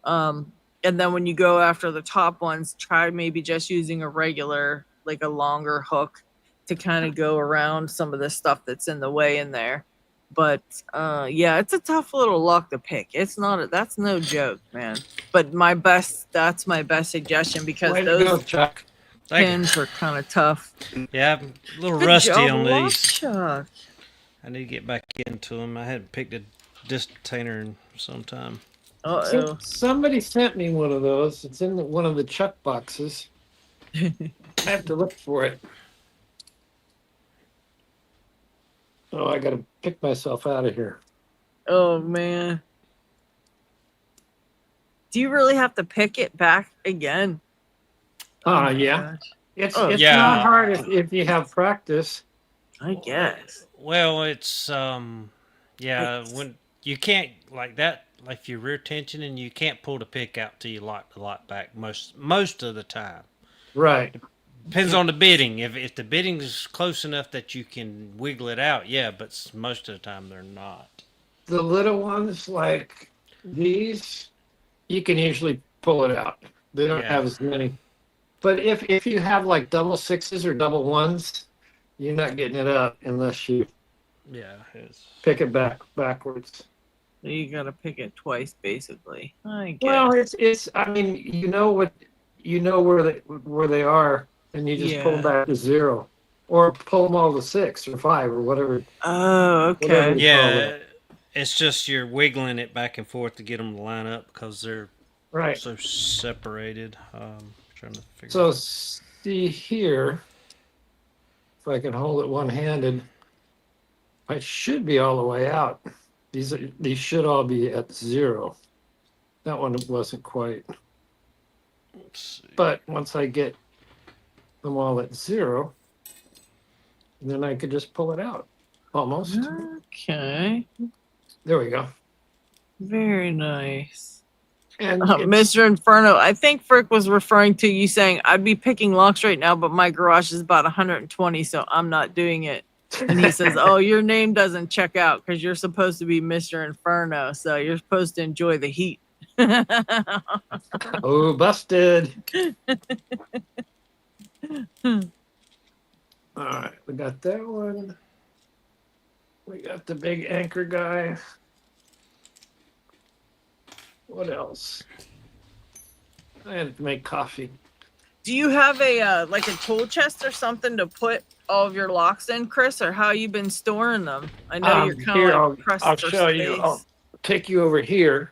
And then when you go after the top ones, try maybe just using a regular, like a longer hook to kind of go around some of the stuff that's in the way in there. But yeah, it's a tough little lock to pick. That's no joke, man. But that's my best suggestion, because way to go, those Chuck. Thank you. pins are kind of tough. Yeah, I'm a little Good rusty job, on Lock these. Chuck. I need to get back into them. I hadn't picked a disc-tainer in some time. Uh-oh. Somebody sent me one of those. It's in one of the Chuck boxes. I have to look for it. Oh, I got to pick myself out of here. Oh, man. Do you really have to pick it back again? my Yeah. gosh. It's Oh, yeah. not hard if you have practice. I guess. Well, it's yeah. When you can't like that. Like if you're rear tensioning, you can't pull the pick out till you lock the lock back most of the time. Right. Depends on the bidding. If the bidding is close enough that you can wiggle it out, yeah. But most of the time they're not. The little ones like these, you can usually pull it out. They don't Yeah. have as many. But if you have like double sixes or double ones, you're not getting it up unless you Yeah. It's, pick it backwards. You gotta pick it twice, basically. I guess. Well, it's. I mean, you know where they are, and you just pull them Yeah. back to zero, or pull them all to 6 or 5 or whatever. Oh, Whatever okay. you call yeah. it. It's just you're wiggling it back and forth to get them to line up because they're Right. so separated. Trying to figure. So see here, if I can hold it one-handed, I should be all the way out. These should all be at 0. That one wasn't quite. Let's see. But once I get them all at 0, then I could just pull it out. Almost. Okay. There we go. Very nice. And Mr. Inferno, I think Frick was referring to you saying, I'd be picking locks right now, but my garage is about 120, so I'm not doing it. And he says, oh, your name doesn't check out because you're supposed to be Mr. Inferno, so you're supposed to enjoy the heat. oh, busted. All right, we got that one. We got the big anchor guy. What else? I had to make coffee. Do you have a like a tool chest or something to put all of your locks in, Chris, or how you been storing them? I know you're kind Here, of like pressed I'll for show space. you. I'll take you over here.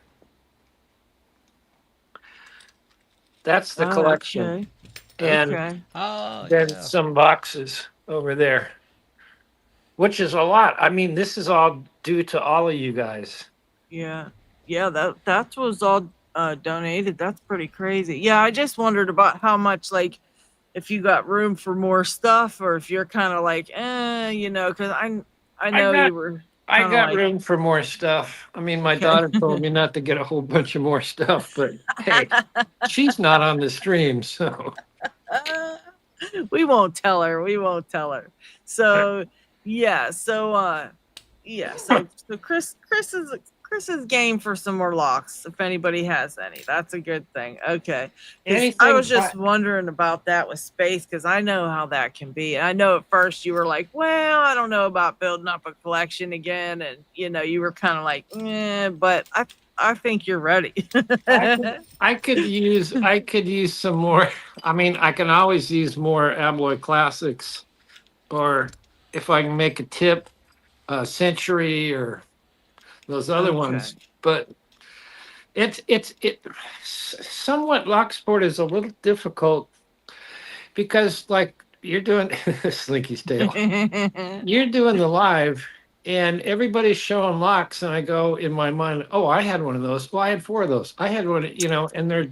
That's the collection. Okay. And Okay. Oh, then yeah. some boxes over there, which is a lot. I mean, this is all due to all of you guys. Yeah. Yeah, that was all donated. That's pretty crazy. Yeah, I just wondered about how much, like, if you got room for more stuff, or if you're kind of like, because I know got- you were. I Kinda got like- room for more stuff. I mean, my Okay. daughter told me not to get a whole bunch of more stuff, but hey, she's not on the stream, so We won't tell her. We won't tell her. So yeah. So so Chris is game for some more locks if anybody has any. That's a good thing. Okay. 'Cause I anything. was just wondering about that with space because I know how that can be. And I know at first you were like, well, I don't know about building up a collection again. And you were kind of like, but I think you're ready. I could use some more. I mean, I can always use more Abloy Classics, or if I can make a tip, Century, or those other ones. But it somewhat Locksport is a little difficult because like you're doing Slinky's tail. You're doing the live and everybody's showing locks and I go in my mind, oh, I had one of those. Well, I had 4 of those. I had one, and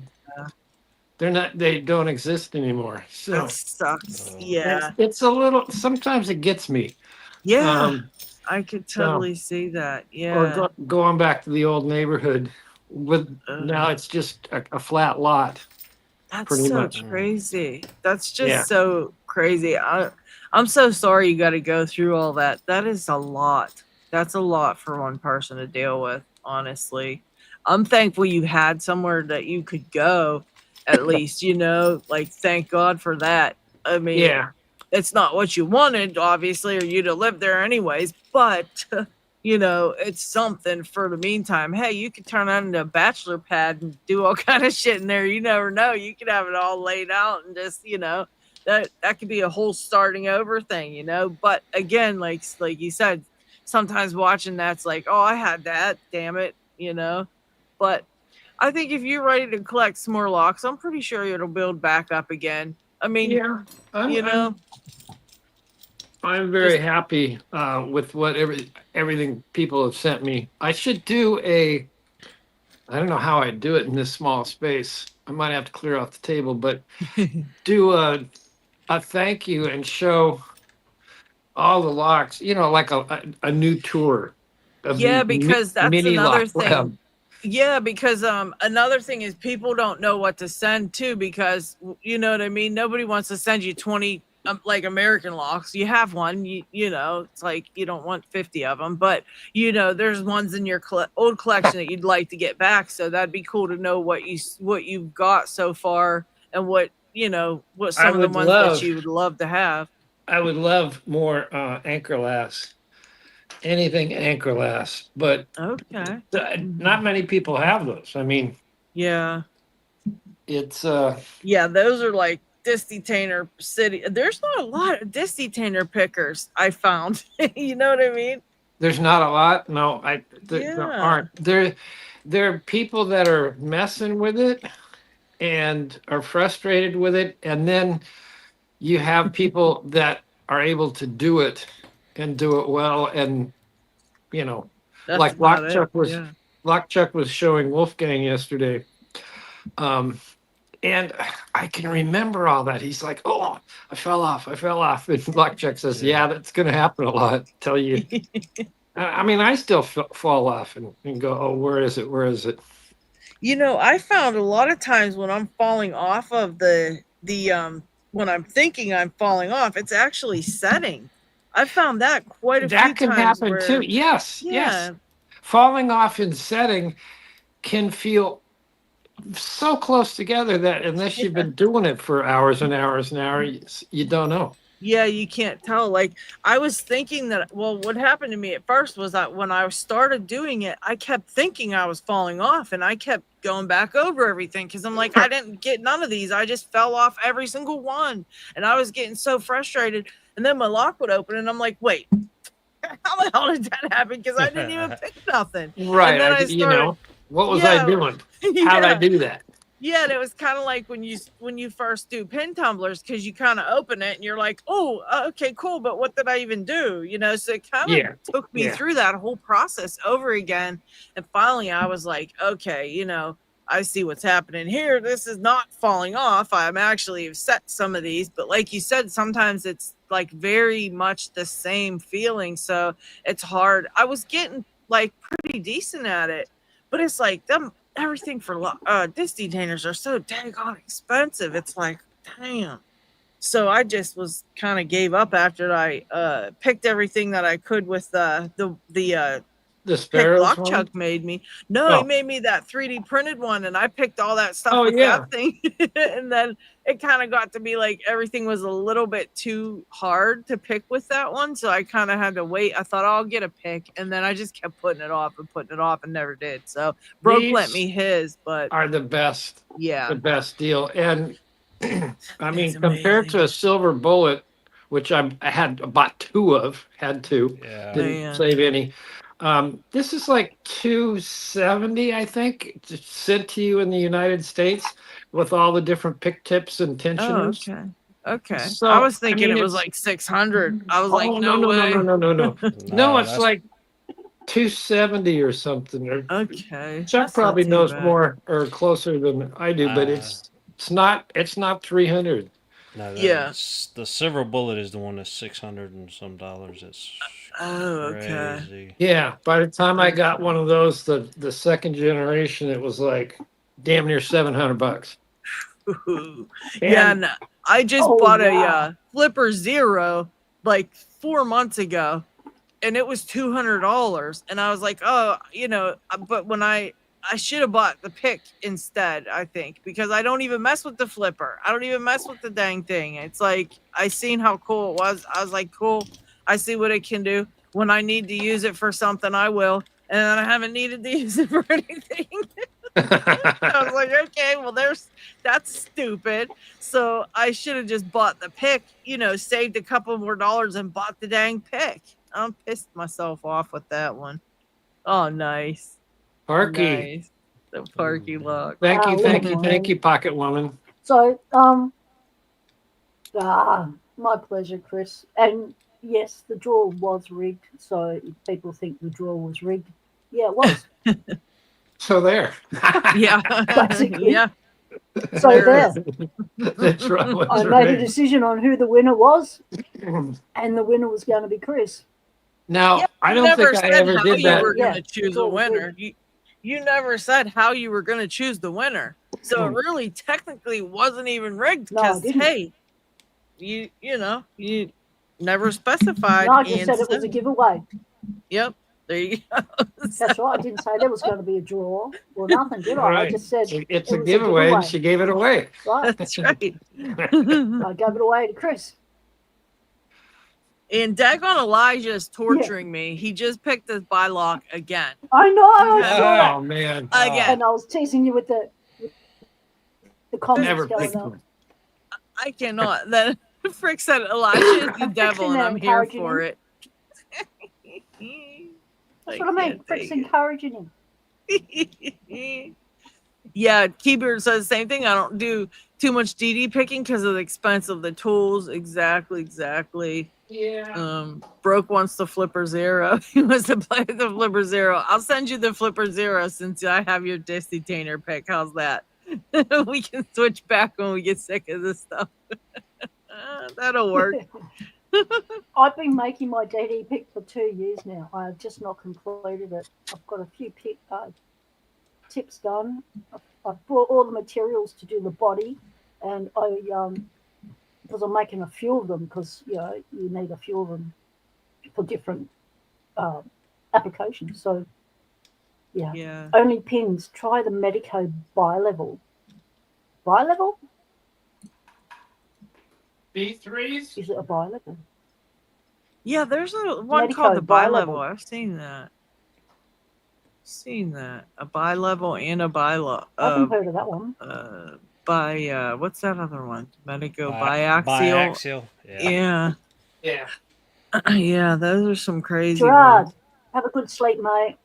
they don't exist anymore. So That sucks. Yeah. it's a little, sometimes it gets me. Yeah. I could totally see that. Or Yeah. going back to the old neighborhood with now it's just a flat lot. That's pretty so much. crazy. That's just Yeah. so crazy. I'm so sorry you got to go through all that. That is a lot. That's a lot for one person to deal with, honestly. I'm thankful you had somewhere that you could go, at least, like, thank God for that. I mean, Yeah. it's not what you wanted, obviously, or you to live there anyways, but it's something for the meantime. Hey, you could turn that into a bachelor pad and do all kind of shit in there. You never know. You could have it all laid out and just, that could be a whole starting over thing, But again, like you said, sometimes watching that's like, oh, I had that, damn it, But I think if you're ready to collect some more locks, I'm pretty sure it'll build back up again. I mean, Yeah. I'm very Just- happy with what everything people have sent me. I should do I don't know how I do it in this small space. I might have to clear off the table, but do a thank you and show all the locks, like a new tour. Yeah, because that's mini another lock thing. web. Yeah, because another thing is people don't know what to send too, because you know what I mean. Nobody wants to send you 20 like American locks. You have one, you know. It's like you don't want 50 of them, but you know, there's ones in your old collection that you'd like to get back. So that'd be cool to know what you've got so far and what you know what I some of the would ones that love you would love to have. I would love more anchor lasts. Anything anchor lasts, but Okay. not many people have those. I mean, Yeah. it's Yeah, those are like detainer city. There's not a lot of detainer pickers I found. You know what I mean? there's not a lot. No, there Yeah. aren't. There are people that are messing with it and are frustrated with it, and then you have people that are able to do it and do it well, and you know, That's like about it. Yeah. Lockchuck was showing Wolfgang yesterday. And I can remember all that. He's like, "Oh, I fell off. I fell off." And Lockchuck says, "Yeah, that's going to happen a lot." Tell you. I mean, I still fall off and go, "Oh, where is it? Where is it?" You know, I found a lot of times when I'm falling off of the when I'm thinking I'm falling off, it's actually setting. I found that quite a few That can times happen too. where Yes, yes. yeah, Falling off in setting can feel so close together that unless you've been doing it for hours and hours and hours, you don't know. yeah, you can't tell. Like I was thinking that well, what happened to me at first was that when I started doing it, I kept thinking I was falling off and I kept going back over everything because I'm like, I didn't get none of these. I just fell off every single one. And I was getting so frustrated. And then my lock would open and I'm like, wait, how the hell did that happen? Because I didn't even pick nothing. Right. And then I You started, know, what was I yeah, doing? How'd I do that? yeah, and it was kind of like when you first do pin tumblers because you kind of open it and you're like, oh, okay, cool, but what did I even do? You know, so it kind of Yeah. took me through that whole process over again, and finally I was like, okay, you know, I see what's happening here. This is not falling off. I'm actually set some of these, but like you said, sometimes it's like very much the same feeling, so it's hard. I was getting like pretty decent at it, but it's like them everything for disc detainers are so daggone expensive. It's like, damn. So I just was kind of gave up after I picked everything that I could with the pick Sparrows one. Lockchuck made me. No, he made me that 3D printed one, and I picked all that stuff with that thing. And then it kind of got to be like everything was a little bit too hard to pick with that one, so I kind of had to wait. I thought, oh, I'll get a pick, and then I just kept putting it off and never did. So Broke lent me his, but are the best. Yeah, the best deal. And I mean, It's compared amazing. to a silver bullet, which I had bought two of, didn't Man. save any. This is like 270, I think, sent to you in the United States with all the different pick tips and Oh, tensioners. okay. Okay. So, I was thinking mean, it was it's- like 600. I was Oh, like, no way. no. No, it's that's- like 270 or something. Or Okay. Chuck That's not probably too knows bad. more or closer than I do, but it's not 300. No, Yeah. the silver bullet is the one that's $600 and some dollars. It's Oh, okay. crazy. Yeah, by the time I got one of those, the second generation, it was like damn near $700. Yeah, And- no, I just Oh, bought wow. a Flipper Zero like 4 months ago, and it was $200. And I was like, oh, you know, but when I should have bought the pick instead, I think, because I don't even mess with the flipper. I don't even mess with the dang thing. It's like I seen how cool it was. I was like, cool. I see what it can do. When I need to use it for something, I will. And then I haven't needed to use it for anything. I was like, okay, well, that's stupid. So I should have just bought the pick, you know, saved a couple more dollars and bought the dang pick. I'm pissed myself off with that one. Oh, nice. Parky. Nice. The Parky lock. Thank you, Wow, thank look, you, thank you, Pocket Woman. So, my pleasure, Chris. And yes, the draw was rigged. So if people think the draw was rigged, yeah, it was. So there. Yeah. Basically. Yeah. So there, That's right. I made a decision on who the winner was, and the winner was going to be Chris. Now, Yeah, I you don't never think I said ever how did you that. were going Yeah, to choose it's a all good. winner. You never said how you were going to choose the winner. So it Hmm. really technically wasn't even rigged No, I because didn't. hey, you never specified No, I just and said it was a said, giveaway. yep, there you go. That's right. I didn't say there was going to be a draw or nothing, did I? I Right. just said It's it a was a giveaway, and giveaway. she gave it away. Right. That's right. I gave it away to Chris. And Dagon Elijah is Yeah. torturing me. He just picked his bylock again. I know. I Yeah. saw that. Oh man, Again. And I was teasing you with the comments never going picked up. one. I cannot. Then Frick said Elijah is the I'm devil fixing and that, I'm here encouraging for him. it. That's what I mean. Frick's encouraging him. Yeah, Keyboard says the same thing. I don't do too much DD picking because of the expense of the tools. Exactly. Yeah. Broke wants the Flipper Zero. He wants to play the Flipper Zero. I'll send you the Flipper Zero since I have your Destinator pick. How's that? We can switch back when we get sick of this stuff. That'll work. I've been making my DD pick for 2 years now. I have just not completed it. I've got a few tips done. I've brought all the materials to do the body, and because I'm making a few of them because you need a few of them for different applications. So Yeah. only pins. Try the Medico bi-level. Bi-level? B3s. Is it a bi-level? Yeah, there's one Medico called the bi-level. bi-level. I've seen that. A bi-level and a bi-level. I haven't heard of that one. What's that other one? Medico Biaxial. biaxial. Yeah. Yeah. Yeah, those are some crazy Gerard, ones. have a good sleep, mate.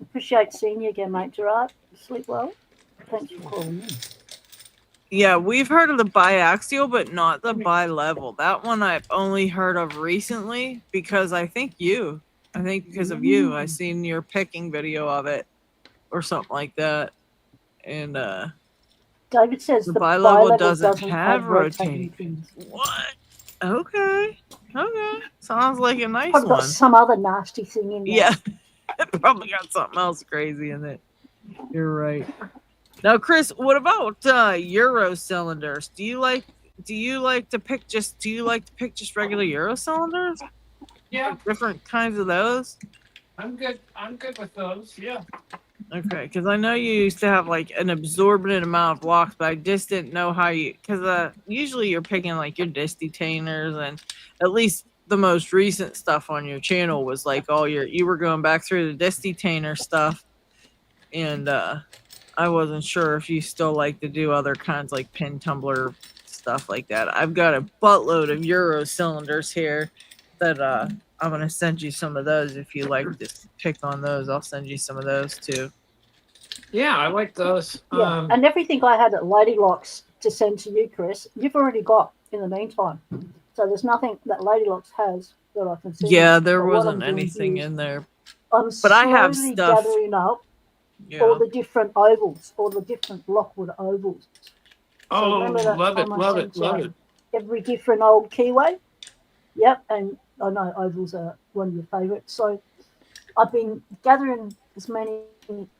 Appreciate seeing you again, mate. Gerard, sleep well. Thanks for calling in. Yeah, we've heard of the biaxial, but not the bi-level. That one I've only heard of recently because I think because of you, I seen your picking video of it or something like that. And David says the the bi-level bi-level doesn't have rotating pins. What? Okay. Sounds like a nice Probably got one. some other nasty thing in there. Yeah. Probably got something else crazy in it. You're right. Now, Chris, what about Euro cylinders? Do you like to pick just regular Euro cylinders? Yeah. Like different kinds of those? I'm good with those. Yeah. Okay, because I know you used to have like an absorbent amount of blocks, but I just didn't know how because usually you're picking like your Destinainers, and at least the most recent stuff on your channel was like you were going back through the Destinainer stuff, and I wasn't sure if you still like to do other kinds like pin tumbler stuff like that. I've got a buttload of Euro cylinders here that I'm gonna send you some of those if you like to pick on those. I'll send you some of those too. Yeah, I like those. Yeah, and everything I had at Lady Locks to send to you, Chris, you've already got in the meantime. So there's nothing that Lady Locks has that I can send. Yeah, there But what wasn't I'm doing anything is in there. I'm But I have slowly stuff. gathering up Yeah. all the different ovals, all the different Lockwood ovals. Oh, remember that love it, time I love it, sent love it. every different old keyway? Yep, and I know ovals are one of your favourites. So I've been gathering as many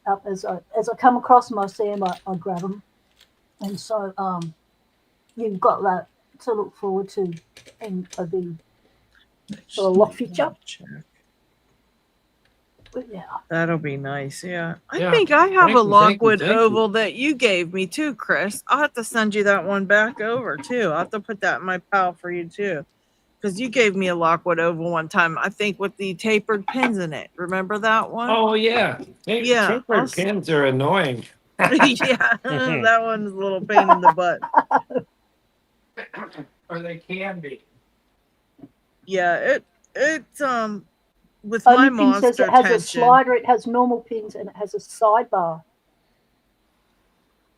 up as I come across them. I see them, I grab them, and so you've got that to look forward to in the lock feature. But yeah, That'll be nice. Yeah. I Yeah. think I have Thank a you, Lockwood thank you. oval that you gave me too, Chris. I'll have to send you that one back over too. I'll have to put that in my pile for you too. Because you gave me a Lockwood oval one time, I think with the tapered pins in it. Remember that one? Oh yeah. Yeah, Tapered pins are annoying. yeah, that one's a little pain in the butt. Or they can be. Yeah, it with Only my pin says monster it has a tension. slider, it has normal pins, and it has a sidebar.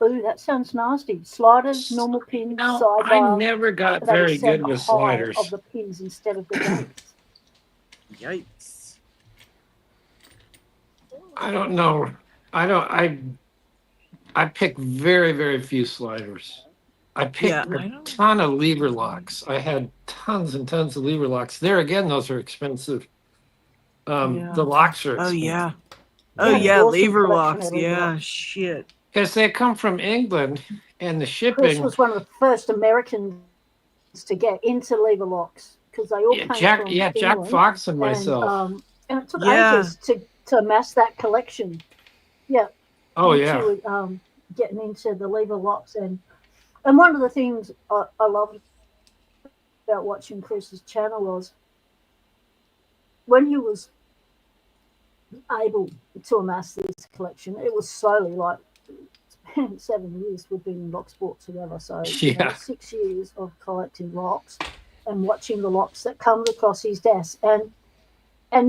Ooh, that sounds nasty. Sliders, normal pins, No, sidebar. I never got that very is set good with high sliders. of the pins instead of the gates. Yikes. I don't know. I pick very, very few sliders. I Yeah, picked I a know. ton of lever locks. I had tons and tons of lever locks. There again, those are expensive. Yeah. The locks are Oh expensive yeah. Oh I had an yeah, awesome lever collection locks. of lever Yeah, locks. shit. because they come from England, and the Chris shipping. was one of the first Americans to get into lever locks because they all came from Jack England, Fox and myself. and it took Yeah. ages to amass that collection. Yeah, Oh once yeah, you were getting into the lever locks, and one of the things I loved about watching Chris's channel was when he was able to amass this collection, it was slowly like it's been 7 years we've been in Locksport together. So, yeah. 6 years of collecting locks and watching the locks that comes across his desk and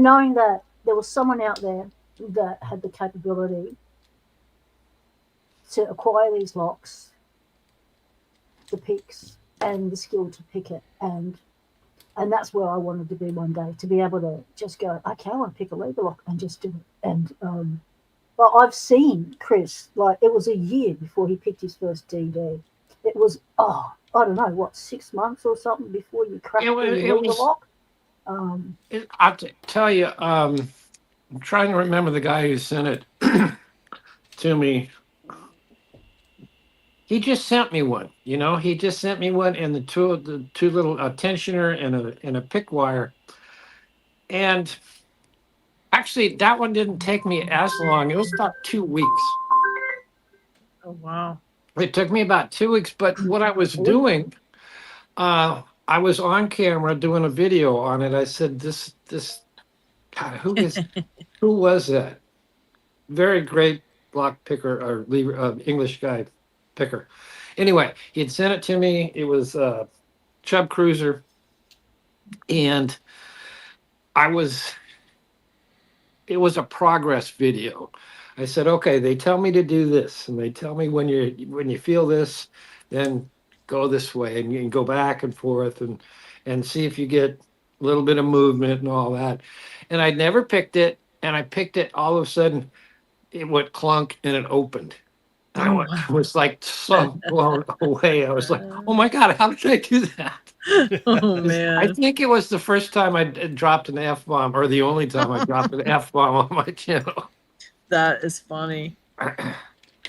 knowing that there was someone out there that had the capability to acquire these locks, the picks and the skill to pick it and that's where I wanted to be one day, to be able to just go, okay, I want to pick a lever lock and just do it. And but I've seen Chris, like it was a year before he picked his first DD. It was I don't know what, 6 months or something before you cracked the lever lock. I'll tell you. I'm trying to remember the guy who sent it to me. He just sent me one. He just sent me one, and the two little tensioner and a pick wire. And actually, that one didn't take me as long. It was about 2 weeks. Oh wow. It took me about 2 weeks. But what I was doing, I was on camera doing a video on it. I said, "This, God, who was that? Very great block picker or lever, English guy picker." Anyway, he had sent it to me. It was Chub Cruiser, and I was. It was a progress video. I said, "Okay, they tell me to do this, and they tell me when you feel this, then go this way, and you can go back and forth and see if you get a little bit of movement and all that." And I'd never picked it, and I picked it. All of a sudden, it went clunk and it opened. And Oh I wow. was like so blown away. I was like, "Oh my God, how did I do that?" Oh 'Cause I man. think it was the first time I dropped an F bomb, or the only time I dropped an F bomb on my channel. That is funny.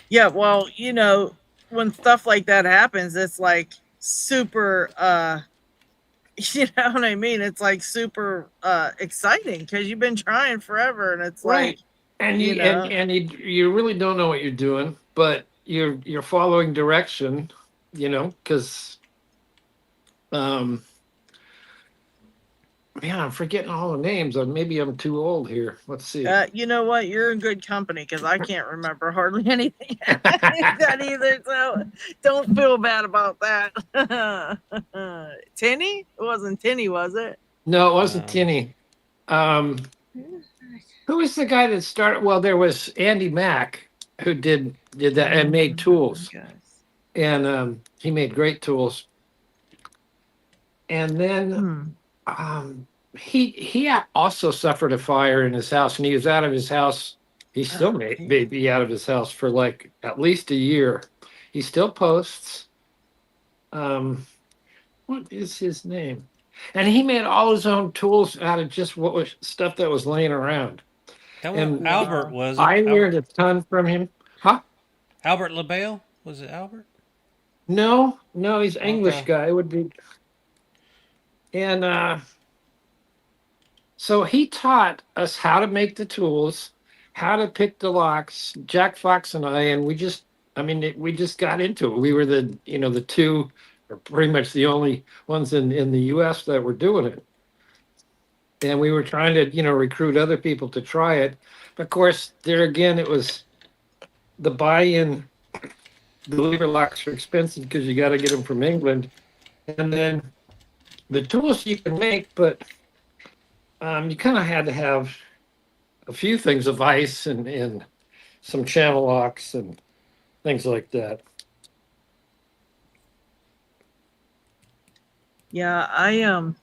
Yeah, well, when stuff like that happens, it's like super you know what I mean? It's like super exciting because you've been trying forever and it's Right. like, And you you and, know, and you really don't know what you're doing, but you're following direction, because um man, I'm forgetting all the names. Maybe I'm too old here. Let's see. you know what? You're in good company because I can't remember hardly anything that either. So don't feel bad about that. Tinny? It wasn't Tinny, was it? No, it wasn't No. Tinny. Um, who was the guy that started? Well, there was Andy Mack who did that and made tools, Guys. and he made great tools. And then Hmm. he also suffered a fire in his house, and he was out of his house. He still may be out of his house for like at least a year. He still posts. What is his name? And he made all his own tools out of just what was stuff that was laying around. That was And Albert, was it? I learned a ton from him. Huh? Albert LaBelle? Was it Albert? No, he's an English Okay. guy. It would be. And so he taught us how to make the tools, how to pick the locks, Jack Fox and I, and we just got into it. We were the two, or pretty much the only ones in the US that were doing it. And we were trying to, recruit other people to try it. Of course, there again, it was the buy-in. The lever locks are expensive because you got to get them from England. And then the tools you can make, but you kind of had to have a few things of ice and some channel locks and things like that. Yeah, I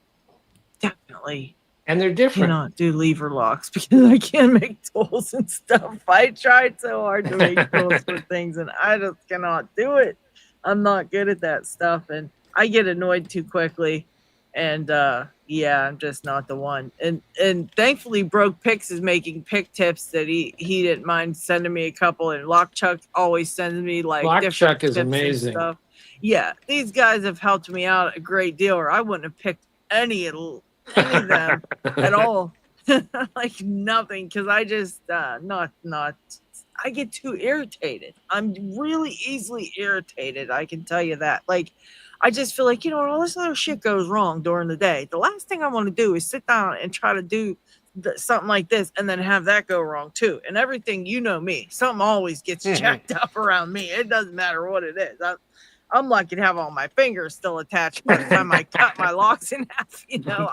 definitely And they're different. cannot do lever locks because I can't make tools and stuff. I tried so hard to make tools for things and I just cannot do it. I'm not good at that stuff, and I get annoyed too quickly. And yeah, I'm just not the one. And thankfully, Broke Picks is making pick tips that he didn't mind sending me a couple. And Lockchuck always sends me like Lock different Chuck is tips and amazing. stuff. Yeah, these guys have helped me out a great deal, or I wouldn't have picked any of them at all. Like nothing, because I just not. I get too irritated. I'm really easily irritated. I can tell you that. Like, I just feel like, all this other shit goes wrong during the day. The last thing I want to do is sit down and try to do something like this and then have that go wrong too. And everything, me, something always gets jacked up around me. It doesn't matter what it is. I'm lucky to have all my fingers still attached by the time I cut my locks in half.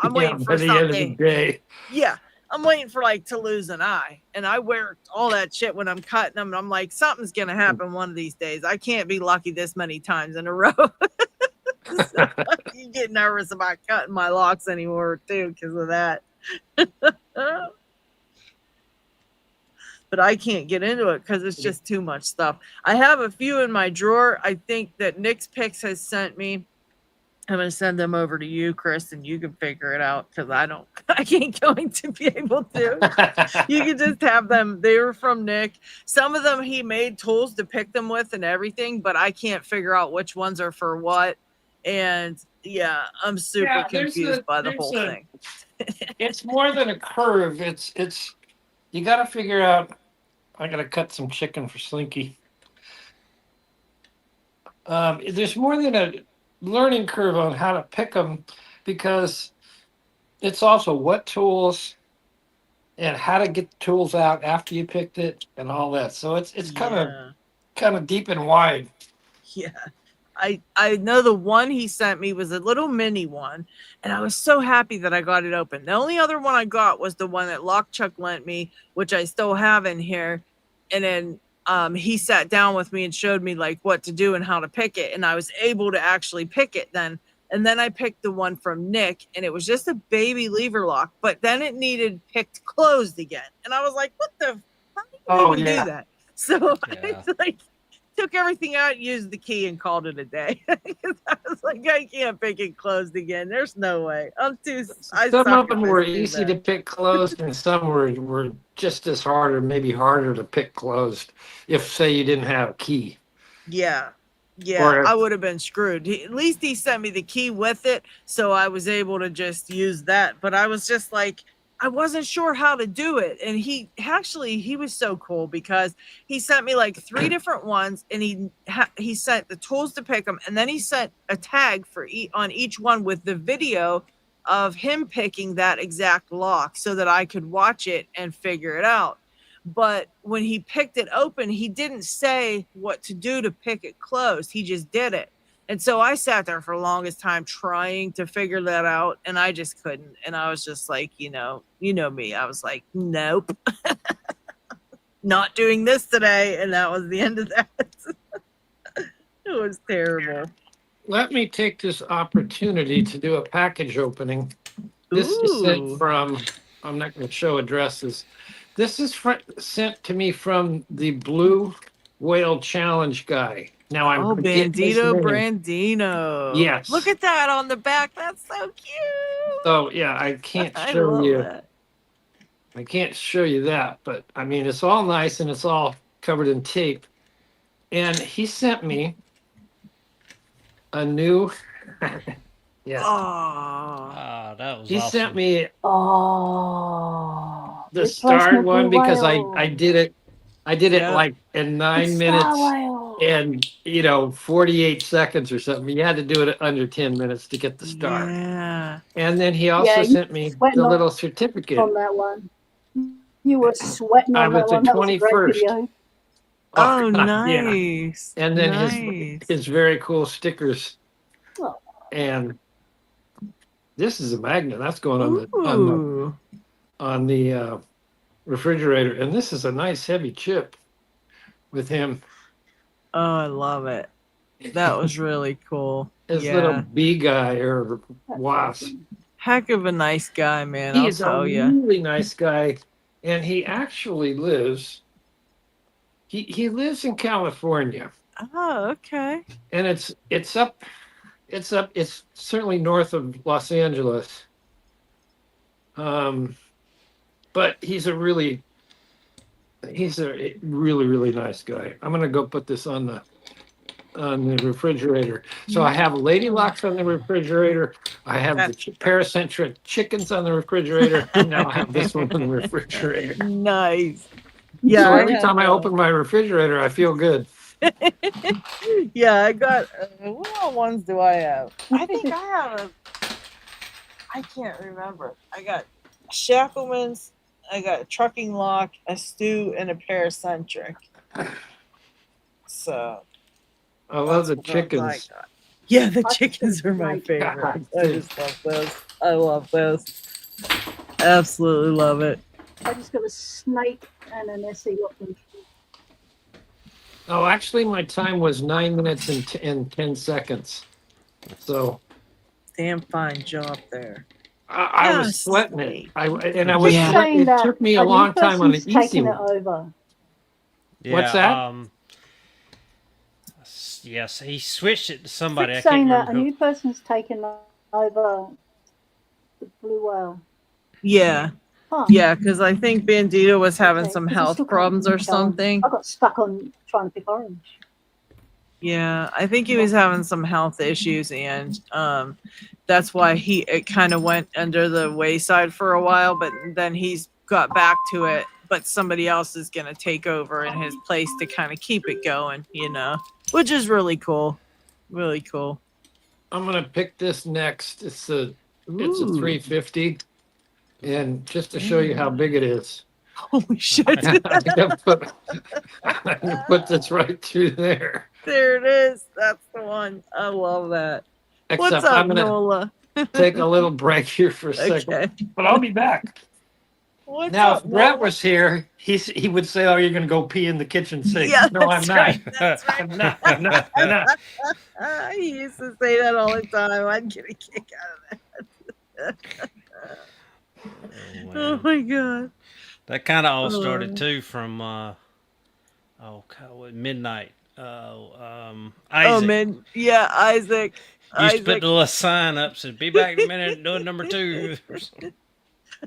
I'm waiting for by the end of the something. day. Yeah. I'm waiting for like to lose an eye, and I wear all that shit when I'm cutting them. And I'm like, something's gonna happen one of these days. I can't be lucky this many times in a row. So you get nervous about cutting my locks anymore too because of that. But I can't get into it because it's just too much stuff. I have a few in my drawer. I think that Nick's Picks has sent me. I'm going to send them over to you, Chris, and you can figure it out because I ain't going to be able to. You can just have them. They were from Nick. Some of them he made tools to pick them with and everything, but I can't figure out which ones are for what. And yeah, I'm super confused by the whole thing. It's more than a curve. It's you got to figure out. I got to cut some chicken for Slinky. There's more than a learning curve on how to pick them, because it's also what tools and how to get the tools out after you picked it and all that. So it's kind of deep and wide. Yeah. I know the one he sent me was a little mini one, and I was so happy that I got it open. The only other one I got was the one that Lockchuck lent me, which I still have in here. And then he sat down with me and showed me like what to do and how to pick it, and I was able to actually pick it then. And then I picked the one from Nick, and it was just a baby lever lock, but then it needed picked closed again, and I was like, what the how do you do that? So I like took everything out, used the key, and called it a day. I was like, I can't pick it closed again. There's no way. Some of them were easy to pick closed, and some were just as hard or maybe harder to pick closed if, say, you didn't have a key. Yeah. Yeah, I would have been screwed. At least he sent me the key with it, so I was able to just use that. But I was just like, I wasn't sure how to do it. And he was so cool because he sent me like 3 different ones, and he sent the tools to pick them, and then he sent a tag on each one with the video of him picking that exact lock so that I could watch it and figure it out. But when he picked it open, he didn't say what to do to pick it closed. He just did it. And so I sat there for the longest time trying to figure that out, and I just couldn't. And I was just like, you know me. I was like, nope, not doing this today. And that was the end of that. It was terrible. Let me take this opportunity to do a package opening. This is sent from, I'm not going to show addresses. This is sent to me from the Blue Whale Challenge guy. Now I'm Bandito Brandino. Yes. Look at that on the back. That's so cute. So yeah, I can't show you. That. I can't show you that, but I mean it's all nice and it's all covered in tape. And he sent me a new. Yeah. Oh, that was he awesome. sent me Oh, the start one because I did it. I did it like in 9 minutes and 48 seconds or something. You had to do it under 10 minutes to get the start. Yeah. And then he also sent me the little certificate on that one. You were sweating on that one. That was the 21st. Oh, nice. Yeah. And then his very cool stickers. Oh. And this is a magnet that's going on the refrigerator, and this is a nice heavy chip with him. Oh, I love it. That was really cool. His little bee guy or wasp. Heck of a nice guy, man. He is a really nice guy, and he actually lives. He lives in California. Oh, okay. And it's certainly north of Los Angeles. But he's a really really nice guy. I'm gonna go put this on the refrigerator. So I have lady locks on the refrigerator. I have the paracentric chickens on the refrigerator, and now I have this one on the refrigerator. Nice. Yeah. So every time I open my refrigerator, I feel good. Yeah, I got. What all ones do I have? I think I have a. I can't remember. I got Shackleman's. I got a trucking lock, a stew, and a paracentric. So. I love the that's what I chickens. got. Yeah, the I chickens are my like- favorite. I just love those. I love those. Absolutely love it. I just got a snake and an Essie looking. Oh, actually, my time was 9 minutes and 10 seconds. So Damn fine job there. I was Yes. sweating it. I was Yeah. sweating. It took me a long time on the easy taking it one. over. What's that? Yes, he switched it to somebody. I Keep can't saying that a remember who. new person's taken over the blue whale. Yeah. Huh. Yeah, because I think Bandito was having Okay, some 'cause I health still can't problems or really tell 'em. something. I got stuck on trying to pick orange. Yeah, I think he was having some health issues, and that's why it kind of went under the wayside for a while. But then he's got back to it. But somebody else is gonna take over in his place to kind of keep it going, which is really cool. Really cool. I'm gonna pick this next. It's a Ooh. 350, and just to show you how big it is, Holy shit! I'm gonna put this right through there. There it is. That's the one. I love that. Except What's up, I'm gonna Nola? take a little break here for a second, Okay. but I'll be back. What's Now, up, if Brett Nola? was here, he would say, "Oh, you're gonna go pee in the kitchen sink." Yeah, No, I'm that's not. right, that's right. I'm not. I'm not. I'm not. He used to say that all the time. I'd get a kick out of that. Oh my god. That kind of all started too from midnight. Isaac. Oh man, yeah, Isaac. Used to put the little sign up, said, "Be back in a minute, doing number 2."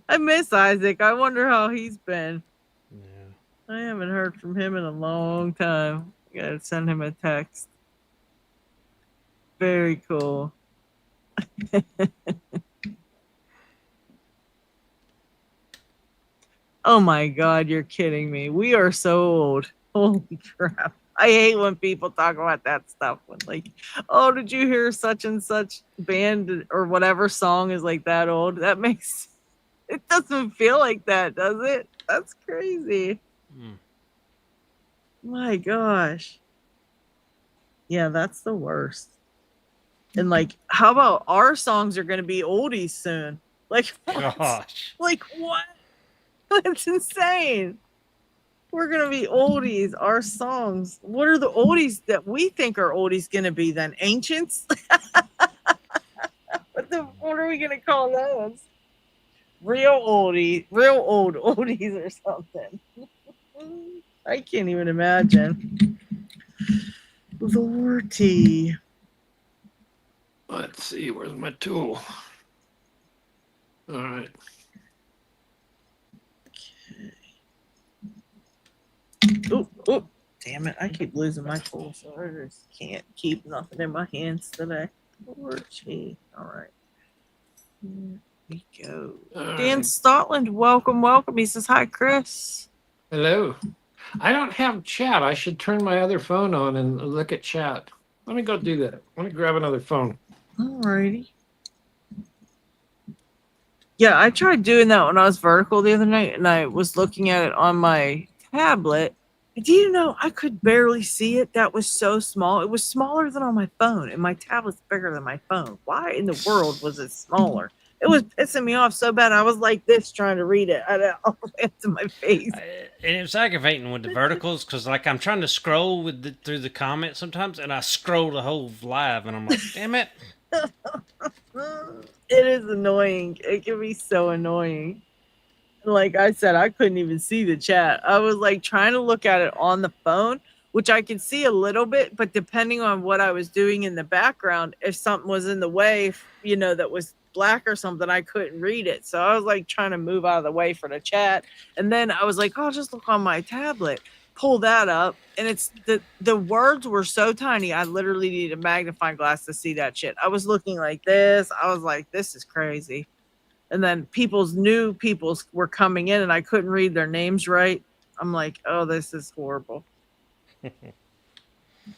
I miss Isaac. I wonder how he's been. Yeah. I haven't heard from him in a long time. Gotta send him a text. Very cool. Oh my god, you're kidding me. We are so old. Holy crap. I hate when people talk about that stuff when oh, did you hear such and such band or whatever song is like that old? That makes it doesn't feel like that, does it? That's crazy. My gosh. Yeah, that's the worst. And how about our songs are gonna be oldies soon? What? Gosh. What? That's insane. We're gonna be oldies. Our songs. What are the oldies that we think are oldies gonna be then? Ancients? What are we gonna call those? Real old oldies or something. I can't even imagine. Lordy. Let's see. Where's my tool? All right. Oh, damn it. I keep losing my tools. So I just can't keep nothing in my hands today. Lordy. All right. Here we go. All Dan right. Stotland, welcome. He says, hi, Chris. Hello. I don't have chat. I should turn my other phone on and look at chat. Let me go do that. Let me grab another phone. Alrighty. Yeah, I tried doing that when I was vertical the other night, and I was looking at it on my tablet. And do you know I could barely see it? That was so small. It was smaller than on my phone, and my tablet's bigger than my phone. Why in the world was it smaller? It was pissing me off so bad. I was like this trying to read it all the way up to my face. And it was aggravating with the verticals because, I'm trying to scroll through the comments sometimes, and I scroll the whole live, and I'm like, damn it. It is annoying. It can be so annoying. Like I said, I couldn't even see the chat. I was trying to look at it on the phone which I could see a little bit, but depending on what I was doing in the background, if something was in the way, that was black or something, I couldn't read it. So I was like trying to move out of the way for the chat. And then I was like, oh, I'll just look on my tablet, pull that up. And it's the words were so tiny. I literally need a magnifying glass to see that shit. I was looking like this. I was like, this is crazy. And then new people's were coming in and I couldn't read their names right. I'm like, oh, this is horrible.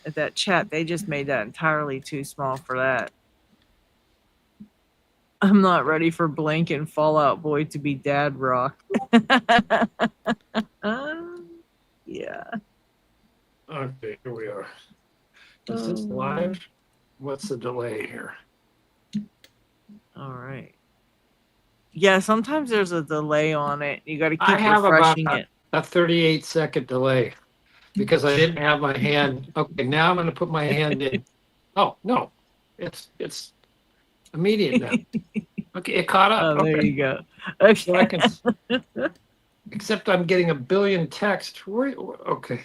At that chat, they just made that entirely too small for that. I'm not ready for Blink and Fallout Boy to be dad rock. Yeah. Okay, here we are. Is this live? What's the delay here? All right. Yeah, sometimes there's a delay on it. You got to keep I have refreshing about it. a 38-second delay because I didn't have my hand. Okay, now I'm going to put my hand in. Oh no, it's immediate now. Okay, it caught up. Oh, there Okay. you go. Okay. So I can, except I'm getting a billion texts. Okay.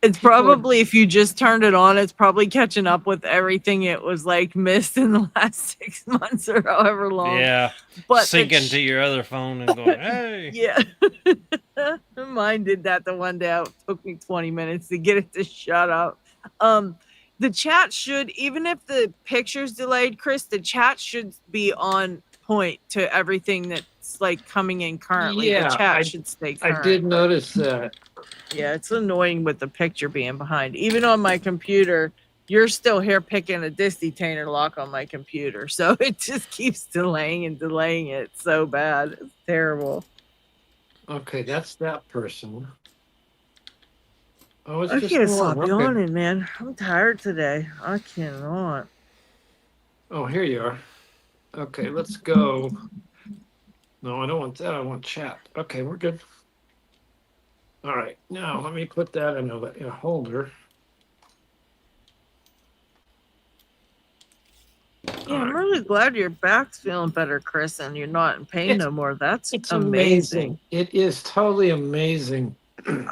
It's probably, if you just turned it on, it's probably catching up with everything it was like missed in the last 6 months or however long. Yeah. But Syncing to your other phone and going, hey. Yeah. Mine did that the one day. It took me 20 minutes to get it to shut up. The chat should, even if the picture's delayed, Chris, the chat should be on point to everything that's like coming in currently. Yeah, the chat should stay current. I did notice that. Yeah, it's annoying with the picture being behind. Even on my computer, you're still here picking a detainer lock on my computer. So it just keeps delaying and delaying it. It's so bad. It's terrible. Okay, that's that person. Oh, it's I just can't one. stop Okay. yawning, man. I'm tired today. I cannot. Oh, here you are. Okay, let's go. No, I don't want that. I want chat. Okay, we're good. All right, now let me put that in a holder. Yeah, I'm really glad your back's feeling better, Chris, and you're not in pain no more. That's It's amazing. It is totally amazing.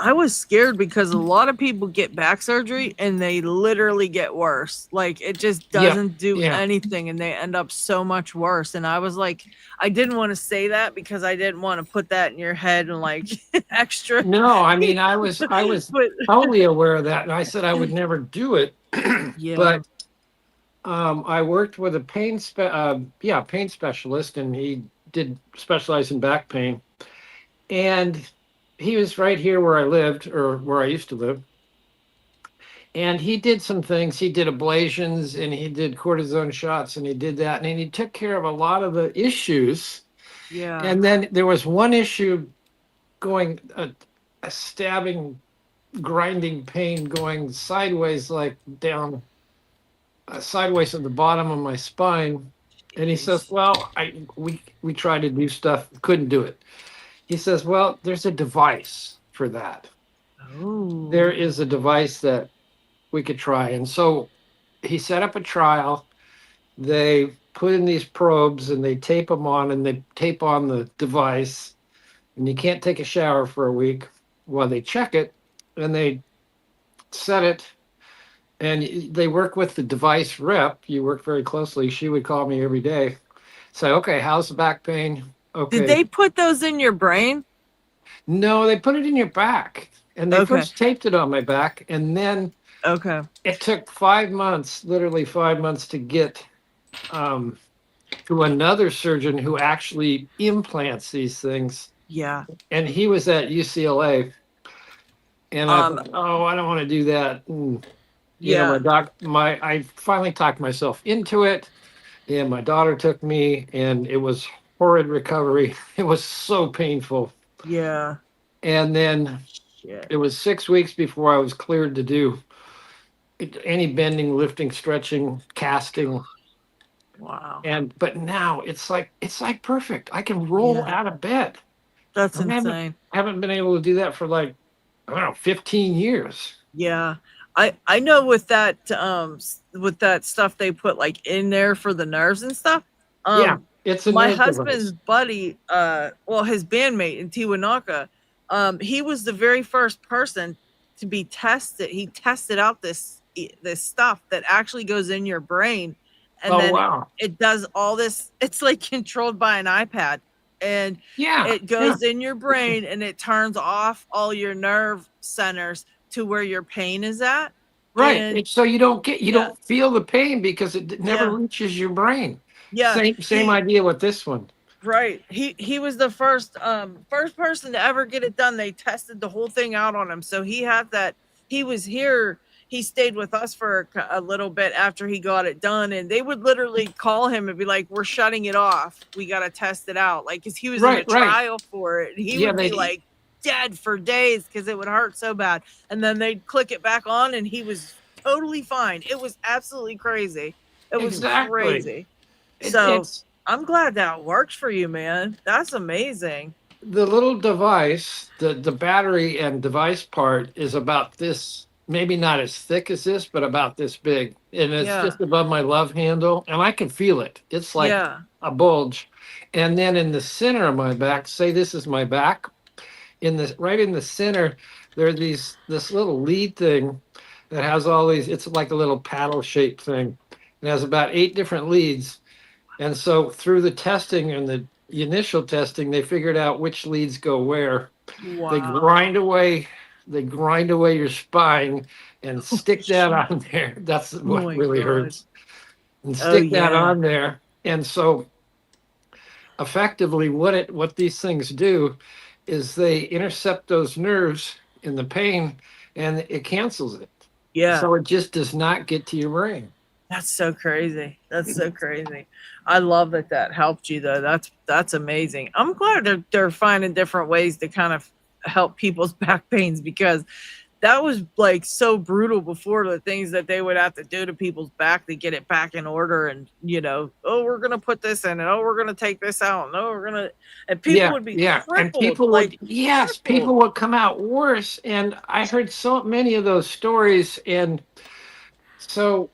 I was scared because a lot of people get back surgery and they literally get worse. Like it just doesn't do anything and they end up so much worse. And I was like, I didn't want to say that because I didn't want to put that in your head and like extra. No, I mean I was totally aware of that, and I said I would never do it. Yeah. But I worked with a pain specialist, and he did specialize in back pain, and he was right here where I lived, or where I used to live. And he did some things. He did ablations and he did cortisone shots and he did that. And he took care of a lot of the issues. Yeah. And then there was one issue going, a stabbing, grinding pain going sideways, like down, sideways at the bottom of my spine. And he says, well, we tried to do stuff, couldn't do it. He says, well, there's a device for that. Oh. There is a device that we could try. And so he set up a trial. They put in these probes and they tape them on and they tape on the device. And you can't take a shower for a week while they check it. And they set it. And they work with the device rep. You work very closely. She would call me every day. Say, okay, how's the back pain? Okay. Did they put those in your brain? No, they put it in your back. And they first taped it on my back. And then it took 5 months, literally 5 months, to get to another surgeon who actually implants these things. Yeah. And he was at UCLA. And I thought, oh, I don't want to do that. And, you know, I finally talked myself into it. And my daughter took me, and it was horrid recovery. It was so painful. Yeah. And then it was 6 weeks before I was cleared to do any bending, lifting, stretching, casting. Wow. But now it's like perfect. I can roll out of bed. That's insane. I haven't been able to do that for like, I don't know, 15 years. Yeah. I know with that stuff they put like in there for the nerves and stuff. It's a my husband's buddy, his bandmate in Tiwanaku, he was the very first person to be tested. He tested out this stuff that actually goes in your brain, and Oh then wow. it does all this. It's like controlled by an iPad, and Yeah. it goes in your brain and it turns off all your nerve centers to where your pain is at. Right. And So you yeah, don't feel the pain because it never yeah, reaches your brain. yeah. Same idea with this one. Right. He was the first person to ever get it done. They tested the whole thing out on him. So he had that. He was here. He stayed with us for a little bit after he got it done, and they would literally call him and be like, "We're shutting it off. We got to test it out." Like, cuz he was in a Right. trial for it, and he Yeah, would be like dead for days cuz it would hurt so bad. And then they'd click it back on and he was totally fine. It was absolutely crazy. It was exactly. crazy. So, It's I'm glad that works for you, man. That's amazing. the little device, the battery and device part is about this, maybe not as thick as this, but about this big. And it's Yeah. just above my love handle. And I can feel it. It's like Yeah. a bulge. And then in the center of my back, say this is my back, in the right in the center, there's this little lead thing that has all these, it's like a little paddle shaped thing. It has about 8 different leads. And so through the testing and the initial testing, they figured out which leads go where. They Wow. grind away, they grind away your spine and stick that on there. That's Oh what my really God. hurts. And Oh stick that yeah. on there. And so effectively what these things do is they intercept those nerves in the pain and it cancels it. Yeah. So it just does not get to your brain. That's so crazy. That's so crazy. I love that that helped you though. That's amazing. I'm glad they're finding different ways to kind of help people's back pains, because that was like so brutal before, the things that they would have to do to people's back to get it back in order. And oh, we're gonna put this in, and oh, we're gonna take this out, and oh, we're gonna, and people would be And crippled, people like would, yes, crippled. people would come out worse. And I heard so many of those stories. And so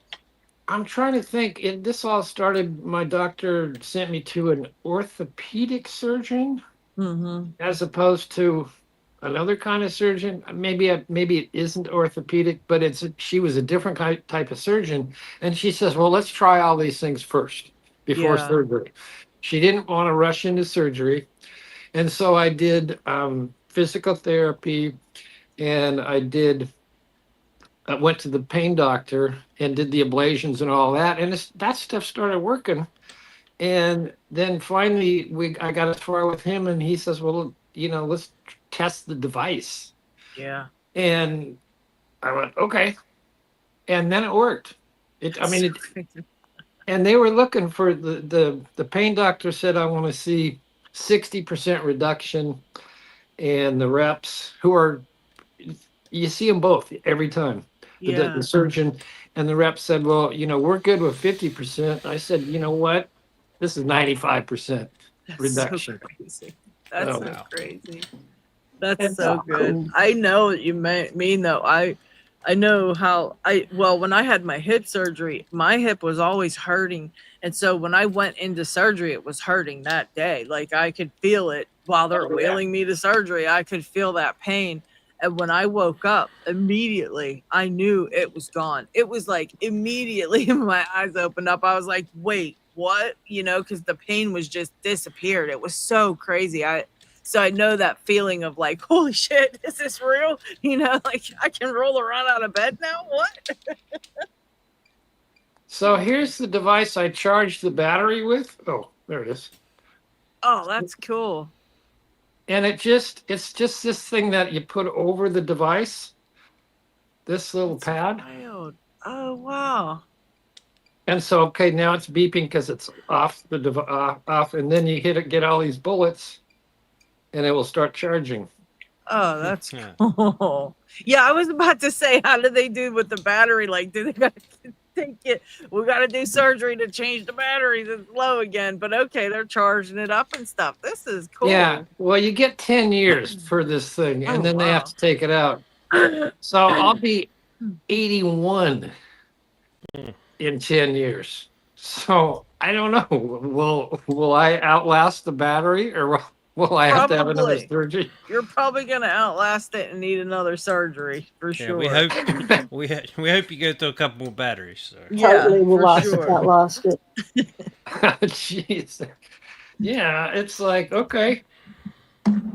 I'm trying to think, this all started, my doctor sent me to an orthopedic surgeon Mm-hmm. as opposed to another kind of surgeon. Maybe it isn't orthopedic, but she was a different type of surgeon. And she says, well, let's try all these things first before Yeah. surgery. She didn't want to rush into surgery. And so I did physical therapy, and I went to the pain doctor and did the ablations and all that. And that stuff started working. And then finally, I got as far with him, and he says, well, let's test the device. Yeah. And I went, okay. And then it worked. And they were looking for the pain doctor said, I want to see 60% reduction. And the reps you see them both every time. The Yeah. surgeon and the rep said, well, we're good with 50%. I said, you know what? This is 95% That's so reduction. crazy. That's Oh, so wow. crazy. That's it's so good. cool. I know what you mean though. I know how when I had my hip surgery, my hip was always hurting. And so when I went into surgery, it was hurting that day. Like I could feel it while they're Oh, yeah. wheeling me to surgery. I could feel that pain. And when I woke up, immediately I knew it was gone. It was like immediately my eyes opened up. I was like, wait, what? Because the pain was just disappeared. It was so crazy. So I know that feeling of like, holy shit, is this real? Like I can roll around out of bed now? What? So here's the device I charged the battery with. Oh, there it is. Oh, that's cool. And it's just this thing that you put over the device, this little That's pad. wild. Oh, wow. And so, okay, now it's beeping because it's off off, and then you hit it, get all these bullets, and it will start charging. Oh, that's Yeah. cool. Yeah, I was about to say, how do they do with the battery? Like, do they got to take it? We got to do surgery to change the batteries. It's low again. But okay, they're charging it up and stuff. This is cool. Yeah, well, you get 10 years for this thing, and Oh, then they have wow. to take it out. So I'll be 81 in 10 years. So I don't know. Will I outlast the battery, or Will I have to have another Probably. surgery? You're probably gonna outlast it and need another surgery for Yeah, sure. we hope we hope you go through a couple more batteries, sir. Yeah, Totally will for sure. outlast it. Jeez. Yeah, it's like, okay.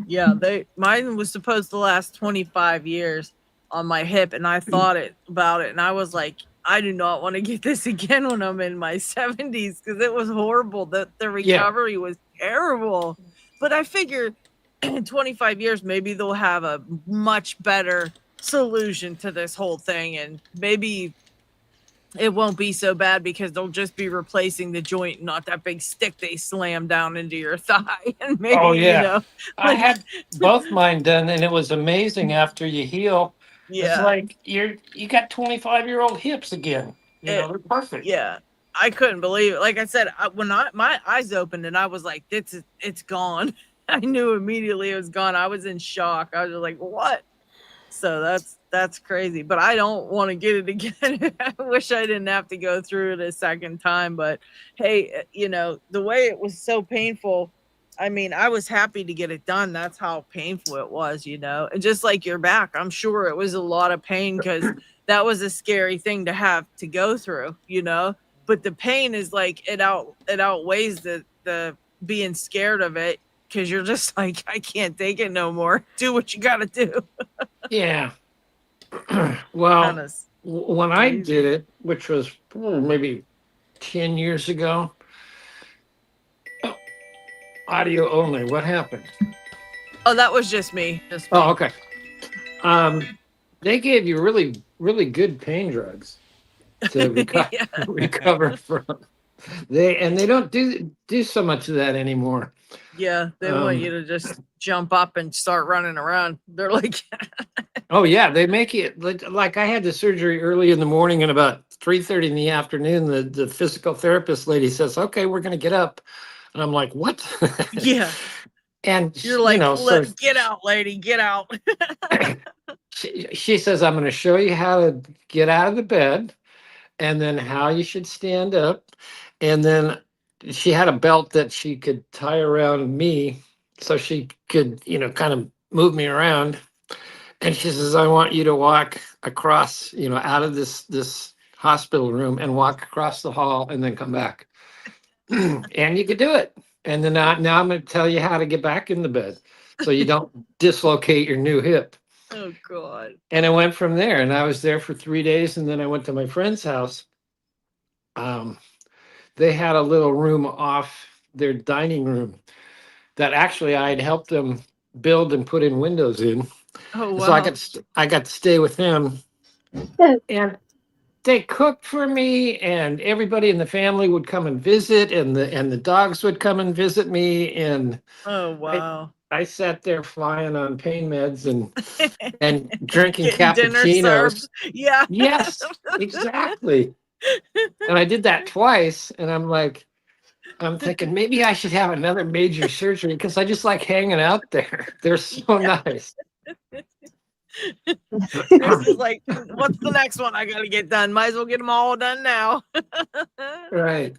Yeah, mine was supposed to last 25 years on my hip, and I thought about it, and I was like, I do not want to get this again when I'm in my 70s because it was horrible. The Yeah. recovery was terrible. But I figure in 25 years, maybe they'll have a much better solution to this whole thing, and maybe it won't be so bad because they'll just be replacing the joint, not that big stick they slam down into your thigh. And maybe, Oh yeah. I like, had both mine done and it was amazing after you heal. It's yeah, like you got 25-year-old hips again. You it, know, they're perfect. yeah. I couldn't believe it. Like I said, my eyes opened and I was like, it's gone. I knew immediately it was gone. I was in shock. I was like, what? So that's crazy. But I don't want to get it again. I wish I didn't have to go through it a second time. But hey, the way it was so painful, I mean, I was happy to get it done. That's how painful it was, And just like your back, I'm sure it was a lot of pain because that was a scary thing to have to go through, But the pain is like it outweighs the being scared of it because you're just like, I can't take it no more. Do what you gotta do. Yeah. Well, Kind of when I did it, which was maybe 10 years ago, audio only. What happened? Oh, that was just me. Just me. Oh, okay. They gave you really, really good pain drugs to Yeah. recover from. They don't do so much of that anymore. Yeah, they want you to just jump up and start running around. They're like, Oh yeah, they make it like I had the surgery early in the morning and about 3:30 in the afternoon. The physical therapist lady says, "Okay, we're going to get up," and I'm like, "What?" yeah. And You're like, so get out, lady, get out. she says, "I'm going to show you how to get out of the bed, and then how you should stand up." And then she had a belt that she could tie around me so she could, kind of move me around. And she says, I want you to walk across, out of this hospital room and walk across the hall and then come back. And you could do it. And then now I'm going to tell you how to get back in the bed so you don't dislocate your new hip. Oh, God. And I went from there, and I was there for 3 days. And then I went to my friend's house. They had a little room off their dining room that actually I had helped them build and put in windows in. Oh, wow. So I got to stay with them, and they cooked for me, and everybody in the family would come and visit, and the dogs would come and visit me, and Oh, wow. I sat there flying on pain meds and drinking Getting dinner served. cappuccinos. Yeah. Yes, exactly. And I did that twice, and I'm thinking maybe I should have another major surgery because I just like hanging out there. They're so nice. Chris is like, what's the next one I gotta get done? Might as well get them all done now. Right.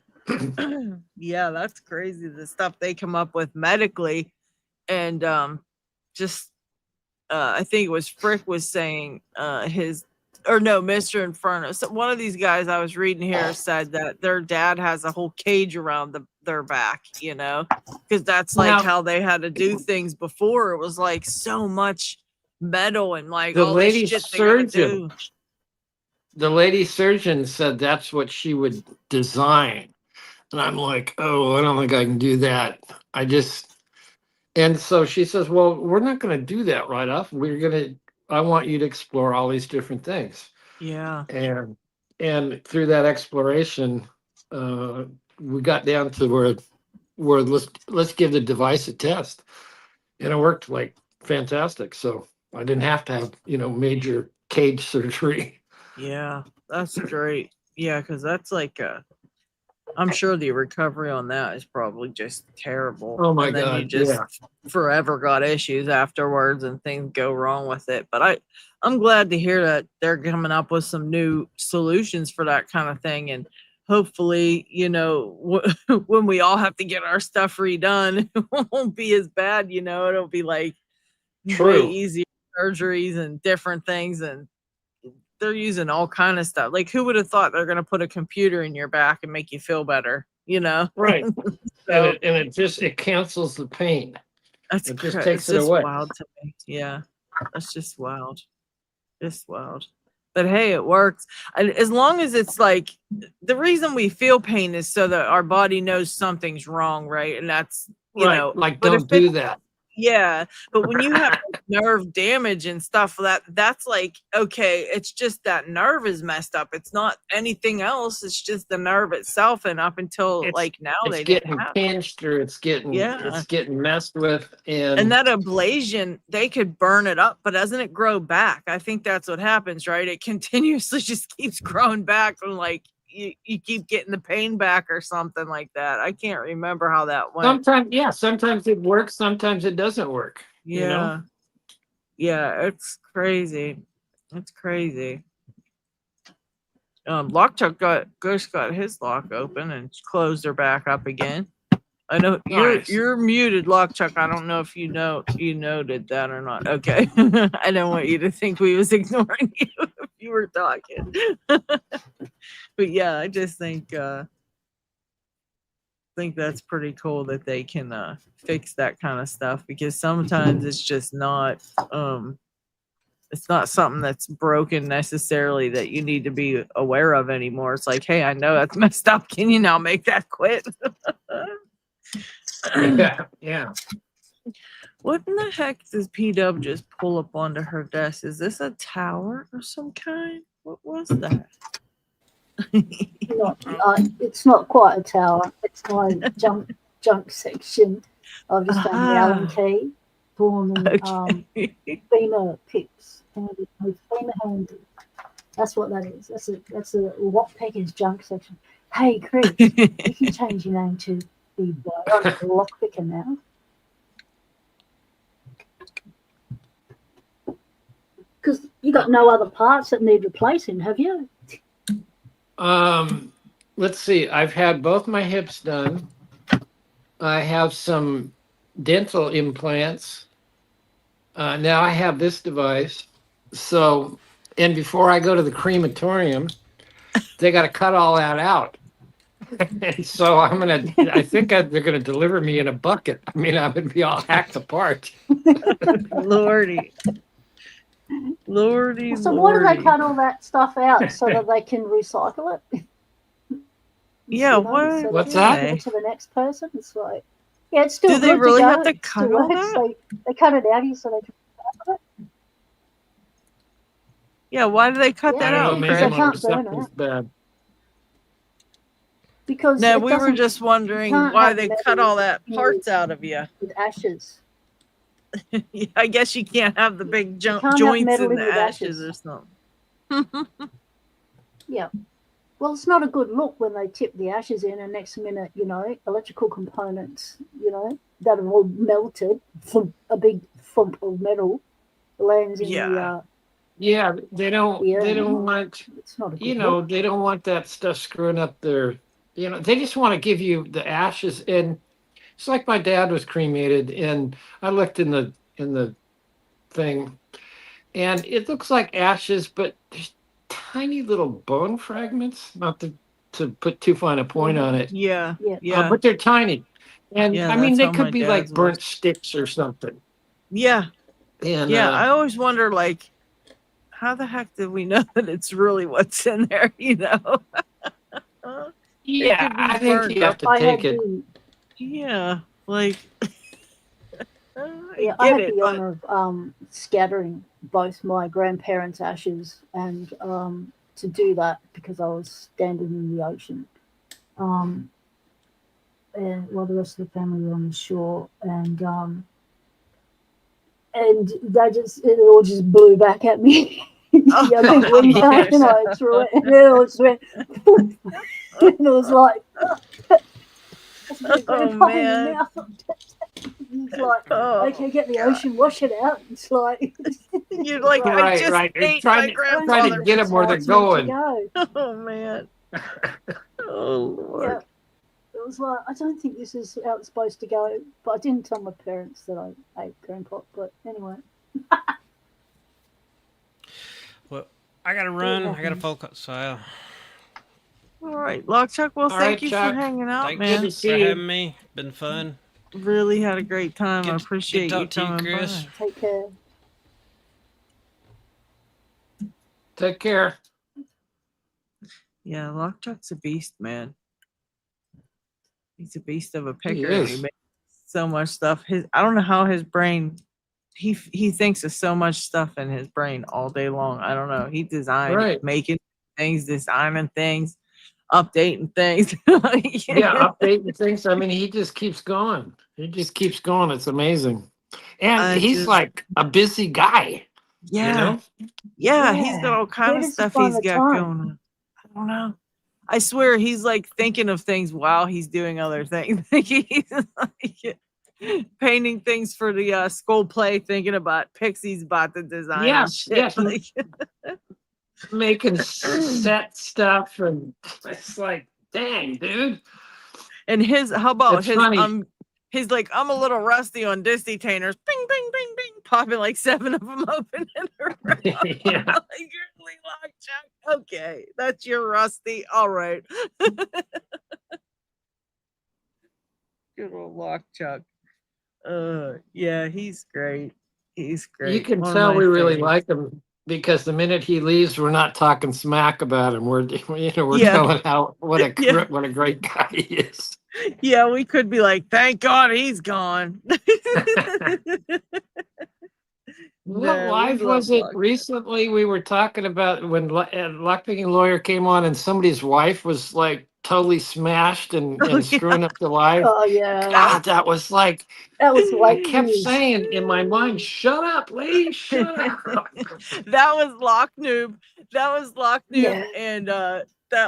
Yeah, that's crazy. The stuff they come up with medically. And just I think it was Frick was saying Mr. Inferno. So one of these guys I was reading here said that their dad has a whole cage around their back, because that's like how they had to do things before. It was like so much metal and like The all lady this shit they gotta surgeon, do. the lady surgeon said that's what she would design. And I'm like, oh, I don't think I can do that. And so she says, well, we're not going to do that right off. I want you to explore all these different things. Yeah. And through that exploration, we got down to where let's give the device a test. And it worked like fantastic. So I didn't have to have, major cage surgery. Yeah, that's great. Yeah, because that's like I'm sure the recovery on that is probably just terrible. Oh my and then you God. just Yeah. forever got issues afterwards and things go wrong with it. But I'm glad to hear that they're coming up with some new solutions for that kind of thing. And hopefully, when we all have to get our stuff redone, it won't be as bad. It'll be like way True. easier surgeries and different things. And they're using all kind of stuff. Like, who would have thought they're going to put a computer in your back and make you feel better? Right. So And it cancels the pain. It just takes it's it just away. wild to me. Yeah, that's just wild. Just wild. But hey, it works. And as long as it's like, the reason we feel pain is so that our body knows something's wrong, right? And that's Right. Like, but if don't it's do that. yeah, but when you have like, nerve damage and stuff, that's like, okay, it's just that nerve is messed up. It's not anything else. It's just the nerve itself. And up until It's like now, it's they didn't getting have. pinched or it's Yeah. getting messed with, And and that ablation, they could burn it up, but doesn't it grow back? I think that's what happens, right? It continuously just keeps growing back, and like you keep getting the pain back or something like that. I can't remember how that went. sometimes it works, sometimes it doesn't work. Yeah. Yeah, it's crazy. It's crazy. Lockchuck got his lock open and closed her back up again. I know Nice. you're muted, Lockchuck. I don't know if you noted that or not. Okay. I don't want you to think we was ignoring you if you were talking. But yeah, I just think that's pretty cool that they can fix that kind of stuff, because sometimes it's just not it's not something that's broken necessarily that you need to be aware of anymore. It's like, hey, I know that's messed up. Can you now make that quit? Yeah. What in the heck does PW just pull up onto her desk? Is this a tower of some kind? What was that? It's not quite a tower. It's my junk section. I've just found the Allen key for the FEMA pips. FEMA handy. That's what that is. That's a Lockpicker's junk section. Hey, Chris, you can change your name to the Lockpicker now. Because you got no other parts that need replacing, have you? Let's see. I've had both my hips done. I have some dental implants. Now I have this device. So, and before I go to the crematorium, they got to cut all that out. And so I think they're gonna deliver me in a bucket. I mean, I'm gonna be all hacked apart. Lordy. So why do they cut all that stuff out so that they can recycle it? Yeah, what? So What's they that? give it to the next person. It's like, yeah, it's still. Do they good really to go. have to It cut still all works. that? They cut it out here so they can recycle it. Yeah, why do they cut Yeah, that I don't out, know, because maybe they my Craig? can't burn reception's it. bad. Because No, it we were doesn't just wondering can't why have they cut metal all that parts out of you. with ashes. I guess you can't have the big can't have joints metal in in the with ashes ashes. or something. Yeah. Well, it's not a good look when they tip the ashes in, and next minute, electrical components, that have all melted, a big thump of metal lands in Yeah. Yeah, they don't the want, it's not a good look. they don't want that stuff screwing up their, they just want to give you the ashes. And it's like my dad was cremated, and I looked in the thing, and it looks like ashes, but there's tiny little bone fragments, not to put too fine a point on it, Yeah. Yeah. Yeah. but they're tiny. And Yeah, I mean, that's they how could my be like dad's burnt was. sticks or something. Yeah. And Yeah. I always wonder, like, how the heck did we know that it's really what's in there, yeah, could be I think burnt you have to I had take it. Yeah. Like, I get had it, the but honor of scattering both my grandparents' ashes, and to do that because I was standing in the ocean. And while the rest of the family were on the shore, and it all just blew back at me. Oh, Big wind gosh. came, through it, and it all just went, and it was like, that's a big Oh, grandpa in your man. mouth. It's like, Oh, okay, get the God. ocean, wash it out. It's like, You're like, I Right, just right. You're ate trying my to grandfather. get them where they're It's meant to going. go. Oh, man. Oh Lord. Yeah. It was like, I don't think this is how it's supposed to go. But I didn't tell my parents that I ate corn pop. But anyway. Well, I gotta run. I gotta focus. So, All right, Lockchuck. Well, All thank right, you for Chuck. hanging out, thanks Good to man. see for you. having me. Been fun. Really had a great time. I Good appreciate to you talk to you, coming Chris. by. Take care. Take care. Yeah, Lockchuck's a beast, man. He's a beast of a He picker, and he is. makes so much stuff. I don't know how his brain. He thinks of so much stuff in his brain all day long. I don't know. He designed Right. making things, designing things, updating things. Yeah, updating things. I mean, he just keeps going. He just keeps going. It's amazing. And I he's just like a busy guy, you yeah, know? yeah. He's got Yeah. all kind Where of does he stuff find he's the got time? going on. I don't know. I swear he's like thinking of things while he's doing other things. He's like painting things for the school play, thinking about Pixie's about the design and Yes, shit. yes. Like, Making set stuff. And it's like, dang, dude. and how about It's funny. he's like, I'm a little rusty on disty tainers. Bing, bing, bing, bing, popping like 7 of them open in a row. Yeah. Like, you're Lockchuck. Okay, that's your rusty. All right. Good old Lockchuck. Yeah, he's great. He's You great. can One of tell my we really favorites. like him because the minute he leaves, we're not talking smack about him. We're we're Yeah. telling how what a Yeah. what a great guy he is. Yeah, we could be like, thank God he's gone. What No, we live love was it Lockchuck. recently? We were talking about when Lockpicking Lawyer came on and somebody's wife was like totally smashed Oh, and yeah. screwing up the live. Oh yeah. God, that was like, That was I late kept news. saying in my mind, shut up, Lee, shut up. That was Lock Noob. That was Lock Noob. Yeah. And that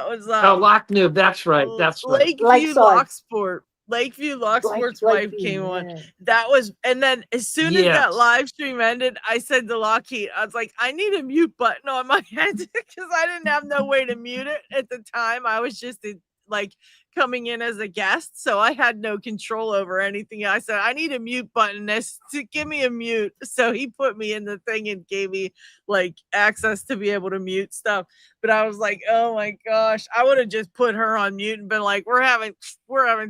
was Oh, Lock Noob, that's right, that's right. Lakeview Lakeside. Locksport. Lakeview Locksport's wife came Lakeview, on. yeah. That was, and then as soon as that Yes. live stream ended, I said to Lockheed, I was like, I need a mute button on my head because I didn't have no way to mute it at the time. I was just like coming in as a guest, so I had no control over anything. I said, I need a mute button. This to give me a mute. So he put me in the thing and gave me like access to be able to mute stuff. But I was like, oh my gosh, I would have just put her on mute and been like, we're having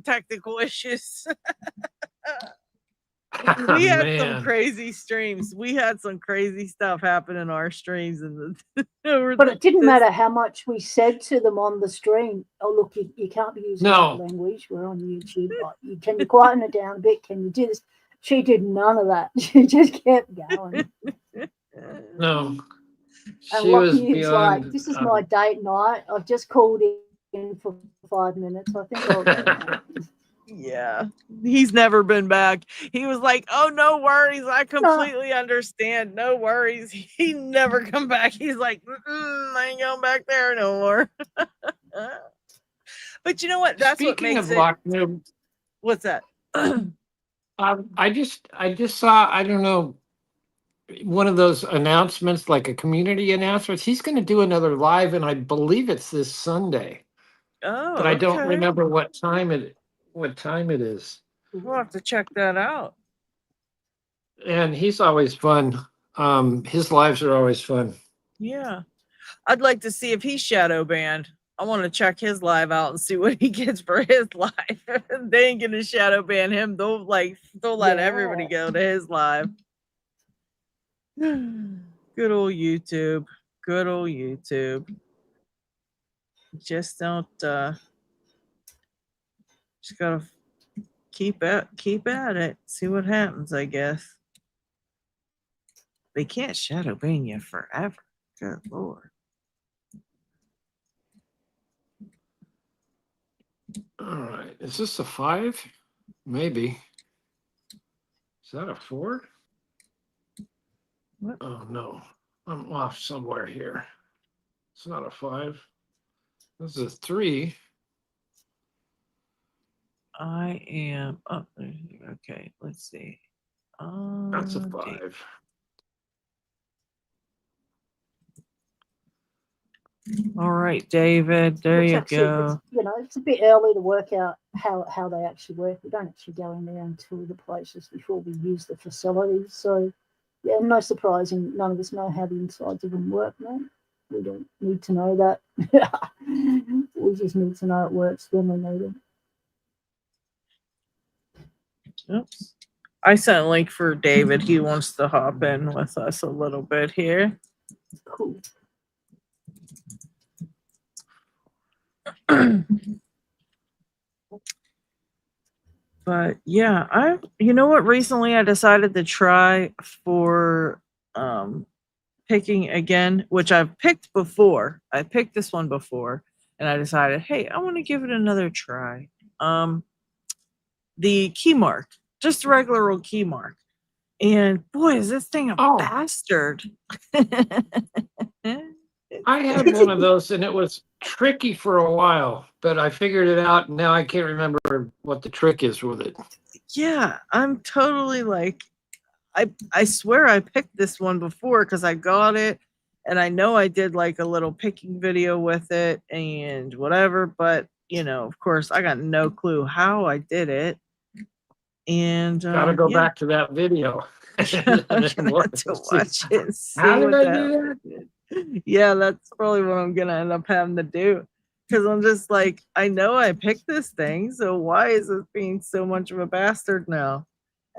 technical issues. We had some Man. crazy streams. We had some crazy stuff happen in our streams, and But it didn't matter how much we said to them on the stream. Oh, look, you can't be using No. that language. We're on YouTube. Can you quieten it down a bit? Can you do this? She did none of that. She just kept going. No. And She was Lockie's like, beyond. this is my date night. I've just called in for 5 minutes. I think I'll go now. Yeah, he's never been back. He was like, oh, no worries, I completely understand, no worries. He never come back. He's like, I ain't going back there no more. But you know what, that's what Speaking makes of it. Lock Noob, What's that? I just saw, I don't know, one of those announcements, like a community announcement. He's going to do another live, and I believe it's this Sunday, Oh, but I don't okay. remember what time it is. We'll have to check that out. And he's always fun. His lives are always fun. Yeah, I'd like to see if he's shadow banned. I want to check his live out and see what he gets for his live. They ain't gonna shadow ban him. They'll let everybody Yeah. go to his live. Good old YouTube. Good old YouTube. Just don't just gotta keep at it. See what happens, I guess. They can't shadow ban you forever. Good lord. All right. Is this a 5? Maybe. Is that a 4? What? Oh, no. I'm off somewhere here. It's not a 5. This is a 3. I am up. Okay, let's see. That's a Date. 5. All right, David. There Which you actually, go. it's a bit early to work out how they actually work. We don't actually go in there and tour the places before we use the facilities. So, yeah, no surprising. None of us know how the insides of them work, mate. We don't need to know that. We just need to know it works when we need it. Oops. I sent a link for David. He wants to hop in with us a little bit here. Cool. But yeah, you know what? Recently I decided to try for picking again, which I've picked before. I picked this one before, and I decided, hey, I want to give it another try. The key mark, just a regular old key mark. And boy, is this thing a bastard. I had one of those and it was tricky for a while, but I figured it out and now I can't remember what the trick is with it. Yeah, I'm totally like, I swear I picked this one before because I got it and I know I did like a little picking video with it and whatever, but of course I got no clue how I did it. And gotta go back to that video. I'm gonna have to watch it and see How did what I do that? Yeah, that's probably what I'm gonna end up having to do. Because I'm just like, I know I picked this thing, so why is it being so much of a bastard now?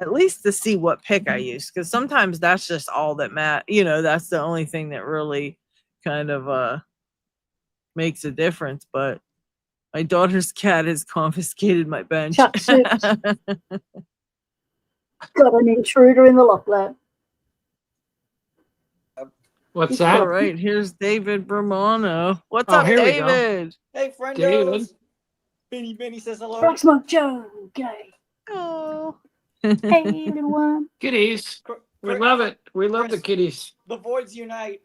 At least to see what pick I use, because sometimes that's just all that that's the only thing that really kind of makes a difference. But my daughter's cat has confiscated my bench. Chuck soups. Got an intruder in the lock lab. What's that? All right, here's David Bramano. What's Oh, up, here we go. David? Hey, friendos. David. Benny says hello. Rocksmart Joe, gay. Oh. Hey, little one. Kitties. We love it. We love the kitties. The voids unite.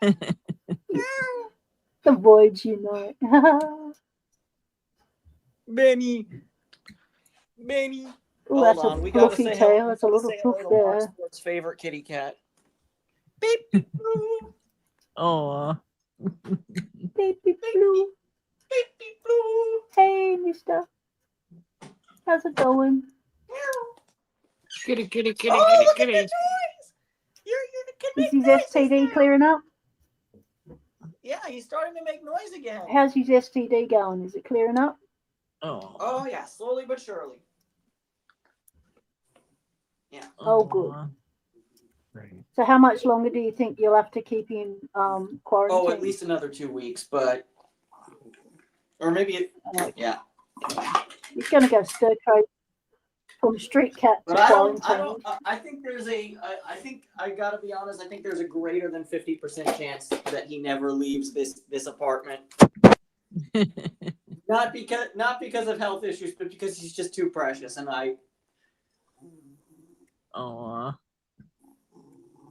The voids unite. Benny. Oh, that's Hold on, a we gotta fluffy say tail. hello. That's a little fluff there. Sports favorite kitty cat. Beep. Blue. Oh. Baby blue. Beep, blue. Hey, mister. How's it going? Kitty. Look at the noise. You can Is make his noises STD now. clearing up? Yeah, he's starting to make noise again. How's his STD going? Is it clearing up? Oh yeah, slowly but surely. Yeah. Oh, good. So how much longer do you think you'll have to keep him quarantined? Oh, at least another 2 weeks, or maybe yeah. He's going to go stir crazy from street cat to But quarantine. I think there's I gotta be honest, I think there's a greater than 50% chance that he never leaves this apartment. Not because of health issues, but because he's just too precious, and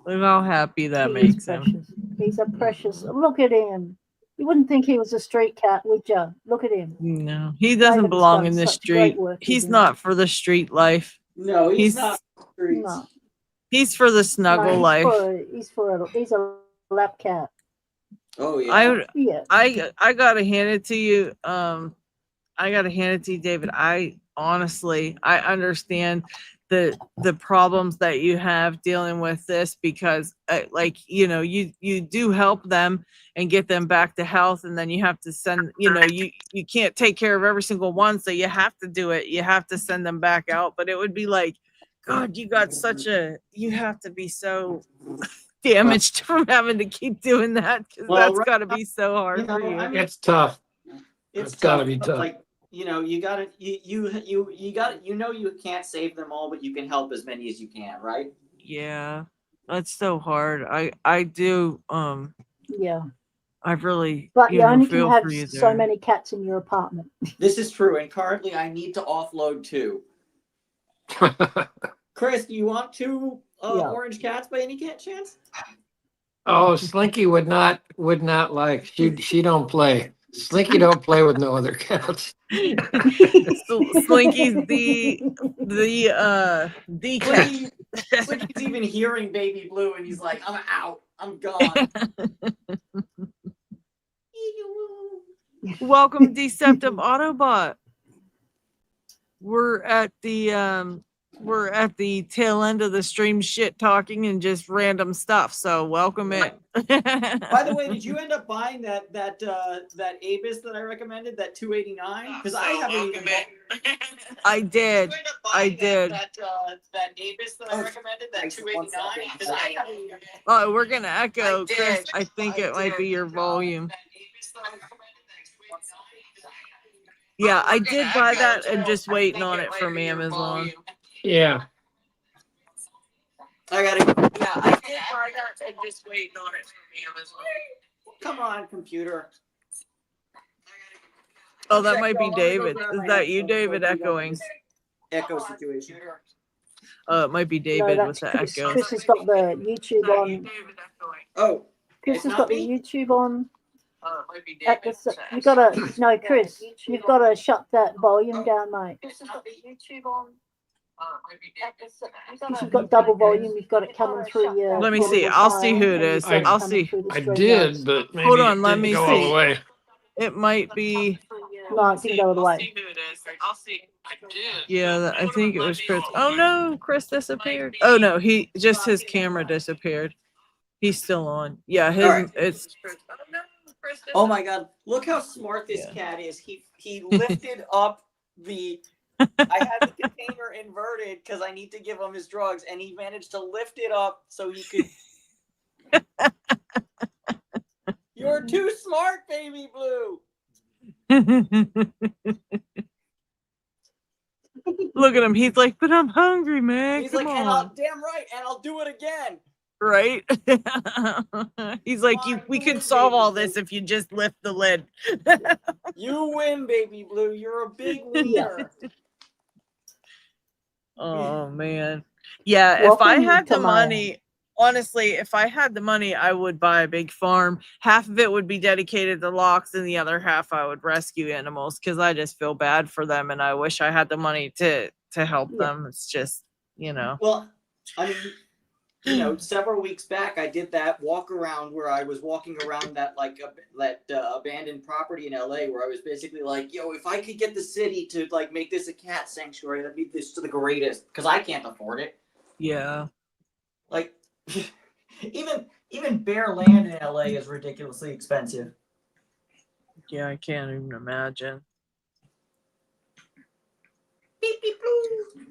look how happy that makes him. He's a precious. Look at him. You wouldn't think he was a street cat, would you? Look at him. No, he doesn't belong in the street. He's not for the street life. No, he's not. No. He's for the snuggle life. He's a lap cat. Oh yeah. I gotta hand it to you. I gotta hand it to you, David. I honestly understand the problems that you have dealing with this because you do help them and get them back to health, and then you have to send you can't take care of every single one, so you have to do it. You have to send them back out, but it would be like, God, you have to be so damaged from having to keep doing that, because that's got to be so hard for you. It's tough. It's got to be tough. Like, you can't save them all, but you can help as many as you can, right? Yeah, that's so hard. I do. Yeah. I really. But you only feel can have for you so there. many cats in your apartment. This is true, and currently I need to offload 2. Chris, do you want 2 orange cats by any chance? Oh, Slinky would not like. She don't play. Slinky don't play with no other cats. Slinky's the cat. Slinky's even hearing Baby Blue, and he's like, "I'm out. I'm gone." Welcome, Deceptive Autobot. We're at the tail end of the stream shit talking and just random stuff. So welcome in. By the way, did you end up buying that Avis that I recommended, that 289? Because I haven't even bought. I did. I did. That Avis that I recommended, that 289. Because I haven't even. Oh, we're gonna echo, Chris. I think it might be your volume. Yeah, I did buy that and just waiting on it from Amazon. Yeah. I gotta. Yeah, I did buy that and just waiting on it from Amazon. Come on, computer. Oh, that might be David. Is that you, David, echoing? Echo situation. Oh, it might be No, David that's with the Chris. echo. Chris has got the YouTube on. Oh, Chris it's has not got the me? YouTube on. At the, you gotta no, Chris. You've got to shut that volume down, mate. Chris has got the YouTube on. Because you've got double volume, you've got it coming through your. Let me your see. little I'll see phone, who it and is. you've got it I'll coming see. through the I stream did, notes. but maybe Hold on, it let didn't me go all see. the way. It might be. No, it didn't go all the way. I'll see. Yeah, I think it was Chris. Oh no, Chris disappeared. Oh no, just his camera disappeared. He's still on. Yeah, his All right. it's. Oh my God! Look how smart this cat is. He lifted up the. I had the container inverted because I need to give him his drugs, and he managed to lift it up so he could. You're too smart, baby blue. Look at him. He's like, but I'm hungry, man. He's Come like, on. damn right, and I'll do it again. Right? He's like, we could solve all this if you just lift the lid. You win, baby blue. You're a big winner. Oh man. Yeah, if I Welcome had to the my money, honestly, if I had the money, I would buy a big farm. Half of it would be dedicated to locks, and the other half I would rescue animals because I just feel bad for them, and I wish I had the money to help them. It's just, Well, I mean, several weeks back, I did that walk around where I was walking around that abandoned property in LA, where I was basically like, "Yo, if I could get the city to like make this a cat sanctuary, that'd be this to the greatest." Because I can't afford it. Yeah. Like, even bare land in LA is ridiculously expensive. Yeah, I can't even imagine. Beep beep blue.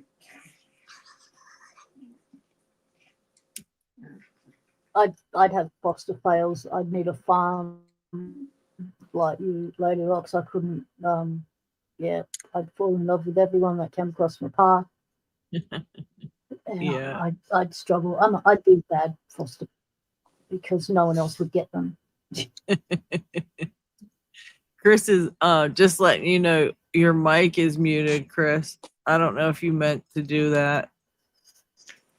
I'd have foster fails. I'd need a farm like you, Lady Rocks. I couldn't. I'd fall in love with everyone that came across my path. Yeah. I'd struggle. I'd be bad foster because no one else would get them. Chris is just letting you know your mic is muted, Chris. I don't know if you meant to do that,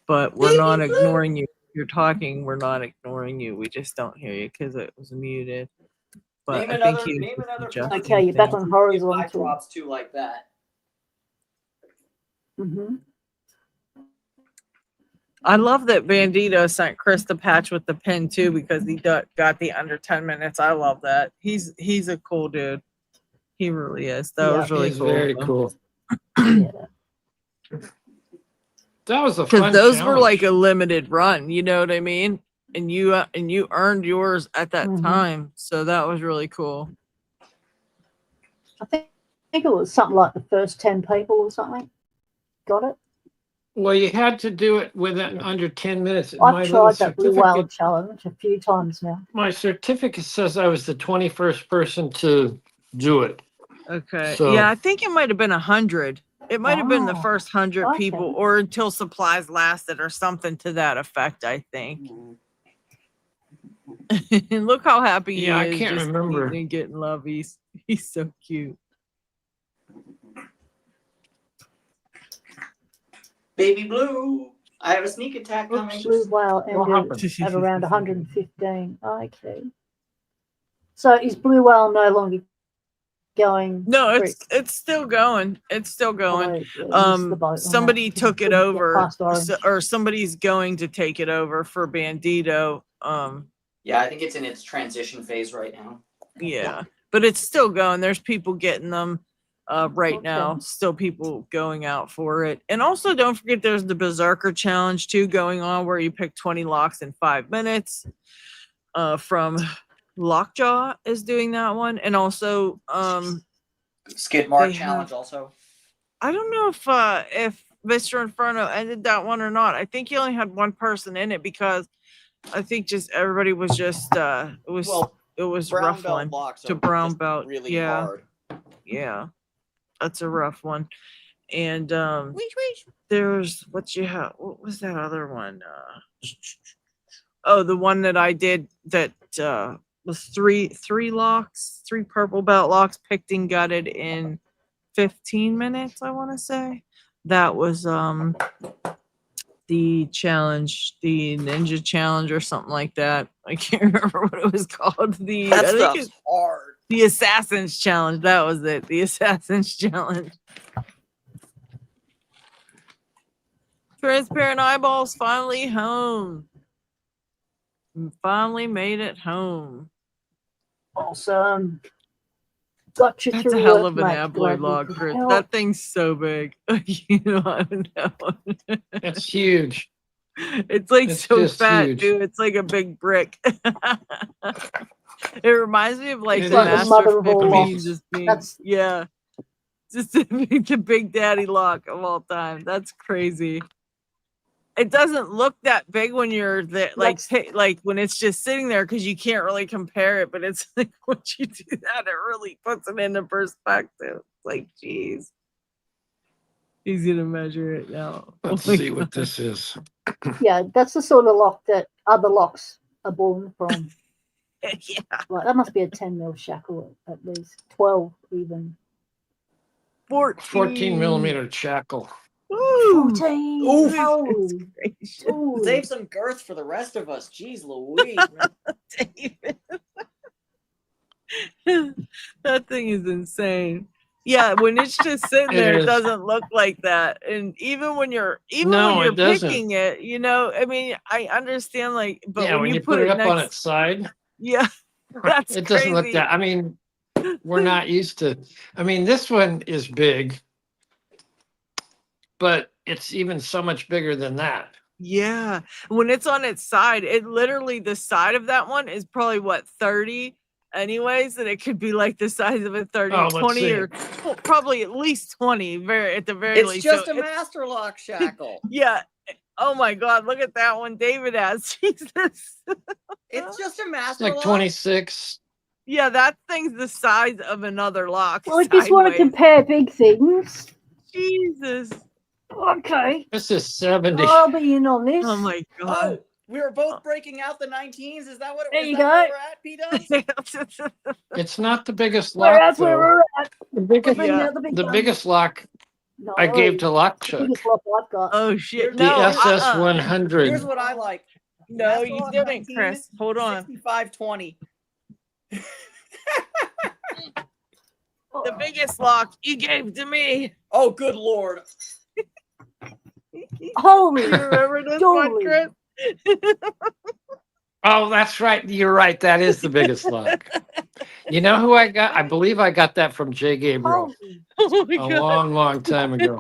but we're not ignoring you. You're talking, we're not ignoring you. We just don't hear you because it was muted. But Name I think another Okay, you're back on horizontal. If I drops too like that. Mm-hmm. I love that Bandito sent Chris the patch with the pin too because he got the under 10 minutes. I love that. He's a cool dude. He really is. That was really He's cool. very cool. Yeah. That was a fun Because those challenge. were like a limited run, you know what I mean? And you earned yours at that time, so that was really cool. I think it was something like the first 10 people or something. Got it? Well, you had to do it within under 10 minutes. I've tried that Blue Whale challenge a few times now. My certificate says I was the 21st person to do it. Okay. So, yeah, I think it might have been 100. It might have been the first 100 okay. people, or until supplies lasted, or something to that effect. I think. And look how happy he is. I can't just remember. eating and getting love. He's so cute. Baby blue. I have a sneak attack coming. Blue Whale ended at around 115. Okay. So is Blue Whale no longer going? No, it's still going. It's still going. Somebody took it over, or somebody's going to take it over for Bandito. Yeah, I think it's in its transition phase right now. Yeah, but it's still going. There's people getting them right Okay. now. Still people going out for it. And also don't forget there's the Berserker Challenge too going on where you pick 20 locks in 5 minutes. From Lockjaw is doing that one. And also Skid Mark they challenge have- also. I don't know if Mr. Inferno ended that one or not. I think he only had one person in it because I think just everybody was just it was a Brown rough belt one locks to are brown just belt. really Yeah, hard. yeah, that's a rough one. And there's what you have. What was that other one? Oh, the one that I did that was three locks, 3 purple belt locks picked and gutted in 15 minutes. I want to say that was the challenge, the ninja challenge or something like that. I can't remember what it was called. That stuff's hard. The Assassin's Challenge. That was it. The Assassin's Challenge. Transparent Eyeballs finally home. Finally made it home. Awesome. Got you That's through a hell work, of an mate. abloy Glad we log, could Chris. help. That thing's so big. You know, I don't know. That's huge. It's like It's so just fat, huge. dude. It's like a big brick. It reminds me of like It the is. Like the mother Master of all 15 locks. just being, That's- yeah. Just the big daddy lock of all time. That's crazy. It doesn't look that big when you're there, like like when it's just sitting there because you can't really compare it. But it's like once you do that, it really puts it into perspective. Like, geez, he's gonna measure it now. Let's Oh my see what God. this is. Yeah, that's the sort of lock that other locks are born from. Yeah, Like that must be a 10 mil shackle at least, 12 even. 14 millimeter shackle. Ooh, 14. Oof. Holy. gracious, Holy. Save some girth for the rest of us. Jeez Louise. David. That thing is insane. Yeah, when it's just sitting It there, it is. doesn't look like that. And even when you're No, it doesn't. picking it, you know, I mean, I understand like, but Yeah, when you put it up on next, its side, yeah, that's it doesn't look crazy. that. I mean, we're not used to. I mean, this one is big, but it's even so much bigger than that. Yeah, when it's on its side, it literally the side of that one is probably what 30 anyways, and it could be like the size of a 30, Oh, let's 20 see. or well, probably at least 20 very at the very It's least. just So a master lock shackle. yeah. Oh my God, look at that one David has. Jesus. It's just a It's master like lock. 26. Yeah, that thing's the size of another lock. Well, I just want to sideways. compare big things. Jesus. Okay. This is 70. I'll be in on this. Oh my God. Oh, we were both breaking out the 19s. Is that what There is you that where go. we're at, P-Dubs? It's not the biggest Where lock, that's where though. we're at. The biggest, Bring Yeah. out the big the guns. biggest lock No, I gave to the Lockchuck. biggest lock I've got. Oh shit. The No, SS Here's 100. what I like. no, Master you lock didn't, 19, Chris. Hold on. 6520. The biggest lock you gave to me. Oh, good lord. Holy. You remember this one, Holy. Chris? Oh, that's right. You're right. That is the biggest lock. You know who I got? I believe I got that from Jay Gabriel Holy. Oh my a God. long, long time ago.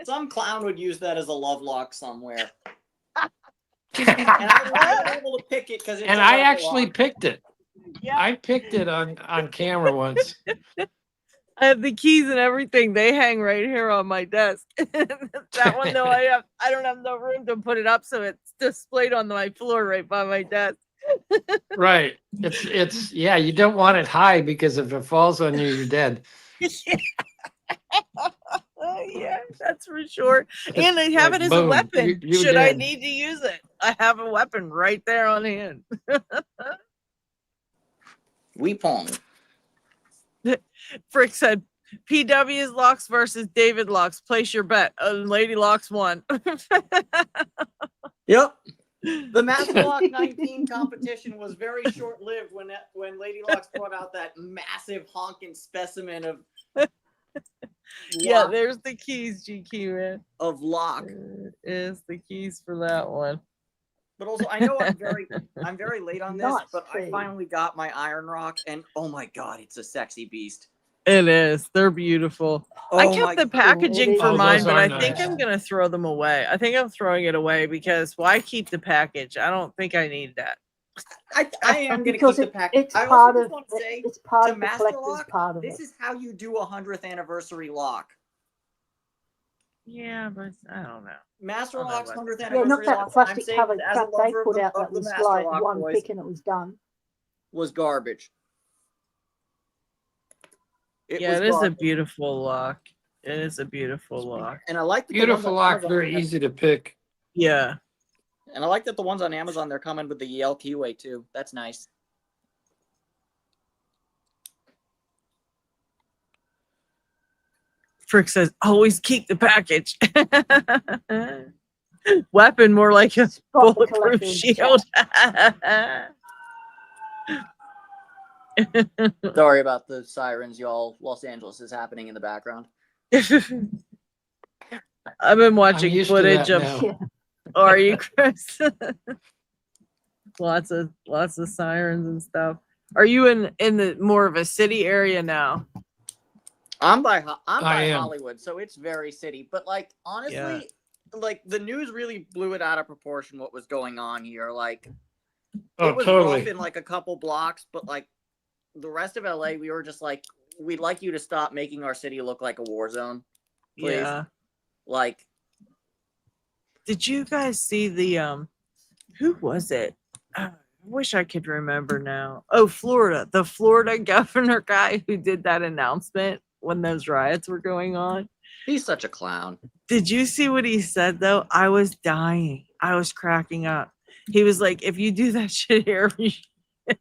Some clown would use that as a love lock somewhere. And I was able to pick it because it's And a I level actually lock. picked it. Yeah. I picked it on camera once. I have the keys and everything. They hang right here on my desk. That one though, I don't have no room to put it up, so it's displayed on my floor right by my desk. Right. It's yeah, you don't want it high because if it falls on you, you're dead. Yeah, that's for sure. And I have like, it as boom, a weapon. you're Should I dead. need to use it? I have a weapon right there on hand. Weepong. Frick said, PW's locks versus David locks. Place your bet. Lady locks won. Yep. The Master Lock 19 competition was very short-lived when Lady Locks brought out that massive honking specimen of Yeah, lock, there's the keys, GQ man. of lock. There is the keys for that one. But also, I know I'm very late on this, Nice but I tree. finally got my iron rock, and oh my god, it's a sexy beast. It is. They're beautiful. I Oh kept my the packaging it for is. mine, Those but are I think nice. I'm gonna throw them away. I think I'm throwing it away because why keep the package? I don't think I need that. I am gonna Because keep the pack. it's I also part just of want to say it's part to of the Master collector's Lock, part of this it. is how you do a 100th anniversary lock. Yeah, but I don't know. Master I don't know Lock's about 100th that. Yeah, not anniversary that lock. I'm plastic saying covered as a crap they lover put out of that the was Master like Lock one boys pick and it was done. was garbage. Yeah, it is a beautiful lock. It is a beautiful lock. And I like that Beautiful lock, Amazon, very easy to pick. Yeah. And I like that the ones on Amazon they're coming with the Yale keyway too. That's nice. Frick says, always keep the package. Weapon more like a Spot the bulletproof collector in the shield. Sorry about the sirens, y'all. Los Angeles is happening in the background. I've been watching used to footage that of. now. Yeah. Are you, Chris? lots of sirens and stuff. Are you in the more of a city area now? I'm by I am. Hollywood, so it's very city. But like honestly, like the news really blew it out of proportion what was going on here. Like it was rough in like a couple blocks, but like the rest of LA, we were just like, we'd like you to stop making our city look like a war zone. Please. Yeah. Like, did you guys see the who was it? I wish I could remember now. Oh, Florida. The Florida governor guy who did that announcement when those riots were going on. He's such a clown. Did you see what he said though? I was dying. I was cracking up. He was like, if you do that shit here, he's like,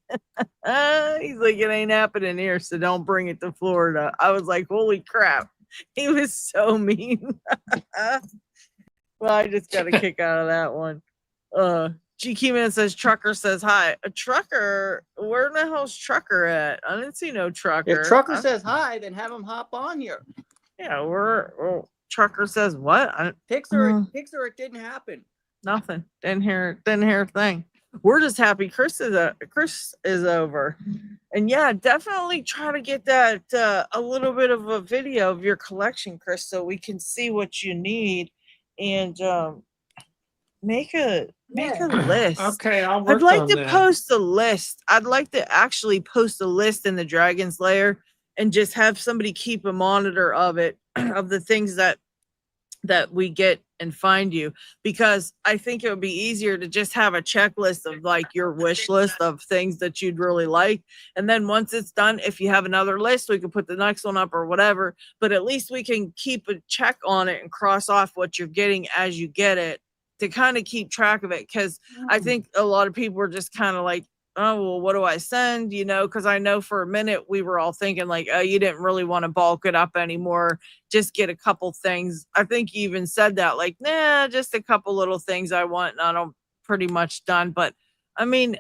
it ain't happening here, so don't bring it to Florida. I was like, holy crap. He was so mean. Well, I just got a kick out of that one. G Keyman says Trucker says hi. A trucker? Where in the hell's Trucker at? I didn't see no Trucker. If Trucker says hi, then have him hop on here. Yeah, Trucker says what? Pixar, it didn't happen. Nothing. Didn't hear a thing. We're just happy Chris is over. And yeah, definitely try to get that a little bit of a video of your collection, Chris, so we can see what you need and make a list. Okay, I'd like to post a list. I'd like to actually post a list in the Dragon's Lair and just have somebody keep a monitor of it, of the things that we get and find you, because I think it would be easier to just have a checklist of like your wish list of things that you'd really like. And then once it's done, if you have another list, we can put the next one up or whatever, but at least we can keep a check on it and cross off what you're getting as you get it to kind of keep track of it. Cause I think a lot of people are just kind of like, oh, well, what do I send? You know, because I know for a minute we were all thinking like, oh, you didn't really want to bulk it up anymore. Just get a couple things. I think you even said that, like, nah, just a couple little things I want and I'm pretty much done. But I mean,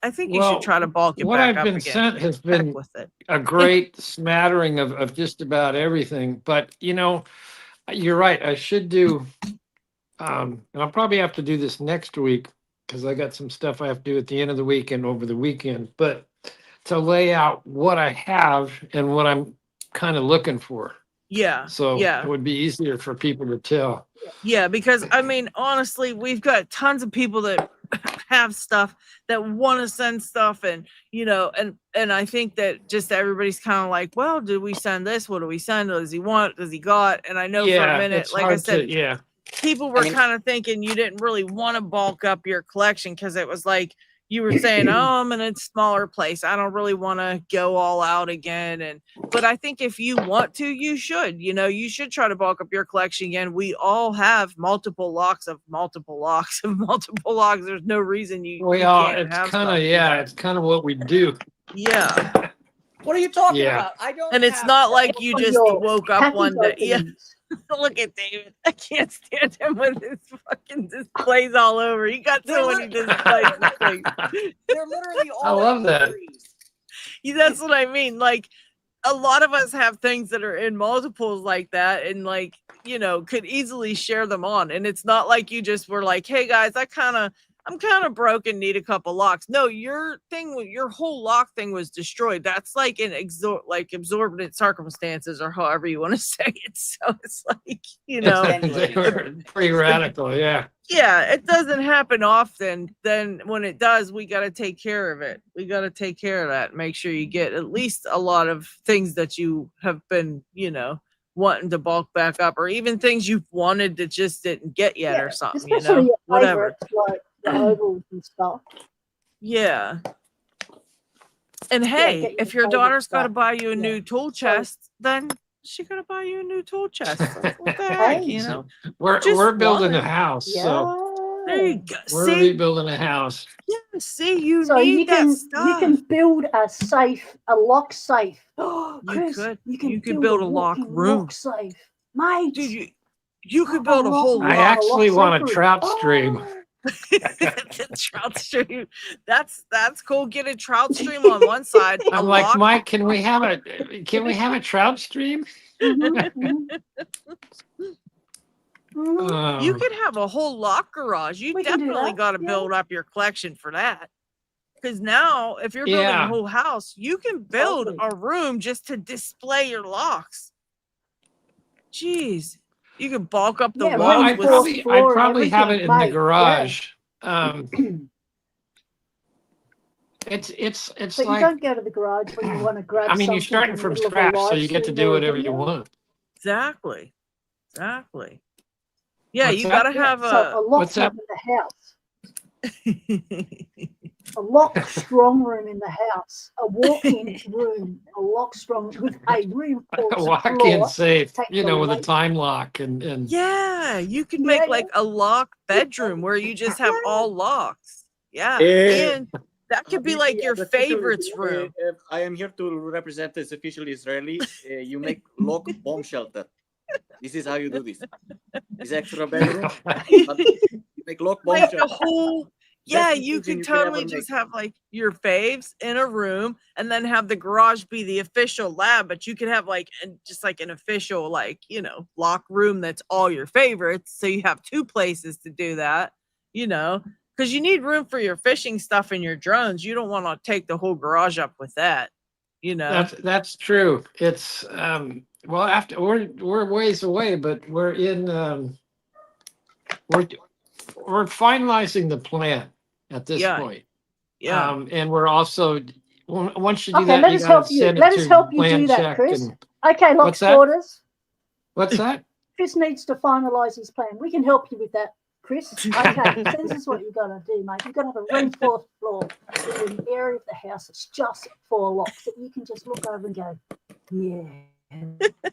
I think you should try to bulk it what back I've up been again. sent has been with it. a great smattering of just about everything. But you know, you're right. I should do, and I'll probably have to do this next week because I got some stuff I have to do at the end of the week and over the weekend. But to lay out what I have and what I'm kind of looking for. Yeah. So it would be easier for people to tell. Yeah, because I mean, honestly, we've got tons of people that have stuff that want to send stuff, and you know, and I think that just everybody's kind of like, well, do we send this? What do we send? Does he want? Does he got? And I know for a minute, like I said, people were kind of thinking you didn't really want to bulk up your collection because it was like you were saying, oh, I'm in a smaller place. I don't really want to go all out again. But I think if you want to, you should, you should try to bulk up your collection again. We all have multiple locks of multiple locks of multiple locks. There's no reason you can't it's have kind of, stuff, it's kind of what we do. Yeah. What are you talking about? I don't. And it's not like you just woke up one day. Yeah. Look at David. I can't stand him with his fucking displays all over. He got so many displays. They're literally all. I love that. Yeah, that's what I mean. Like, a lot of us have things that are in multiples like that, and like, could easily share them on. And it's not like you just were like, hey guys, I kind of I'm kind of broken, need a couple locks. No, your whole lock thing was destroyed. That's like in absorbent circumstances, or however you want to say it. So it's like, They were pretty radical, yeah. yeah, it doesn't happen often. Then when it does, we got to take care of it. We got to take care of that. Make sure you get at least a lot of things that you have been, wanting to bulk back up, or even things you've wanted that just didn't get yet, or something, especially your whatever. favorites, like the ovals and stuff. Yeah. And hey, if your daughter's got to buy you a new tool chest, then she got to buy you a new tool chest. What the heck, We're building a house, so there you go. we're rebuilding a house. Yeah, see, you need that you stuff. can build a lock safe. Chris, you could build a lock room. Lock safe, mate. Dude, you could build a whole I lock. actually want a trout stream. Trout stream. That's cool. Get a trout stream on one side. I'm like, lock. Mike, can we have a trout stream? You could have a whole lock garage. You definitely got to build up your collection for that. Because now, if you're building a whole house, you can build a room just to display your locks. Jeez. You can bulk up the walls. I'd probably have it in the garage. It's but like, you don't go to the garage when you want to grab. I mean, you're starting from scratch, so you get to do whatever you want. Exactly. Yeah, you got to have a lock room in the house. A lock strong room in the house. A walk-in room. A lock strong with a reinforced a walk-in safe, with a time lock and. Yeah, you could make like a lock bedroom where you just have all locks. Yeah, and that could be like your favorites room. I am here to represent this officially Israeli. You make lock bomb shelter. This is how you do this. This extra bedroom. You make lock bomb like shelter. The whole. Yeah, you could totally just have like your faves in a room, and then have the garage be the official lab. But you could have like just like an official lock room that's all your favorites. So you have two places to do that. Because you need room for your fishing stuff and your drones. You don't want to take the whole garage up with that. That's true. It's after we're ways away, but we're in we're finalizing the plan at this point. Yeah. And we're also once you do that, let us help you. Let us help you do that, Chris. Okay, lock sporters. What's that? Chris needs to finalize his plan. We can help you with that, Chris. Okay, this is what you got to do, mate. You've got to have a reinforced floor in an area of the house that's just for locks that you can just look over and go, yeah,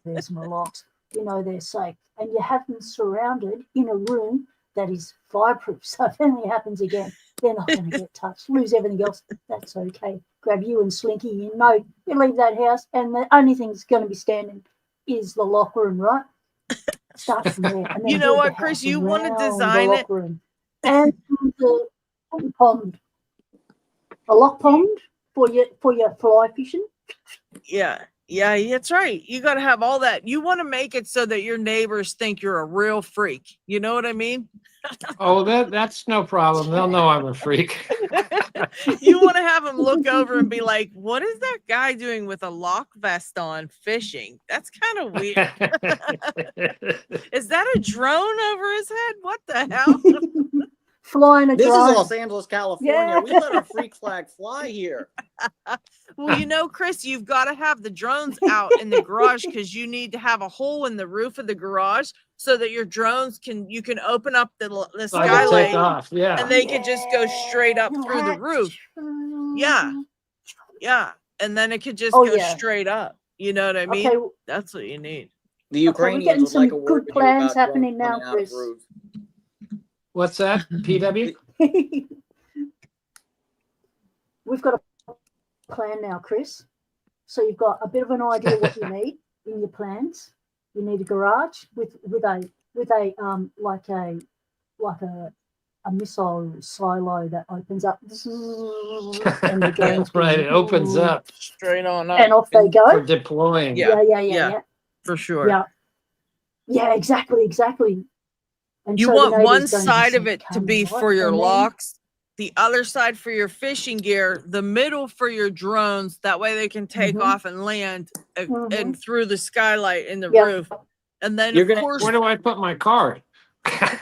there's my locks. They're safe. And you have them surrounded in a room that is fireproof. So if anything happens again, they're not going to get touched. Lose everything else. That's okay. Grab you and Slinky. You leave that house, and the only thing that's going to be standing is the lock room, right? Start from there. And then you know what, Chris? You want to design it. And the pond. A lock pond for your fly fishing. Yeah, that's right. You got to have all that. You want to make it so that your neighbors think you're a real freak. You know what I mean? Oh, that's no problem. They'll know I'm a freak. You want to have them look over and be like, what is that guy doing with a lock vest on fishing? That's kind of weird. Is that a drone over his head? What the hell? Flying a drone. This is Los Angeles, California. Yeah. We let our freak flag fly here. Well, Chris, you've got to have the drones out in the garage, because you need to have a hole in the roof of the garage so that your drones you can open up the skylight, and they can just go straight up through the roof. Yeah, and then it could just go straight up. You know what I mean? Okay. That's what you need. The Ukrainians we're getting some good plans happening now, Chris. What's that? PW? We've got a plan now, Chris. So you've got a bit of an idea what you need in your plans. You need a garage with a missile silo that opens up. And the drones right, it opens up straight on up, and off they go for deploying. Yeah, for sure. Yeah, exactly. And you so want one side of it to be for your locks, the other side for your fishing gear, the middle for your drones. That way they can take off and land and through the skylight in the roof. And then, of course, where do I put my car?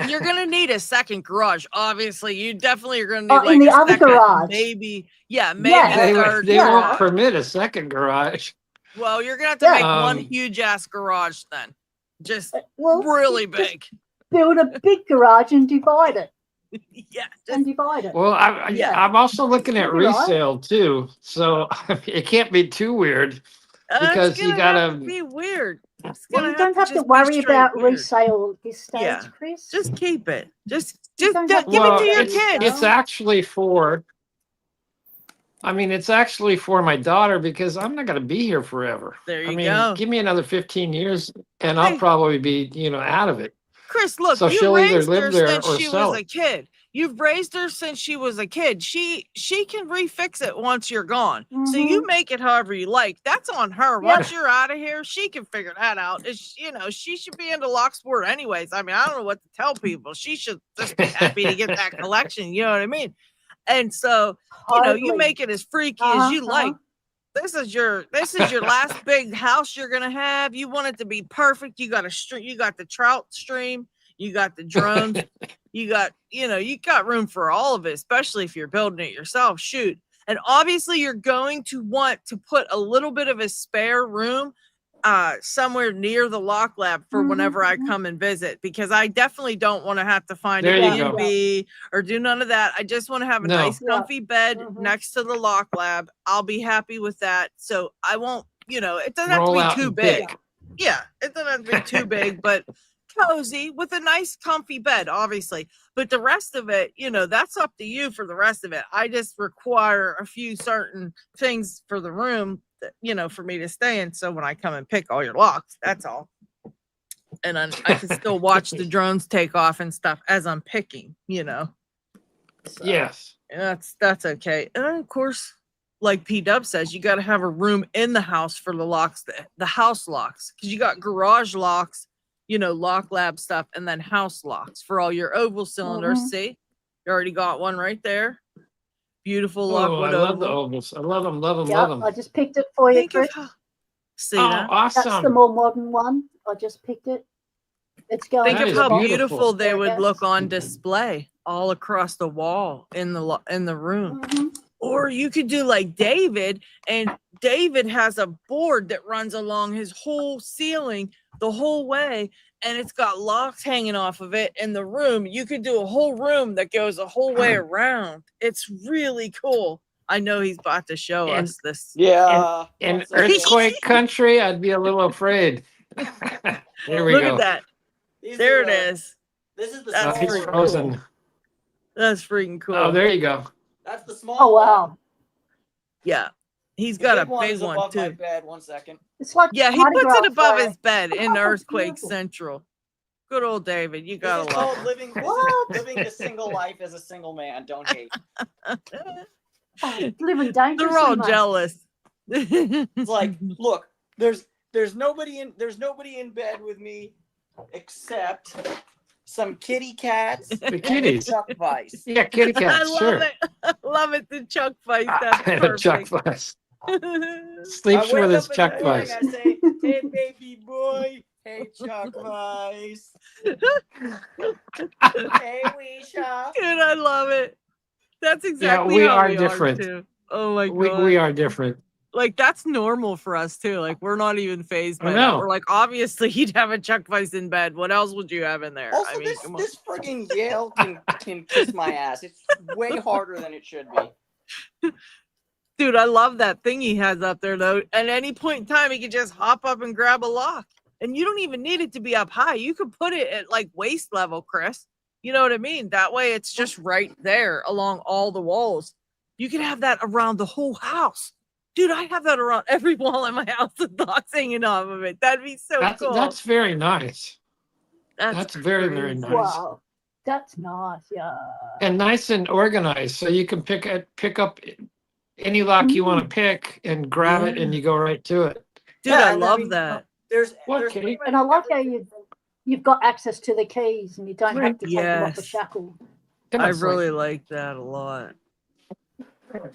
you're gonna need a second garage. Obviously, you definitely are gonna need like in the a other second, garage. maybe Yeah. They won't permit a second garage. Well, you're gonna have to make one Um, huge ass garage then, just Well, really just big. build a big garage and divide it. Yeah, And divide it. Well, I'm also looking at You're right. resale too, so it can't be too weird because it's you gonna have gotta to be weird. It's Well, gonna you don't have to just be worry straight about weird. resale this stage, Yeah. Chris. Just keep it. Just You don't have to give it to worry your about kids. It's actually for. I mean, it's actually for my daughter because I'm not going to be here forever. There you I mean, go. give me another 15 years and I'll Hey. probably be, out of it. Chris, look, So you she'll either raised her live there since or she sell was a it. kid. You've raised her since she was a kid. She can refix it once you're gone. So you make it however you like. That's on her. Yeah. Once you're out of here, she can figure that out. She should be into Locksport anyways. I mean, I don't know what to tell people. She should just be happy to get that collection. You know what I mean? And so, you make it as freaky as you like. This is your last big house you're gonna have. You want it to be perfect. You got you got the trout stream, you got the drones, you got room for all of it, especially if you're building it yourself. Shoot. And obviously you're going to want to put a little bit of a spare room somewhere near the lock lab for whenever I come and visit, because I definitely don't want to have to find There a you go. B&B or do none of that. I just want to have a No. nice comfy bed next to the lock lab. I'll be happy with that. So I won't, it doesn't have Roll to out be too and big. pick. Yeah, it doesn't have to be too big, but cozy with a nice comfy bed, obviously. But the rest of it, that's up to you for the rest of it. I just require a few certain things for the room that, for me to stay in. So when I come and pick all your locks, that's all. And I can still watch the drones take off and stuff as I'm picking, So, Yes. that's okay. And then, of course, like P-Dub says, you got to have a room in the house for the locks, the house locks, because you got garage locks, lock lab stuff, and then house locks for all your oval cylinders. See, you already got one right there. Beautiful I Lockwood love the oval. ovals. I love them, love them, Yeah, love them. I just picked it for you, Think of Chris. see Oh, that? That's the awesome. more modern one. I just picked it. It's going. Think That of is how beautiful. beautiful they There it would goes. look on display all across the wall in the room. Or you could do like David, and David has a board that runs along his whole ceiling the whole way, and it's got locks hanging off of it in the room. You could do a whole room that goes a whole way around. It's really cool. I know he's about to show us this. Yeah. In once again, earthquake country, I'd be a little afraid. Here we Look go. at that. these There are it the- is. This is the That's He's smaller freaking one. frozen. That's freaking cool. Oh, there you go. That's the small Oh one. wow! Yeah. He's The got a big one big is one above my too. bed. 1 second. It's like Yeah, he Mardi puts Gras it above flag. his bed in Oh, it's Earthquake beautiful. Central. Good old David. You This gotta is love called him. living. This is What? living a single life as a single man. Don't hate. Oh, living dangerously, They're all mate. jealous. It's like, look, there's nobody in bed with me except some kitty cats The and a kitties. Chuck Vice. Yeah, kitty I cat, love sure. it. I love it. The Chuck fight. That's And a Chuck perfect. Vice. I Sleeps wake with his up in Chuck the morning, Vice. I say, "Hey, baby boy. Hey, Chuck Vice. Hey, Weisha." Dude, I love it. That's Yeah, exactly we how are we different. are too. Oh my god. We are different. Like that's normal for us too. Like we're not even phased I by that. know. We're like, obviously you'd have a Chuck Vice in bed. What else would you have in there? Also, I mean, this come on. this friggin' Yale can kiss my ass. It's way harder than it should be. Dude, I love that thing he has up there though. At any point in time, he can just hop up and grab a lock. And you don't even need it to be up high. You could put it at like waist level, Chris. You know what I mean? That way it's just right there along all the walls. You can have that around the whole house. Dude, I have that around every wall in my house with locks hanging off of it. That'd be so cool. That's very nice. That's That's very, very crazy. nice. Wow, that's nice. Yeah. And nice and organized, so you can pick up any lock you want to pick and grab it, and you go right to it. Dude, Yeah, I and love mean, that. There's What, pretty Kitty? much And I like how everything. you've got access to the keys and you don't have to take them off the Yes. shackle. Come I on, Sling. really like that a lot.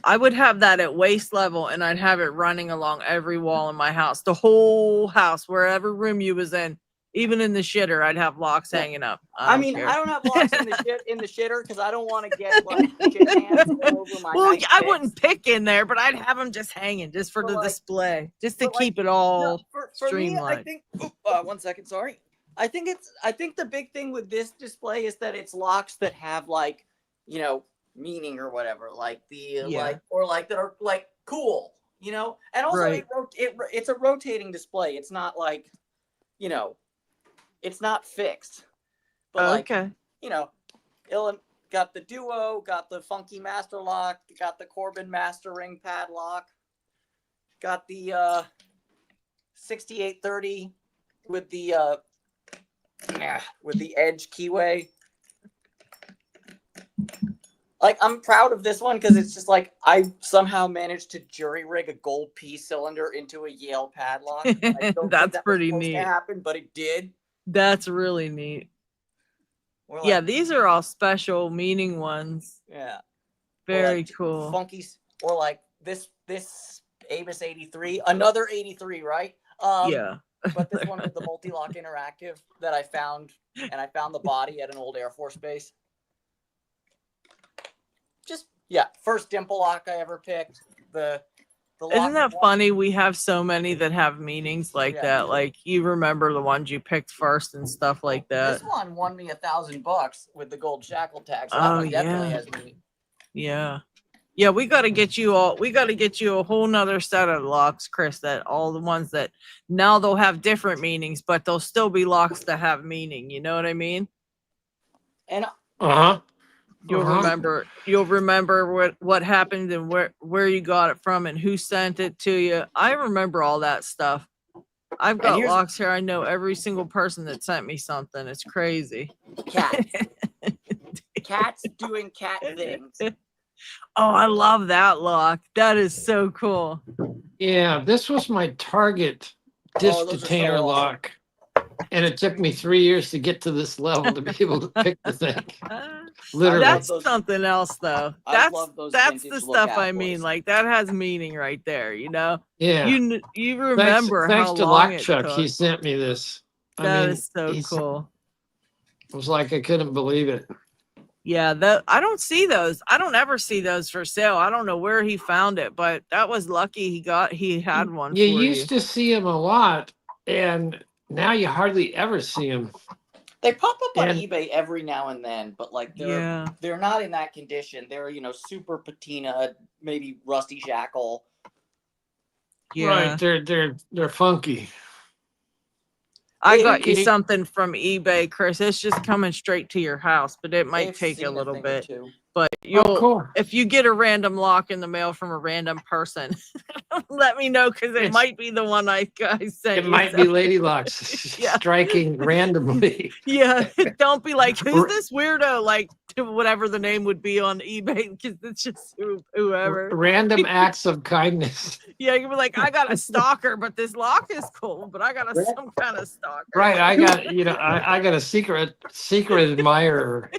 I would have that at waist level, and I'd have it running along every wall in my house, the whole house, wherever room you was in, even in the shitter, I'd have locks hanging up. I mean, care. I don't have locks in the shitter because I don't want to get like shit hands all over my. Well, nice I picks. wouldn't pick in there, but I'd have them just hanging, just for But, the like- display, just to but, like, keep it all for streamlined. me, I think. 1 second, sorry. I think the big thing with this display is that it's locks that have like, meaning or whatever, like the Yeah. like that are like cool, and also Right. it's a rotating display. It's not like, it's not fixed, but like, Okay. Ilan got the Duo, got the funky master lock, got the Corbin master ring padlock, got the 6830 with the edge keyway. Like, I'm proud of this one because it's just like I somehow managed to jury rig a gold P cylinder into a Yale padlock. I don't think That's that pretty was supposed neat. to happen, but it did. That's really neat. Or Yeah, like, these are all special meaning ones. yeah. Very like cool. Funky, or like this Avis 83, another 83, right? Yeah. But this one with the multi-lock interactive that I found, and I found the body at an old Air Force base. Just, first dimple lock I ever picked. The lock. Isn't that funny? We have so many that have meanings like Yeah. that. Like, you remember the ones you picked first and stuff like that. This one won me $1,000 with the gold shackle tag. So Oh, that one definitely yeah. has meaning. Yeah. Yeah, we got to get you a whole nother set of locks, Chris, that all the ones that now they'll have different meanings, but they'll still be locks that have meaning. You know what I mean? And You'll remember what happened and where you got it from and who sent it to you. I remember all that stuff. I've got here's- locks here. I know every single person that sent me something. It's crazy. cats doing cat things. Oh, I love that lock. That is so cool. Yeah, this was my Target disc Oh, those are so detainer awesome. lock. And it took me 3 years to get to this level to be able to pick the thing. Literally. That's those- something else, though. I love those That's the vintage stuff lookout I mean. boys. Like, that has meaning right there. yeah. You remember thanks how to long Lock it Chuck, took. he sent me this. That is so cool. It was like I couldn't believe it. Yeah, I don't see those. I don't ever see those for sale. I don't know where he found it, but that was lucky he had one. You for used to see them a lot, and now you hardly ever see them. They pop up on And- eBay every now and then, but like they're not in that condition. They're super patina, maybe rusty shackle. Yeah. Right, they're funky. I got you Dave- something from eBay, Chris. It's just coming straight to your house, but it might They've take seen a little thing or bit. two. But you'll cool. if you get a random lock in the mail from a random person, let me know because it Yes. might be the one I sent. It you. might So, be Lady Locks Yeah. striking randomly. yeah, don't be like, who's this weirdo? Like, to whatever the name would be on eBay, because it's just whoever. Random acts of kindness. Yeah, you'd be like, I got a stalker, but this lock is cool, but I got some kind of stalker. Right, I got I got a secret admirer.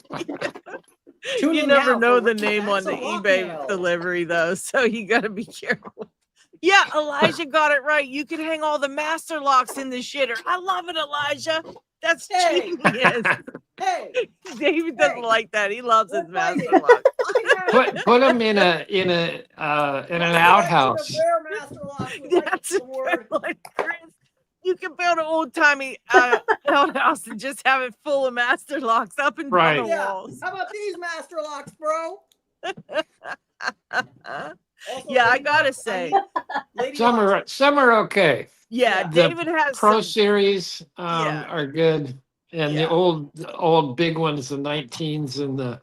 Tune You in never now know for the name on the Random Acts of eBay Lockmail. delivery, though, so you got to be careful. Yeah, Elijah got it right. You can hang all the master locks in the shitter. I love it, Elijah. That's Hey. genius. Hey, David doesn't Hey. like that. He loves his We're master fighting. locks. Put them in an outhouse. That's like, Chris, you can build an old timey outhouse and just have it full of master locks up and down Right. the Yeah. walls. How about these master locks, bro? Also, Yeah, I Lady gotta Locks, say. Lady Some Locks, are okay. Yeah, The David has Pro some. series Yeah. are good, and Yeah. the old big ones, the 19s and the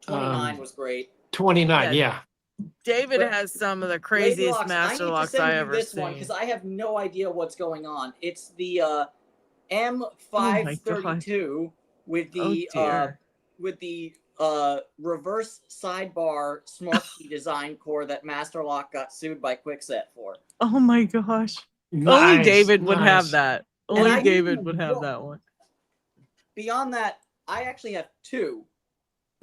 29 was great. 29. Yeah. David But has some of the Lady craziest Locks, master I need locks to send I you ever this one seen. because I have no idea what's going on. It's the Oh M532 with the dear. reverse sidebar smart key design core that Master Lock got sued by Kwikset for. Oh my gosh. Only Nice, David would have nice. that. And Only I didn't David even would have know. that one. Beyond that, I actually have two,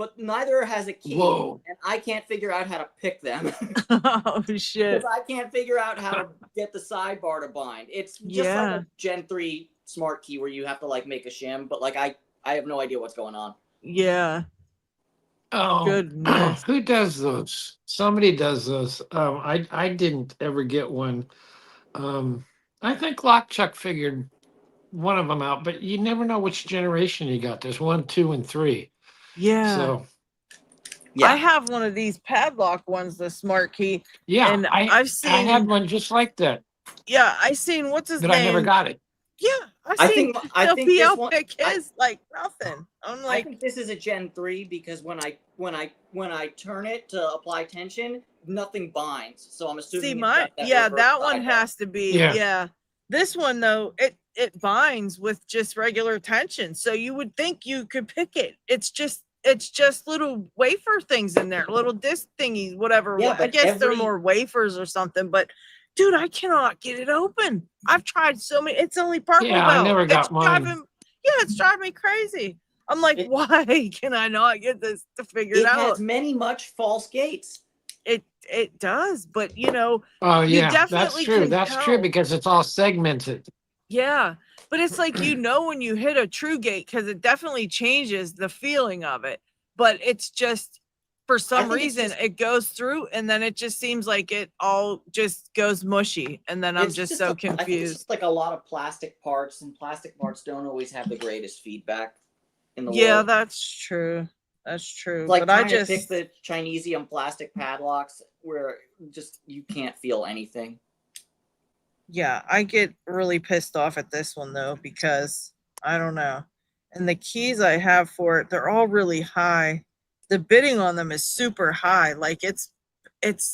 but neither has a key, Whoa. and I can't figure out how to pick them. Oh shit. Because I can't figure out how to get the sidebar to bind. It's just like a Gen 3 smart key where you have to like make a shim, but like I have no idea what's going on. Yeah. Oh, Goodness. who does those? Somebody does those. I didn't ever get one. I think Lockchuck figured one of them out, but you never know which generation you got. There's 1, 2, and 3. Yeah. So I have one of these padlock ones, the smart key. yeah, And I I've seen had one just like that, Yeah, I seen what's his but name? I never got it. Yeah, I seen think this PL one. pick his like nothing. I'm I like, think this is a Gen 3 because when I turn it to apply tension, nothing binds. So I'm assuming see it's my got that yeah, reverse that one sidebar. has to be Yeah. This one though, it binds with just regular tension. So you would think you could pick it. It's just little wafer things in there, little disc thingies, whatever. Yeah, I but guess they're every- more wafers or something, but dude, I cannot get it open. I've tried so many. It's only purple Yeah, I belt. never got It's mine. it's driving me crazy. I'm like, why can I not get this to figure it It out? has many much false gates. It does, but you know, Oh you yeah, that's definitely true. can That's true tell. because it's all segmented. Yeah, but it's like you know when you hit a true gate because it definitely changes the feeling of it. But it's just for some think it's reason just- it goes through and then it just seems like it all just goes mushy, and then I'm It's just just so I think it's confused. just like a lot of plastic parts, and plastic parts don't always have the greatest feedback in the Yeah, world. that's true. That's true. It's like but I trying to just pick the Chinesium plastic padlocks where just you can't feel anything. yeah, I get really pissed off at this one though because I don't know. And the keys I have for it, they're all really high. The bidding on them is super high. Like it's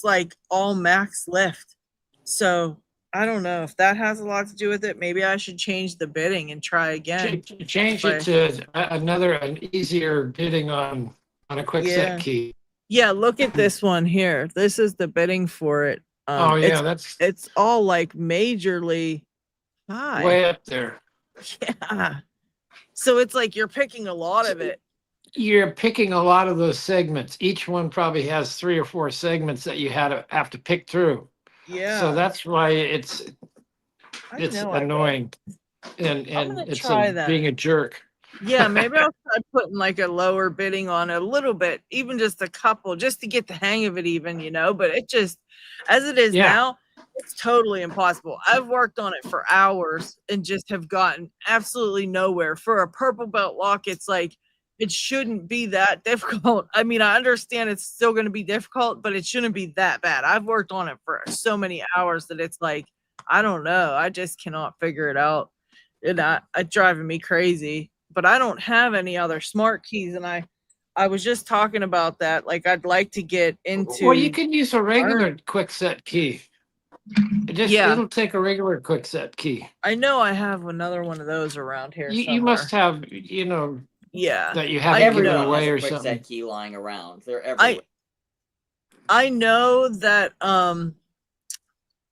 like all max lift. So I don't know if that has a lot to do with it. Maybe I should change the bidding and try again. Change it to an easier bidding on a quick Yeah. set key. Yeah, look at this one here. This is the bidding for it. Oh yeah, It's all like majorly high. way up there. Yeah. So it's like you're picking a lot of it. You're picking a lot of those segments. Each one probably has 3 or 4 segments that you have to pick through. Yeah. So that's why it's I know I annoying and gonna it's try that. being a jerk. Yeah, maybe I'll try putting like a lower bidding on it a little bit, even just a couple, just to get the hang of it even, you know, but it just, as it is Yeah. now, it's totally impossible. I've worked on it for hours and just have gotten absolutely nowhere. For a purple belt lock, it's like, it shouldn't be that difficult. I mean, I understand it's still going to be difficult, but it shouldn't be that bad. I've worked on it for so many hours that it's like, I don't know. I just cannot figure it out. It's driving me crazy. But I don't have any other smart keys, and I was just talking about that. Like I'd like to get into. Well, you can use a regular quick set key. It'll take a regular quick set key. I know I have another one of those around here. You must have, that you have given Everyone away has or a quick something. set key lying around. They're everywhere. I know that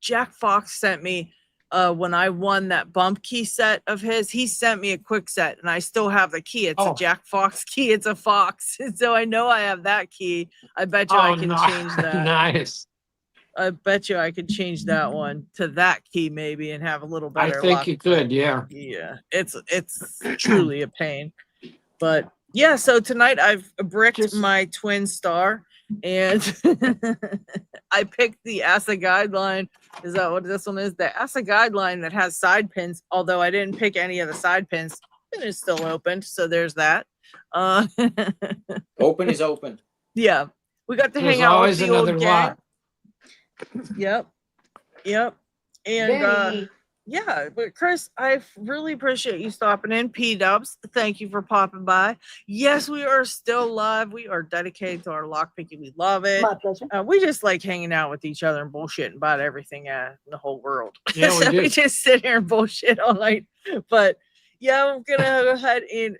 Jack Fox sent me when I won that bump key set of his, he sent me a quick set and I still have the key. It's a Jack Fox key. It's a Fox. So I know I have that key. I bet you I can change that. Nice. I bet you I could change that one to that key maybe and have a little better I think luck. you could, yeah. Yeah, it's truly a pain. But yeah, so tonight I've bricked my twin star and I picked the ASA guideline. Is that what this one is? The ASA guideline that has side pins, although I didn't pick any of the side pins. It is still open, so there's that. Open is open. Yeah, we got to There's hang out with always the another old gang. lot. Yep. And yeah, but Chris, I really appreciate you stopping in. P-Dubs, thank you for popping by. Yes, we are still live. We are dedicated to our lockpicking. We love it. My pleasure. We just like hanging out with each other and bullshitting about everything in the whole world. Yeah, So we we do. just sit here and bullshit all night. But yeah, I'm gonna go ahead and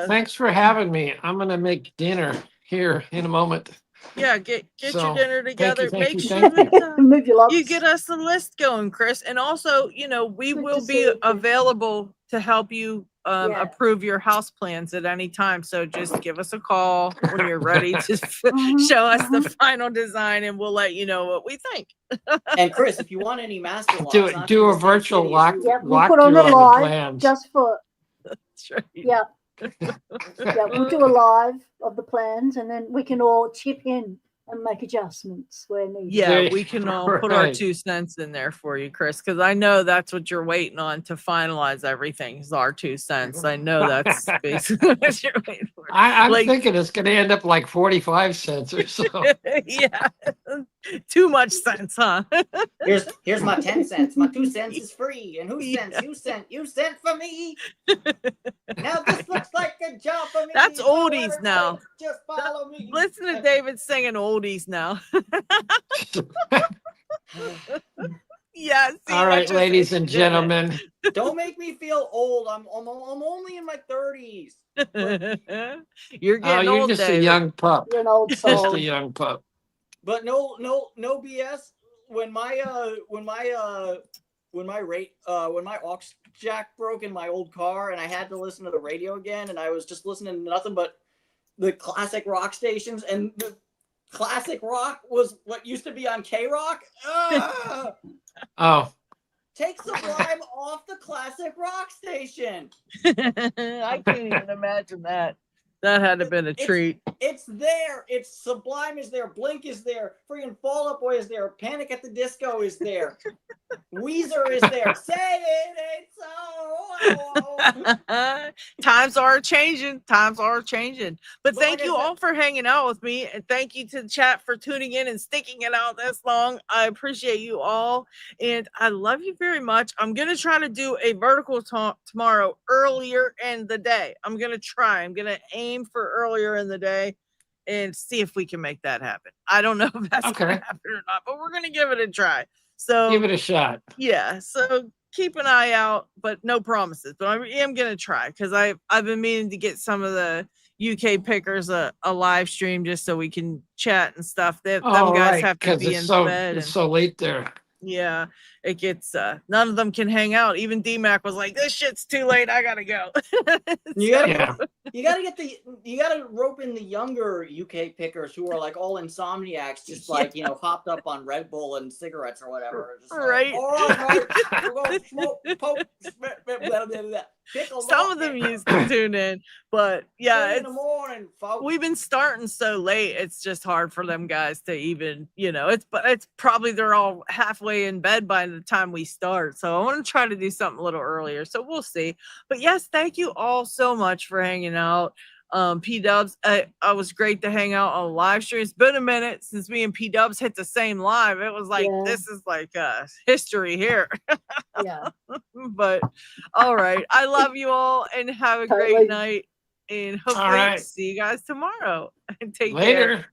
Thanks for having me. I'm gonna make dinner here in a moment. yeah, get So, your dinner together. thank Make you, sure thank you. that Move your locks. you get us the list going, Chris. And also, we Good will to be see you. available to help you Yeah. approve your house plans at any time. So just give us a call when you're ready to Mhm, show us the mhm. final design, and we'll let you know what we think. And Chris, if you want any master locks, Do not do in a the same virtual city as lock you. Yeah, we'll put on walkthrough a on the live plans. just for That's right. yeah. Yeah, we'll do a live of the plans, and then we can all chip in and make adjustments where needed. Yeah, There- we can all put our right. 2 cents in there for you, Chris, because I know that's what you're waiting on to finalize everything is our 2 cents. I know that's basically what you're waiting for. I'm Like- thinking it's going to end up like 45 cents or so. Yeah, too much sense, huh? Here's my 10 cents. My 2 cents is free. And who Yeah. sent? You sent for me. Now this looks like a job for me. That's So oldies everybody now. Just follow me. Listen to David singing oldies now. Yeah. See, All right, that's just ladies and it. gentlemen. Don't make me feel old. I'm only in my 30s. You're Oh, getting you're old, just a David. young pup. You're an old Just soul. a young pup. But no BS. When my aux jack broke in my old car and I had to listen to the radio again, and I was just listening to nothing but the classic rock stations, and the classic rock was what used to be on K-Rock. Oh, Take Sublime off the classic rock station. I can't even imagine that. That had to have been a treat. It's there. It's Sublime is there. Blink is there. Freaking Fall Out Boy is there. Panic at the Disco is there. Weezer is there. Say it ain't so. Times are changing. Times are changing. But But thank like I you said- all for hanging out with me. And thank you to the chat for tuning in and sticking it out this long. I appreciate you all. And I love you very much. I'm going to try to do a vertical talk tomorrow earlier in the day. I'm going to try. I'm going to aim for earlier in the day and see if we can make that happen. I don't know if that's Okay. going to happen or not, but we're going to give it a try. So give it a shot. yeah, so keep an eye out, but no promises. But I am gonna try because I've been meaning to get some of the UK pickers a live stream just so we can chat and stuff. Them Oh, guys right, have to because be it's in so bed, it's and so late there. yeah, it gets none of them can hang out. Even DMAC was like, "This shit's too late. I gotta go." You gotta Yeah. you gotta rope in the younger UK pickers who are like all insomniacs, just like hopped up on Red Bull and cigarettes or whatever. Just Right. Like, all right, we're gonna smoke, poke, blah, blah, blah. Pick a Some lock of them and used to tune in, but yeah, 3 in it's the morning, folks. we've been starting so late. It's just hard for them guys to even, it's probably they're all halfway in bed by the time we start. So I want to try to do something a little earlier. So we'll see. But yes, thank you all so much for hanging out. P Dubs, I was great to hang out on a live stream. It's been a minute since me and P Dubs hit the same live. It was like, Yeah. this is like history here. Yeah. But all right. I love you all and have a Totally. great night. And hopefully right. see you guys tomorrow. And take care. Later.